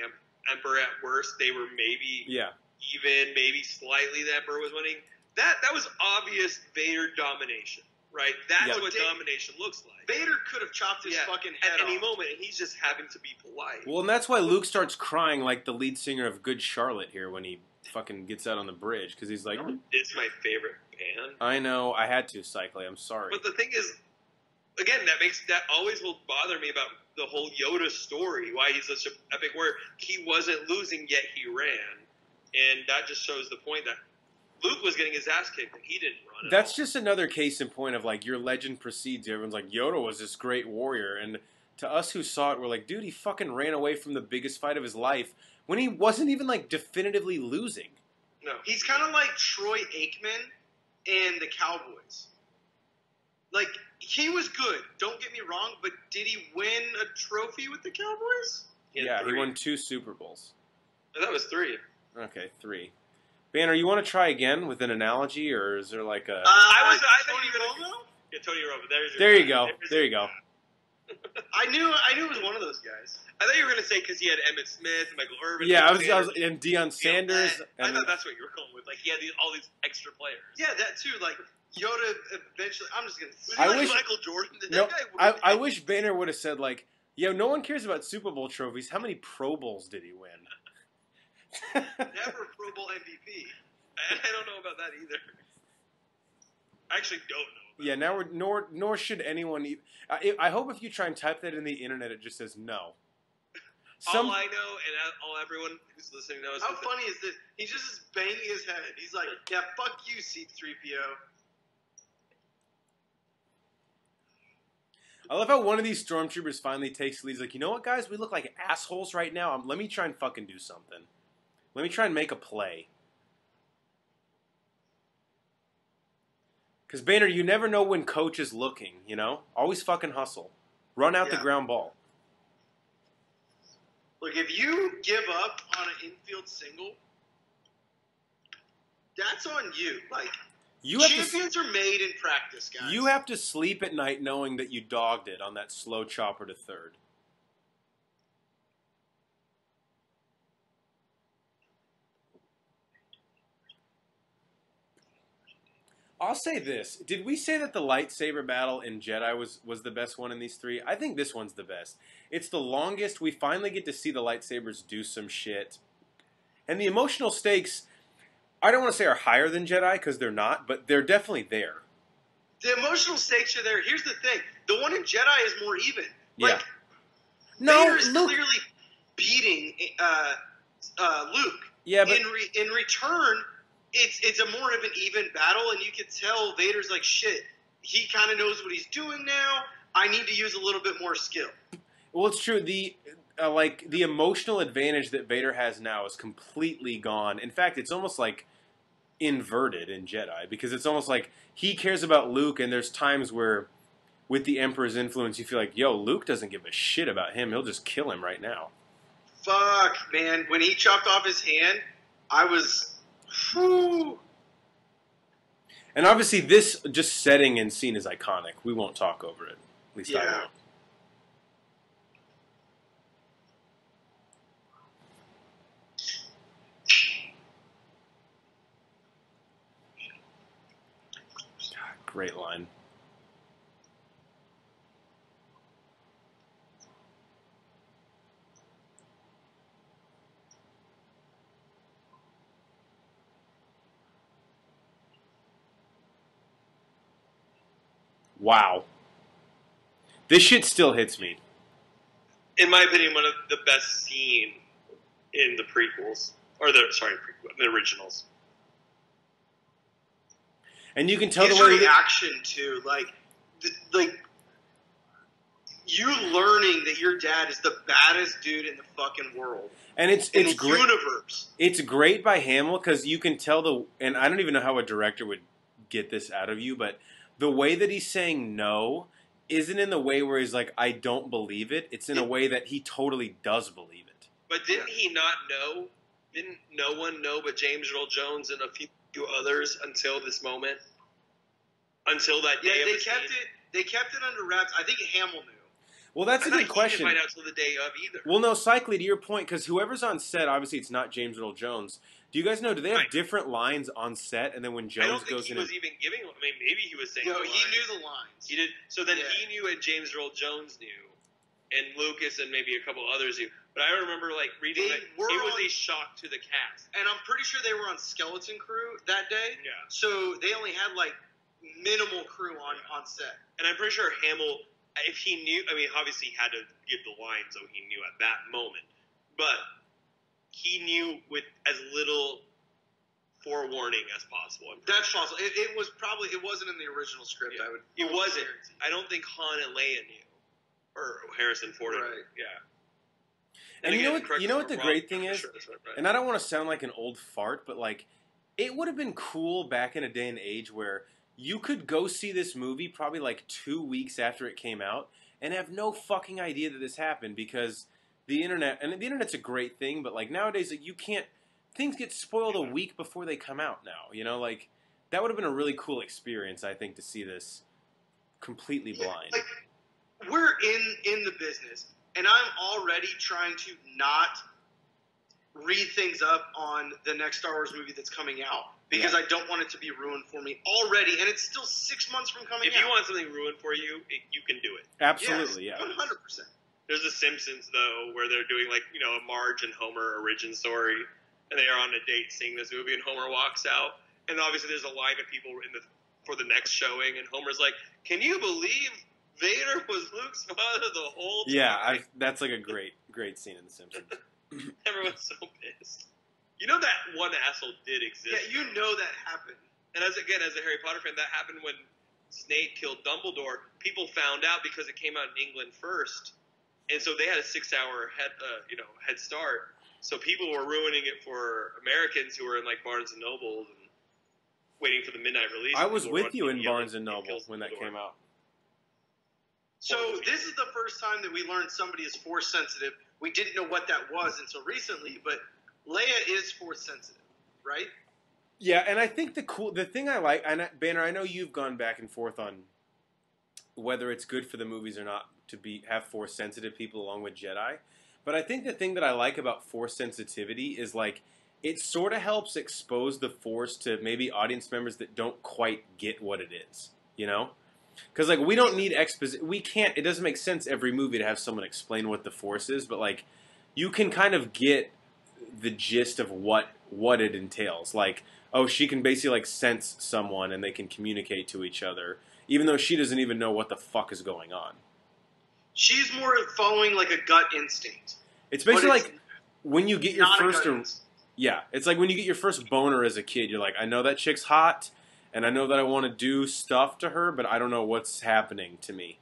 Emperor at worst? They were maybe even, maybe slightly the Emperor was winning. That was obvious Vader domination, right? That's what domination looks like. Vader could have chopped his fucking head at any off. moment, and he's just having to be polite. Well, and that's why Luke starts crying like the lead singer of Good Charlotte here when he fucking gets out on the bridge, because he's like, it's my favorite band. I know, I had to, Cycly, I'm sorry. But the thing is, again, that always will bother me about the whole Yoda story, why he's such an epic warrior. He wasn't losing, yet he ran. And that just shows the point that Luke was getting his ass kicked, and he didn't run. That's just another case in point of, like, your legend precedes you. Everyone's like, Yoda was this great warrior. And to us who saw it, we're like, dude, he fucking ran away from the biggest fight of his life when he wasn't even like definitively losing. No. He's kind of like Troy Aikman and the Cowboys. Like, he was good, don't get me wrong, but did he win a trophy with the Cowboys? Yeah, he won 2 Super Bowls. That was 3. Okay, 3. Banner, you want to try again with an analogy, or is there like a... I thought Tony you were gonna, Romo? yeah, Tony Romo. There you go. There you go. I knew it was one of those guys. I thought you were gonna say because he had Emmitt Smith, Michael Irvin. Yeah, I was and Deion Sanders. I thought that's what you were going with. Like he had all these extra players. Yeah, that too. Like Yoda eventually. I'm just gonna. I wish Michael Jordan. I wish Banner would have said like, "Yo, no one cares about Super Bowl trophies. How many Pro Bowls did he win?" Never Pro Bowl MVP. I don't know about that either. I actually don't know. Yeah, now nor should anyone. I hope if you try and type that in the internet, it just says no. All I know, and all everyone who's listening knows. How funny is this? He just is banging his head. He's like, "Yeah, fuck you, C-3PO." I love how one of these stormtroopers finally takes the lead. He's like, you know what, guys? We look like assholes right now. Let me try and fucking do something. Let me try and make a play. Because, Banner, you never know when coach is looking, you know? Always fucking hustle. Run out the ground ball. Look, if you give up on an infield single, that's on you. Like, champions are made in practice, guys. You have to sleep at night knowing that you dogged it on that slow chopper to third. I'll say this. Did we say that the lightsaber battle in Jedi was the best one in these 3? I think this one's the best. It's the longest. We finally get to see the lightsabers do some shit. And the emotional stakes, I don't want to say are higher than Jedi, because they're not, but they're definitely there. The emotional stakes are there. Here's the thing. The one in Jedi is more even. Like, Yeah. No, Vader is Luke. clearly beating Luke. Yeah, but... In return... It's a more of an even battle, and you can tell Vader's like, shit, he kind of knows what he's doing now. I need to use a little bit more skill. Well, it's true. The emotional advantage that Vader has now is completely gone. In fact, it's almost like inverted in Jedi, because it's almost like he cares about Luke, and there's times where, with the Emperor's influence, you feel like, yo, Luke doesn't give a shit about him. He'll just kill him right now. Fuck, man. When he chopped off his hand, I was... Whew. And obviously, this just setting and scene is iconic. We won't talk over it. At least I won't. God, great line. Wow. This shit still hits me. In my opinion, one of the best scene in the prequels. Or the originals. And you can tell his the way reaction too, like you learning that your dad is the baddest dude in the fucking world. And it's great. Universe. It's great by Hamill, because you can tell and I don't even know how a director would get this out of you, but the way that he's saying no isn't in the way where he's like, I don't believe it. It's in a way that he totally does believe it. But didn't he not know? Didn't no one know but James Earl Jones and a few others until this moment? Until that day of the scene? They kept it under wraps. I think Hamill knew. Well, that's a good question. I didn't find out till the day of either. Well, no, Cycly, to your point, because whoever's on set, obviously it's not James Earl Jones. Do you guys know, do they have different lines on set, and then when Jones I don't think goes he in... was even giving... I mean, maybe he was saying No, the he lines. knew the lines. He did. So then he knew, and James Earl Jones knew, and Lucas and maybe a couple others knew. But I remember, like, reading that it was a shock to the cast. And I'm pretty sure they were on Skeleton Crew that day. Yeah. So they only had, like, minimal crew on set. And I'm pretty sure Hamill, if he knew... I mean, obviously he had to give the lines, so he knew at that moment. But he knew with as little forewarning as possible. That's possible. It wasn't in the original script. Yeah. It wasn't. guarantee. I don't think Han and Leia knew, or Harrison Ford. Right. Yeah. And again, you know what? correct You me know if what the I'm great wrong, thing I'm is? sure that's right. And I don't want to sound like an old fart, but like, it would have been cool back in a day and age where you could go see this movie probably like 2 weeks after it came out and have no fucking idea that this happened because the internet, and the internet's a great thing, but like nowadays, like, you can't, things get spoiled a week before they come out now, you know, like, that would have been a really cool experience, I think, to see this completely blind. Like, we're in the business, and I'm already trying to not read things up on the next Star Wars movie that's coming out because I don't want it to be ruined for me already, and it's still 6 months from coming out. If you want something ruined for you, you can do it. Absolutely, yes, yeah. 100%. There's The Simpsons, though, where they're doing, like, you know, a Marge and Homer origin story, and they are on a date seeing this movie, and Homer walks out, and obviously there's a line of people for the next showing, and Homer's like, "Can you believe Vader was Luke's father the whole time?" Yeah, that's like a great scene in The Simpsons. Everyone's so pissed. You know that one asshole did exist. Yeah, you know that happened. And as a Harry Potter fan, that happened when Snape killed Dumbledore. People found out because it came out in England first, and so they had a 6-hour head start. So people were ruining it for Americans who were in like Barnes and Noble and waiting for the midnight release. I was People were with you in on Barnes and It Noble kills when that Dumbledore. came out. So this is the first time that we learned somebody is force sensitive. We didn't know what that was until recently, but Leia is force sensitive, right? Yeah, and I think the thing I like, and Banner, I know you've gone back and forth on whether it's good for the movies or not to have force sensitive people along with Jedi, but I think the thing that I like about force sensitivity is like it sort of helps expose the force to maybe audience members that don't quite get what it is, you know? Because like we don't need we can't. It doesn't make sense every movie to have someone explain what the force is, but like you can kind of get the gist of what it entails. Like, oh, she can basically like sense someone and they can communicate to each other, even though she doesn't even know what the fuck is going on. She's more following like a gut instinct. It's basically But it's like when you get your not a first. gut instinct. Yeah, it's like when you get your first boner as a kid. You're like, I know that chick's hot, and I know that I want to do stuff to her, but I don't know what's happening to me.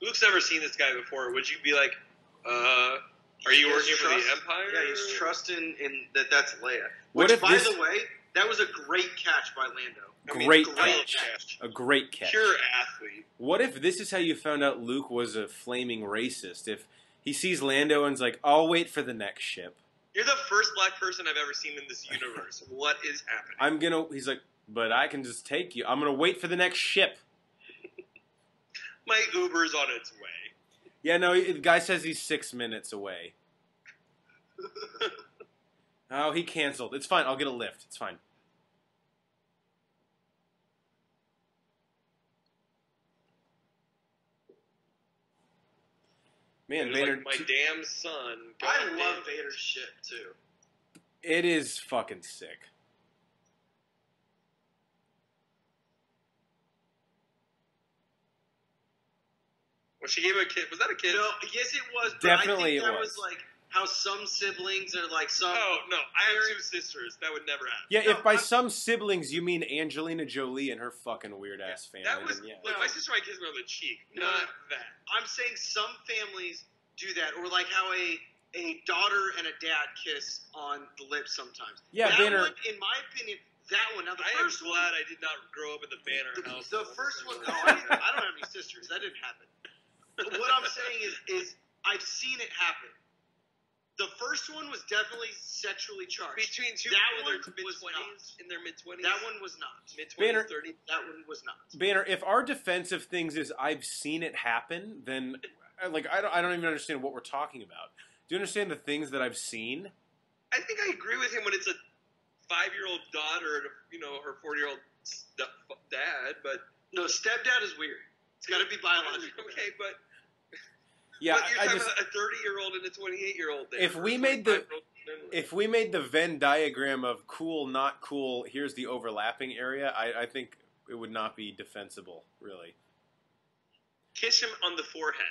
Luke's never seen this guy before. Would you be like, are you working for the Empire? Yeah, he's trusting in that's Leia. What Which, if by this- the way, that was a great catch by Lando. Great catch. A great catch. Pure athlete. What if this is how you found out Luke was a flaming racist? If he sees Lando and's like, I'll wait for the next ship. You're the first black person I've ever seen in this universe. What is happening? He's like, but I can just take you. I'm gonna wait for the next ship. My Uber's on its way. Yeah, no, the guy says he's 6 minutes away. Oh, he canceled. It's fine. I'll get a lift. It's fine. Man, It's Vader, like my damn son. I God love damn. Vader's ship too. it is fucking sick. Well, she gave him a kid. Was that a kid? No, yes, it was. But Definitely I think it that was. like how some siblings are like some. Oh, no. I have two sisters. That would never happen. Yeah, No, if by I'm- some siblings you mean Angelina Jolie and her fucking weird ass family, That was. then yeah. Look, my sister might kiss me on the cheek. No. Not that. I'm saying some families do that, or like how a daughter and a dad kiss on the lips sometimes. Yeah, that Banner- one, in my opinion, that one. Now the I am first one, glad I did not grow up in the Banner house. the first one. No, I don't have any sisters. That didn't happen. But what I'm saying is I've seen it happen. The first one was definitely sexually charged. Between two That people in one their was mid-20s, in their mid-20s. That one was not. Banner- Mid-20s, 30s. That one was not. Banner, if our defense of things is I've seen it happen, then like I don't even understand what we're talking about. Do you understand the things that I've seen? I think I agree with him when it's a 5-year-old daughter and her 40-year-old dad, but No, stepdad is weird. It's got to be biological. okay, but Yeah, but you're I talking just about a 30-year-old and a 28-year-old. If we made the Venn diagram of cool, not cool, here's the overlapping area, I think it would not be defensible, really. kiss him on the forehead,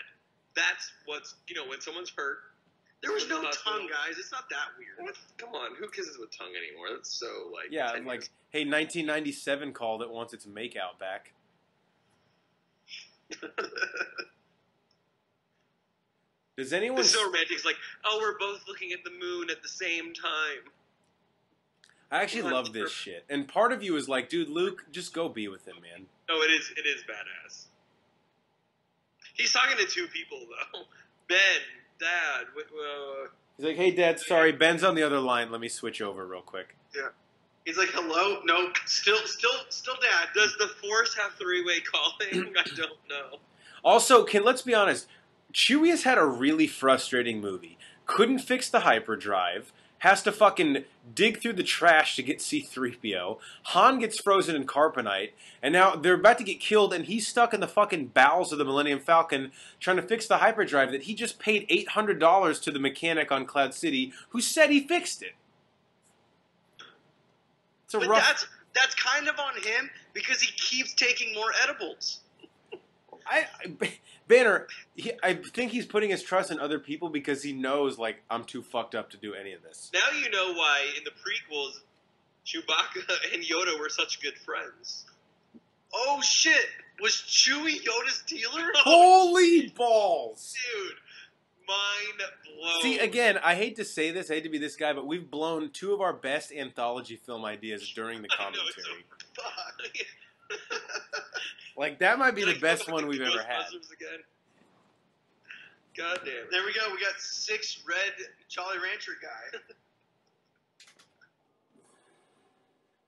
that's what's when someone's hurt. There was no Hospital. tongue, guys. It's not that weird. What? Come on, who kisses with tongue anymore? That's so like Yeah, 10 like, years. hey, 1997 called it wants its makeout back. Does anyone? It's so romantic. It's like, oh, we're both looking at the moon at the same time. I actually Well, love this shit, and part of you is like, dude, Luke, just go be with him, man. No, it is badass. He's talking to two people though. Ben, Dad. He's like, hey, Dad, sorry, Ben's on the other line. Let me switch over real quick. Yeah. He's like, hello? No, still Dad. Does the Force have three-way calling? I don't know. Also, let's be honest. Chewie has had a really frustrating movie. Couldn't fix the hyperdrive. Has to fucking dig through the trash to get C-3PO. Han gets frozen in carbonite. And now they're about to get killed, and he's stuck in the fucking bowels of the Millennium Falcon trying to fix the hyperdrive that he just paid $800 to the mechanic on Cloud City who said he fixed it. But that's kind of on him because he keeps taking more edibles. Banner, I think he's putting his trust in other people because he knows, like, I'm too fucked up to do any of this. Now you know why in the prequels, Chewbacca and Yoda were such good friends. Oh shit! Was Chewie Yoda's dealer? Holy balls! Dude, mind blown. See, again, I hate to say this, I hate to be this guy, but we've blown two of our best anthology film ideas during the commentary. I know, it's so fuck. Like, that might be the best one we've ever had. Again. God damn. There we go. We got 6 red Jolly Rancher guy.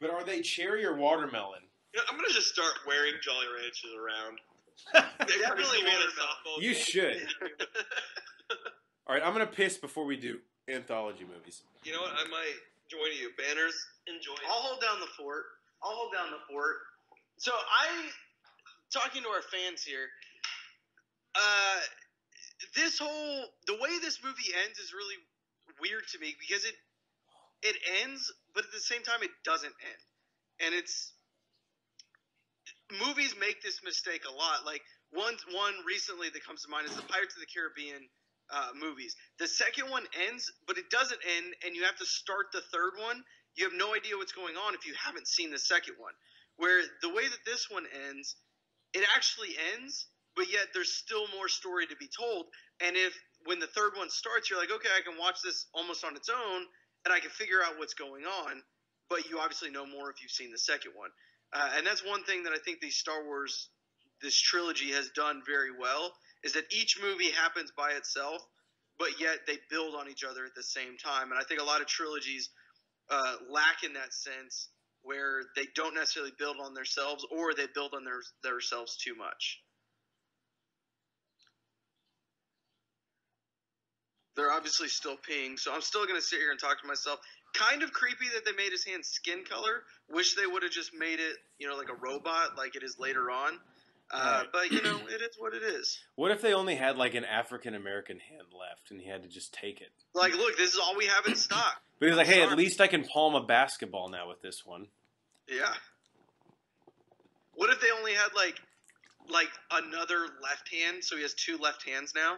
But are they cherry or watermelon? You know, I'm gonna just start wearing Jolly Ranchers around. Definitely watermelon. You should. All right, I'm gonna piss before we do anthology movies. You know what? I might join you. Banners, enjoy it. I'll hold down the fort. So talking to our fans here, the way this movie ends is really weird to me because it ends, but at the same time it doesn't end. And movies make this mistake a lot. Like one recently that comes to mind is the Pirates of the Caribbean movies. The second one ends, but it doesn't end, and you have to start the third one. You have no idea what's going on if you haven't seen the second one. Where the way that this one ends, it actually ends, but yet there's still more story to be told. And when the third one starts, you're like, okay, I can watch this almost on its own, and I can figure out what's going on. But you obviously know more if you've seen the second one. And that's one thing that I think this trilogy has done very well, is that each movie happens by itself, but yet they build on each other at the same time. And I think a lot of trilogies lack in that sense, where they don't necessarily build on themselves, or they build on themselves too much. They're obviously still peeing, so I'm still going to sit here and talk to myself. Kind of creepy that they made his hand skin color. Wish they would have just made it, like a robot, like it is later on. Right. But, it is what it is. What if they only had, like, an African-American hand left, and he had to just take it? Like, look, this is all we have in stock. But he's like, hey, at least I can palm a basketball now with this one. Yeah. What if they only had, like another left hand, so he has 2 left hands now?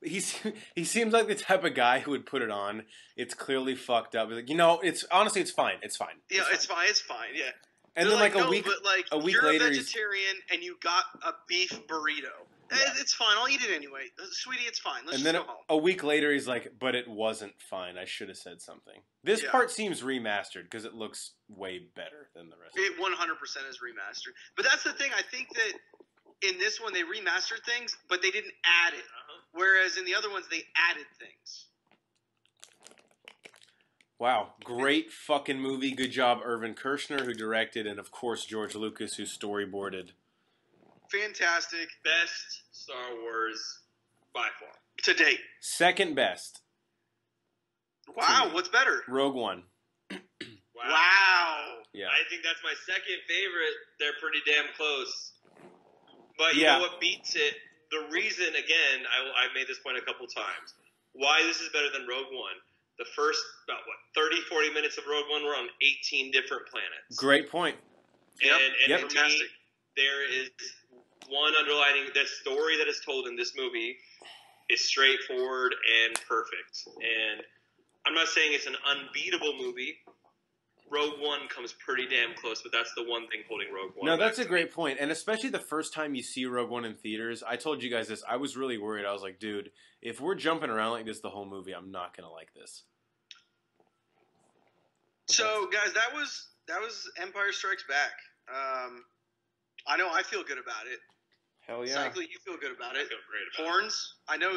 He seems like the type of guy who would put it on. It's clearly fucked up. He's like, it's fine. It's fine. Yeah, it's fine. Yeah. And they're then no, a week but you're later, a vegetarian and you got a beef burrito. Yeah. It's fine. I'll eat it anyway, sweetie. It's fine. Let's just go home. A week later, he's like, but it wasn't fine. I should have said something. This part seems remastered because it looks way better than the rest. It 100% is remastered. But that's the thing. I think that in this one they remastered things, but they didn't add it. Whereas in the other ones, they added things. Wow. Great fucking movie. Good job, Irvin Kershner, who directed, and of course, George Lucas, who storyboarded. Fantastic. Best Star Wars by far. To date. Second best. Wow. What's better? Rogue One. Wow. Yeah. I think that's my second favorite. They're pretty damn close. But you Yeah. know what beats it? The reason, again, I've made this point a couple times, why this is better than Rogue One. The first, 30, 40 minutes of Rogue One were on 18 different planets. Great point. And for me, there is one underlining, the story that is told in this movie is straightforward and perfect. And I'm not saying it's an unbeatable movie, Rogue One comes pretty damn close, but that's the one thing holding Rogue One. No, that's a great point. And especially the first time you see Rogue One in theaters, I told you guys this, I was really worried. I was like, dude, if we're jumping around like this the whole movie, I'm not going to like this. So, guys, that was Empire Strikes Back. I know I feel good about it. Hell yeah. Cycly, you feel good about it. I feel great about Horns, I know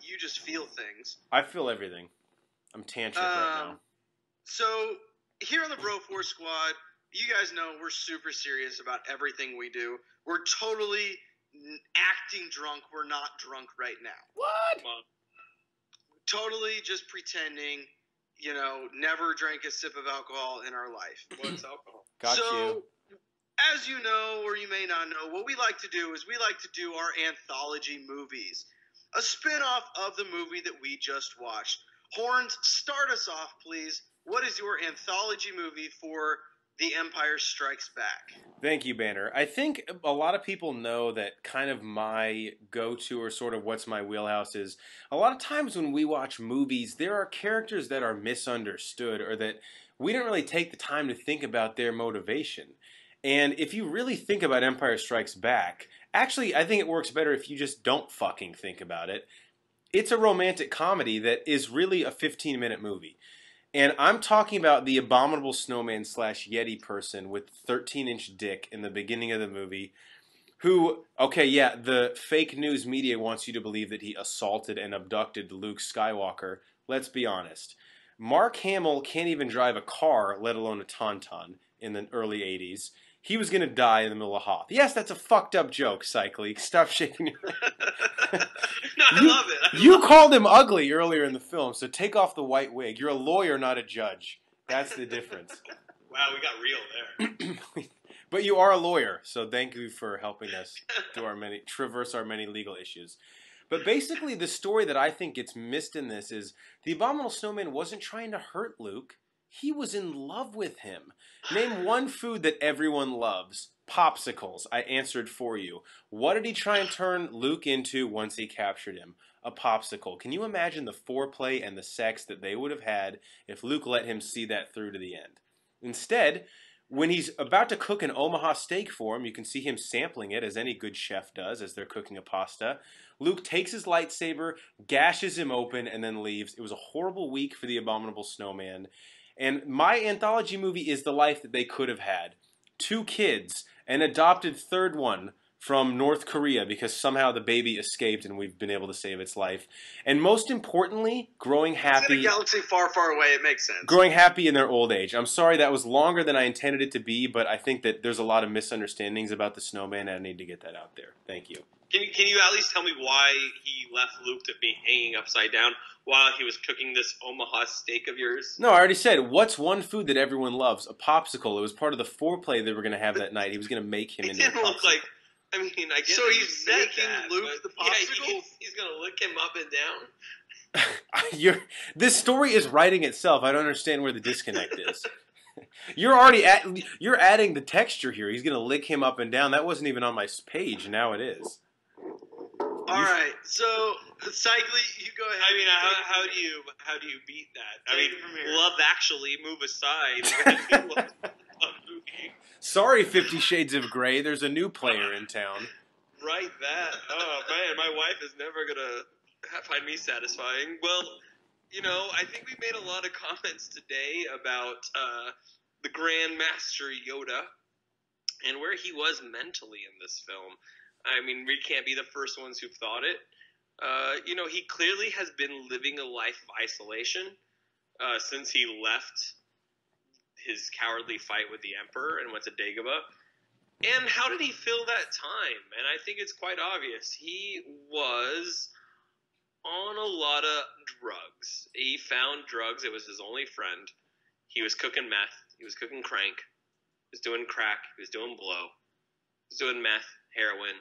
you just feel things. I feel everything. I'm tantric right now. So, here on the Bro Force Squad, you guys know we're super serious about everything we do. We're totally acting drunk. We're not drunk right now. What? Totally just pretending, never drank a sip of alcohol in our life. What's alcohol? Got you. As you know, or you may not know, what we like to do is we like to do our anthology movies. A spin-off of the movie that we just watched. Horns, start us off, please. What is your anthology movie for The Empire Strikes Back? Thank you, Banner. I think a lot of people know that kind of my go-to or sort of what's my wheelhouse is a lot of times when we watch movies, there are characters that are misunderstood or that we don't really take the time to think about their motivation. And if you really think about Empire Strikes Back, actually, I think it works better if you just don't fucking think about it. It's a romantic comedy that is really a 15-minute movie. And I'm talking about the abominable snowman / Yeti person with 13-inch dick in the beginning of the movie who, okay, yeah, the fake news media wants you to believe that he assaulted and abducted Luke Skywalker. Let's be honest. Mark Hamill can't even drive a car, let alone a tauntaun, in the early 80s. He was going to die in the middle of Hoth. Yes, that's a fucked up joke, Cycly. Stop shaking your head. No, I love it. You called him ugly earlier in the film, so take off the white wig. You're a lawyer, not a judge. That's the difference. Wow, we got real there. But you are a lawyer, so thank you for helping us traverse our many legal issues. But basically, the story that I think gets missed in this is the abominable snowman wasn't trying to hurt Luke. He was in love with him. Name one food that everyone loves. Popsicles. I answered for you. What did he try and turn Luke into once he captured him? A popsicle. Can you imagine the foreplay and the sex that they would have had if Luke let him see that through to the end? Instead, when he's about to cook an Omaha steak for him, you can see him sampling it, as any good chef does as they're cooking a pasta. Luke takes his lightsaber, gashes him open, and then leaves. It was a horrible week for the abominable snowman. And my anthology movie is the life that they could have had. 2 kids, an adopted third one from North Korea because somehow the baby escaped and we've been able to save its life. And most importantly, growing happy. It's in a galaxy far, far away. It makes sense. Growing happy in their old age. I'm sorry that was longer than I intended it to be, but I think that there's a lot of misunderstandings about the snowman and I need to get that out there. Thank you. Can you at least tell me why he left Luke to be hanging upside down while he was cooking this Omaha steak of yours? No, I already said, what's one food that everyone loves? A popsicle. It was part of the foreplay they were going to have that night. He was going to make him into a popsicle. It didn't look like... I mean, I guess so he's making Luke the popsicle? Yeah, he's going to lick him up and down? This story is writing itself. I don't understand where the disconnect is. You're adding the texture here. He's going to lick him up and down. That wasn't even on my page. Now it is. All right, so Cycly, you go ahead. I mean, how do you beat that? I mean, Love Actually, move aside. Sorry, 50 Shades of Grey. There's a new player in town. Write that. Oh man, my wife is never gonna find me satisfying. Well, I think we made a lot of comments today about the Grand Master Yoda and where he was mentally in this film. I mean, we can't be the first ones who've thought it. He clearly has been living a life of isolation since he left his cowardly fight with the Emperor and went to Dagobah. And how did he fill that time? And I think it's quite obvious. He was on a lot of drugs. He found drugs. It was his only friend. He was cooking meth. He was cooking crank. He was doing crack. He was doing blow. He was doing meth, heroin.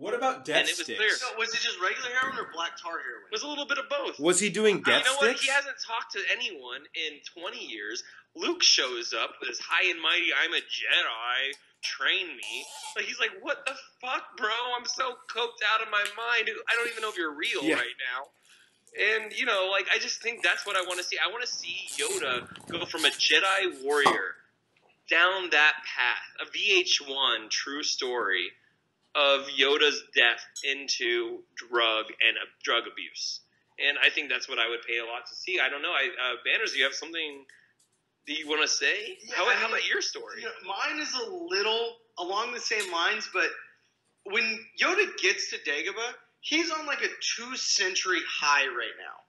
What about death and it was sticks? Clear. So, was it just regular heroin or black tar heroin? It was a little bit of both. Was he doing death sticks? What? He hasn't talked to anyone in 20 years. Luke shows up with his high and mighty, I'm a Jedi, train me. Like, he's like, what the fuck, bro? I'm so coked out of my mind. I don't even know if you're real right now. And, you know, like, I just think that's what I want to see. I want to see Yoda go from a Jedi warrior down that path, a VH1 true story of Yoda's death into drug abuse. And I think that's what I would pay a lot to see. I don't know. Banners, do you have something that you want to say? Yeah, how about your story? You know, mine is a little along the same lines, but when Yoda gets to Dagobah, he's on like a 2-century high right now.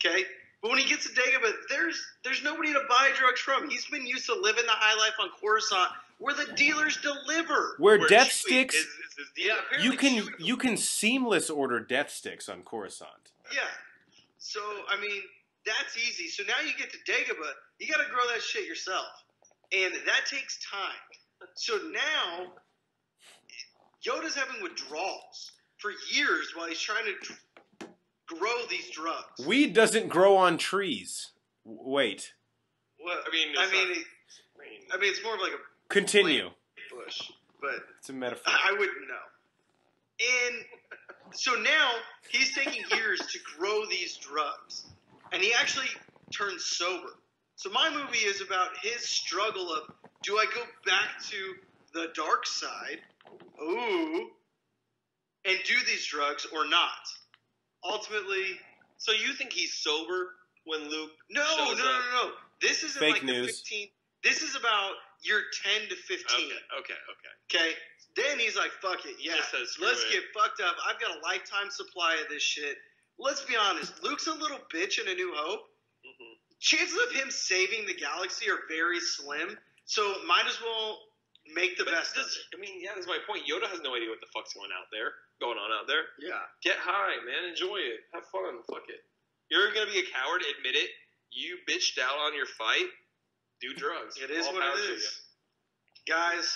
Okay? But when he gets to Dagobah, there's nobody to buy drugs from. He's been used to living the high life on Coruscant, where the dealers deliver. Where death Chewie sticks, is his deal. you can seamless order death sticks on Coruscant. Yeah. So, I mean, that's easy. So now you get to Dagobah, you got to grow that shit yourself. And that takes time. So now, Yoda's having withdrawals for years while he's trying to grow these drugs. Weed doesn't grow on trees. Wait. Well, I mean, it's more of like a Continue. bush, but It's a metaphor. I wouldn't know. And so now he's taking years to grow these drugs, and he actually turns sober. So my movie is about his struggle of, do I go back to the dark side, and do these drugs or not? Ultimately, so you think he's sober when Luke no. This isn't Fake like news. the 15. This is about year 10 to 15. Okay. Then he's like, fuck it, yeah. Just says, screw Let's it. get fucked up. I've got a lifetime supply of this shit. Let's be honest. Luke's a little bitch in A New Hope. Mm-hmm. Chances of him saving the galaxy are very slim. So might as well make the best of it. I mean, yeah, that's my point. Yoda has no idea what the fuck's going on out there. Yeah. Get high, man. Enjoy it. Have fun. Fuck it. You're gonna be a coward. Admit it. You bitched out on your fight. Do drugs. It is All what power it to is. Guys,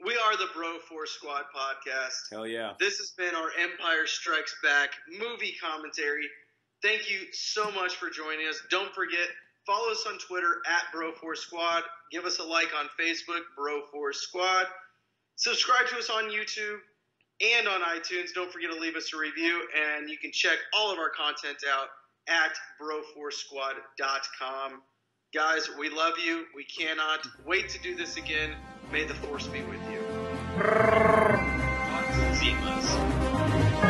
we are the Bro Force Squad podcast. Hell yeah. This has been our Empire Strikes Back movie commentary. Thank you so much for joining us. Don't forget, follow us on Twitter at Bro4Squad. Give us a like on Facebook, Bro4Squad. Subscribe to us on YouTube and on iTunes. Don't forget to leave us a review. And you can check all of our content out at Bro4Squad.com. Guys, we love you. We cannot wait to do this again. May the Force be with you. See you,